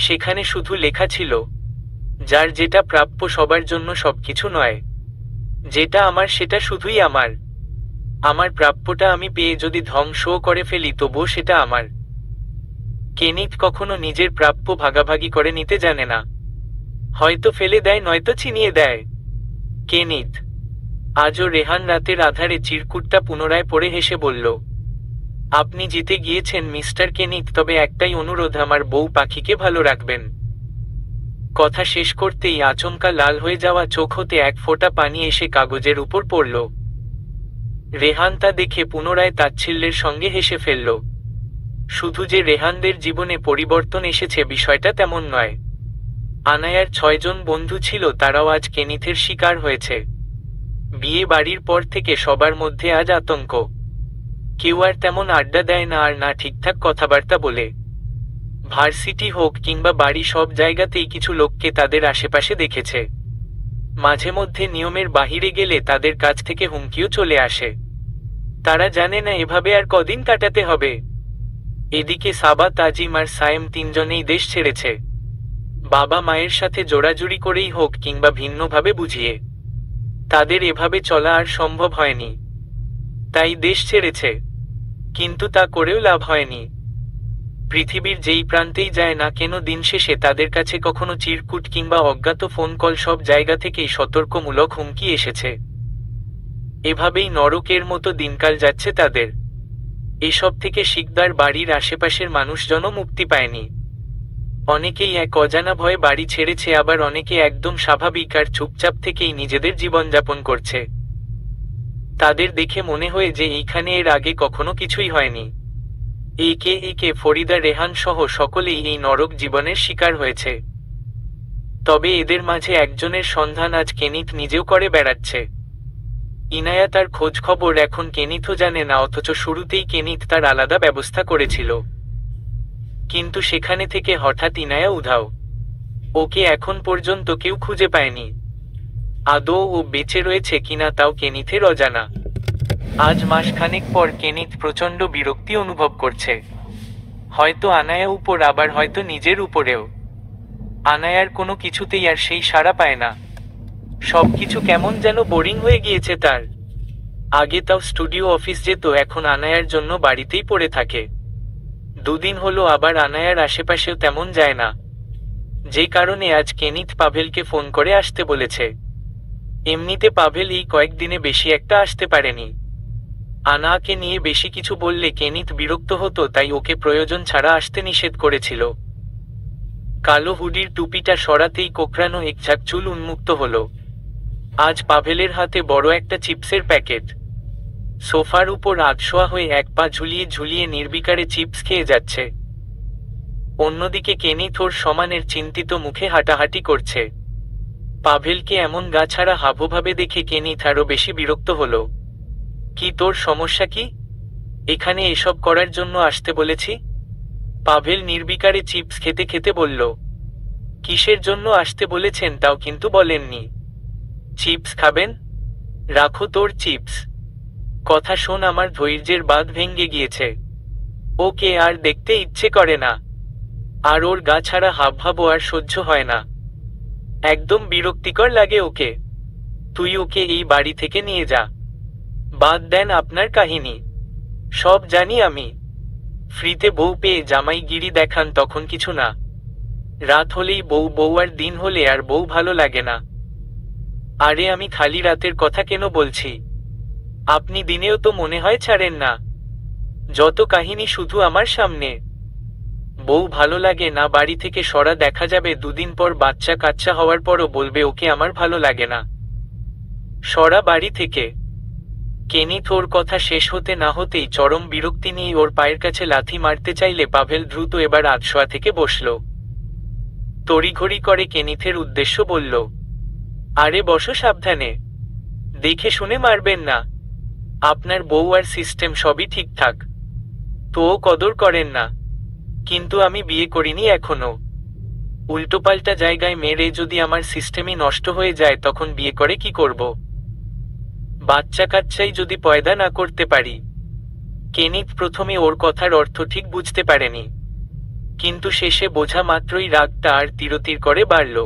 সেখানে শুধু লেখা ছিল, যার যেটা প্রাপ্য সবার জন্য সবকিছু নয়। যেটা আমার সেটা শুধুই আমার। আমার প্রাপ্যটা আমি পেয়ে যদি ধ্বংসও করে ফেলি তবুও সেটা আমার। কেনিথ কখনো নিজের প্রাপ্য ভাগাভাগি করে নিতে জানে না। হয়তো ফেলে দেয়, নয়তো ছিনিয়ে দেয়। কেনিথ আজও রেহান রাতের আধারে চিরকুটটা পুনরায় পড়ে হেসে বলল, আপনি জিতে গিয়েছেন মিস্টার কেনিথ, তবে একটাই অনুরোধ, আমার বউ পাখিকে ভালো রাখবেন। কথা শেষ করতেই আচমকা লাল হয়ে যাওয়া চোখ হতে এক ফোঁটা পানি এসে কাগজের উপর পড়ল। রেহান তা দেখে পুনরায় তাচ্ছিল্যের সঙ্গে হেসে ফেলল। শুধু যে রেহানদের জীবনে পরিবর্তন এসেছে বিষয়টা তেমন নয়। আনায়ার 6 জন বন্ধু ছিল, তারাও আজ কেনিথের শিকার হয়েছে। বিয়ে বাড়ির পর থেকে সবার মধ্যে আজ আতঙ্ক। কেউ আর তেমন আড্ডা দেয় না, আর না ঠিকঠাক কথাবার্তা বলে। ভার্সিটি হোক কিংবা বাড়ি, সব জায়গাতেই কিছু লোককে তাদের আশেপাশে দেখেছে। মাঝে মধ্যে নিয়মের বাহিরে গেলে তাদের কাছ থেকে হুমকিও চলে আসে। তারা জানে না এভাবে আর কদিন কাটাতে হবে। এদিকে সাবা, তাজিম আর সায়েম 3 জনেই দেশ ছেড়েছে। বাবা মায়ের সাথে জোড়াজুড়ি করেই হোক কিংবা ভিন্নভাবে বুঝিয়ে, তাদের এভাবে চলা আর সম্ভব হয়নি। তাই দেশ ছেড়েছে। কিন্তু তা করেও লাভ হয়নি। পৃথিবীর যেই প্রান্তেই যায় না কেন, দিন শেষে তাদের কাছে কখনো চিরকুট কিংবা অজ্ঞাত ফোন কল, সব জায়গা থেকেই সতর্কমূলক হুমকি এসেছে। এভাবেই নরকের মতো দিনকাল যাচ্ছে তাদের। এসব থেকে শিকদার বাড়ির আশেপাশের মানুষজনও মুক্তি পায়নি। অনেকেই এক অজানা ভয়ে বাড়ি ছেড়েছে, আবার অনেকে একদম স্বাভাবিক আর চুপচাপ থেকেই নিজেদের জীবনযাপন করছে। তাদের দেখে মনে হয় যে এইখানে এর আগে কখনো কিছুই হয়নি। একে ফরিদা, রেহান সহ সকলেই এই নরক জীবনের শিকার হয়েছে। তবে এদের মাঝে একজনের সন্ধান আজ কেনিথ নিজেও করে বেড়াচ্ছে। ইনায়া তার খোঁজ খবর এখন কেনিথও জানে না, অথচ শুরুতেই কেনিথ তার আলাদা ব্যবস্থা করেছিল। কিন্তু সেখানে থেকে হঠাৎ ইনায়া উধাও। ওকে এখন পর্যন্ত কেউ খুঁজে পায়নি। আদৌ ও বেঁচে রয়েছে কিনা তাও কেনিথের অজানা। আজ মাসখানেক পর কেনিথ প্রচণ্ড বিরক্তি অনুভব করছে। হয়তো আনায়া উপর, আবার হয়তো নিজের উপরেও। আনায়ার কোনো কিছুতেই আর সেই সাড়া পায় না। সবকিছু কেমন যেন বোরিং হয়ে গিয়েছে তার। আগে তাও স্টুডিও অফিস যেত, এখন আনায়ার জন্য বাড়িতেই পড়ে থাকে। 2 দিন হলো আবার আনায়ার আশেপাশেও তেমন যায় না। যে কারণে আজ কেনিথ পাভেলকে ফোন করে আসতে বলেছে। এমনিতে পাভেল এই কয়েকদিনে বেশি একটা আসতে পারেনি। আনাকে নিয়ে বেশি কিছু বললে কেনিথ বিরক্ত হতো, তাই ওকে প্রয়োজন ছাড়া আসতে নিষেধ করেছিল। কালো হুডির টুপিটা সরাতেই কোকড়ানো একঝাঁক চুল উন্মুক্ত হলো। আজ পাভেলের হাতে বড় একটা চিপসের প্যাকেট। সোফার উপর আধশোয়া হয়ে এক পা ঝুলিয়ে ঝুলিয়ে নির্বিকারে চিপস খেয়ে যাচ্ছে। অন্যদিকে কেনিথ ওর সমানের চিন্তিত মুখে হাঁটাহাঁটি করছে। পাভেলকে এমন গাছাড়া হাবভাবে দেখে কেনিথ আরো বেশি বিরক্ত হলো। কি তোর সমস্যা কি? এখানে এসব করার জন্য আসতে বলেছি? পাভেল নির্বিকারে চিপস খেতে খেতে বলল। কিসের জন্য আসতে বলেছেন তাও কিন্তু বলেননি। চিপস খাবেন? রাখো তোর চিপস। কথা শোন, আমার ধৈর্যের বাঁধ ভেঙে গিয়েছে। ওকে আর দেখতে ইচ্ছে করে না। আর ওর গা ছাড়া হাবভাবও আর সহ্য হয় না। একদম বিরক্তিকর লাগে ওকে। তুই ওকে এই বাড়ি থেকে নিয়ে যা। বাদ দেন আপনার কাহিনী, সব জানি আমি। ফ্রিতে বউ পেয়ে জামাইগিরি দেখান তখন কিছু না, রাত হলেই বউ বউ আর দিন হলে আর বউ ভালো লাগে না। আরে আমি খালি রাতের কথা কেন বলছি, আপনি দিনেও তো মনে হয় ছাড়েন না। যত কাহিনী শুধু আমার সামনে। বউ ভালো লাগে না বাড়ি থেকে সরা দেখা যাবে, দুদিন পর বাচ্চা কাচ্চা হওয়ার পরও বলবে ওকে আমার ভালো লাগে না, সরা বাড়ি থেকে। কেনিথ ওর কথা শেষ হতে না হতেই চরম বিরক্তি নিয়ে ওর পায়ের কাছে লাথি মারতে চাইলে পাভেল দ্রুত এবার আধশোয়া থেকে বসল। তড়িঘড়ি করে কেনিথের উদ্দেশ্য বলল, আরে বসো সাবধানে, দেখে শুনে মারবেন না। আপনার বউ আর সিস্টেম সবই ঠিকঠাক, তো ও কদর করেন না। কিন্তু আমি বিয়ে করিনি এখনো, উল্টোপাল্টা জায়গায় মেরে যদি আমার সিস্টেমই নষ্ট হয়ে যায় তখন বিয়ে করে কি করব? বাচ্চা কাচ্চাই যদি পয়দা না করতে পারি। কেনিথ প্রথমে ওর কথার অর্থ ঠিক বুঝতে পারেনি, কিন্তু শেষে বোঝা মাত্রই রাগটা আর তিরতির করে বাড়ল।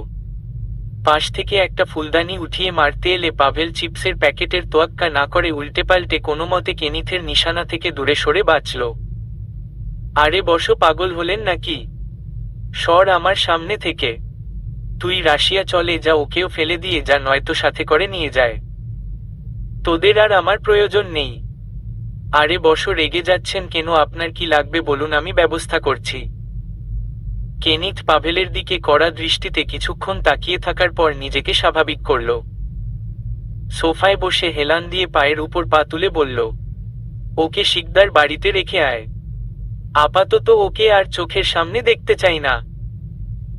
পাশ থেকে একটা ফুলদানি উঠিয়ে মারতে এলে পাভেল চিপসের প্যাকেটের তোয়াক্কা না করে উল্টে পাল্টে কোনো মতে কেনিথের নিশানা থেকে দূরে সরে বাঁচল। আরে বসো, পাগল হলেন নাকি? সর আমার সামনে থেকে। তুই রাশিয়া চলে যা, ওকেও ফেলে দিয়ে যা, নয়তো সাথে করে নিয়ে যায়। তোদের আর আমার প্রয়োজন নেই। আরে বসো, রেগে যাচ্ছেন কেন? আপনার কি লাগবে বলুন, আমি ব্যবস্থা করছি। কেনিথ পাভেলের দিকে কড়া দৃষ্টিতে কিছুক্ষণ তাকিয়ে থাকার পর নিজেকে স্বাভাবিক করল। সোফায় বসে হেলান দিয়ে পায়ের উপর পা তুলে বলল, ওকে শিকদার বাড়িতে রেখে আয়। আপাতত ওকে আর চোখের সামনে দেখতে চাই না।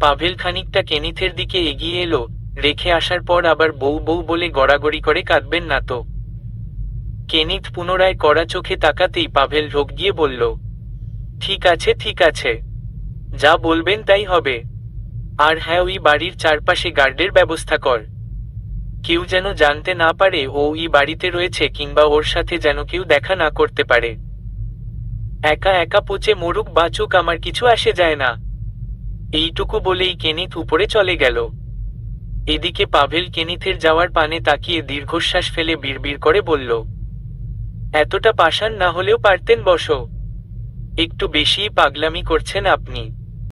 পাভেল খানিকটা কেনিথের দিকে এগিয়ে এলো। রেখে আসার পর আবার বউ বউ বলে গড়াগড়ি করে কাঁদবেন না তো? কেনিথ পুনরায় কড়া চোখে তাকাতেই পাভেল রোগ গিয়ে বলল, ঠিক আছে ঠিক আছে, যা বলবেন তাই হবে। আর হ্যাঁ, ওই বাড়ির চারপাশে গার্ডের ব্যবস্থা কর, কেউ যেন জানতে না পারে ও ওই বাড়িতে রয়েছে, কিংবা ওর সাথে যেন কেউ দেখা না করতে পারে। একা একা পচে মরুক বাঁচুক আমার কিছু আসে যায় না। এইটুকু বলেই কেনিথ উপরে চলে গেল। এদিকে পাভেল কেনিথের যাওয়ার পানে তাকিয়ে দীর্ঘশ্বাস ফেলে বিড়বিড় করে বলল, এতটা পাষাণ না হলেও পারতেন বসো, একটু বেশিই পাগলামি করছেন আপনি।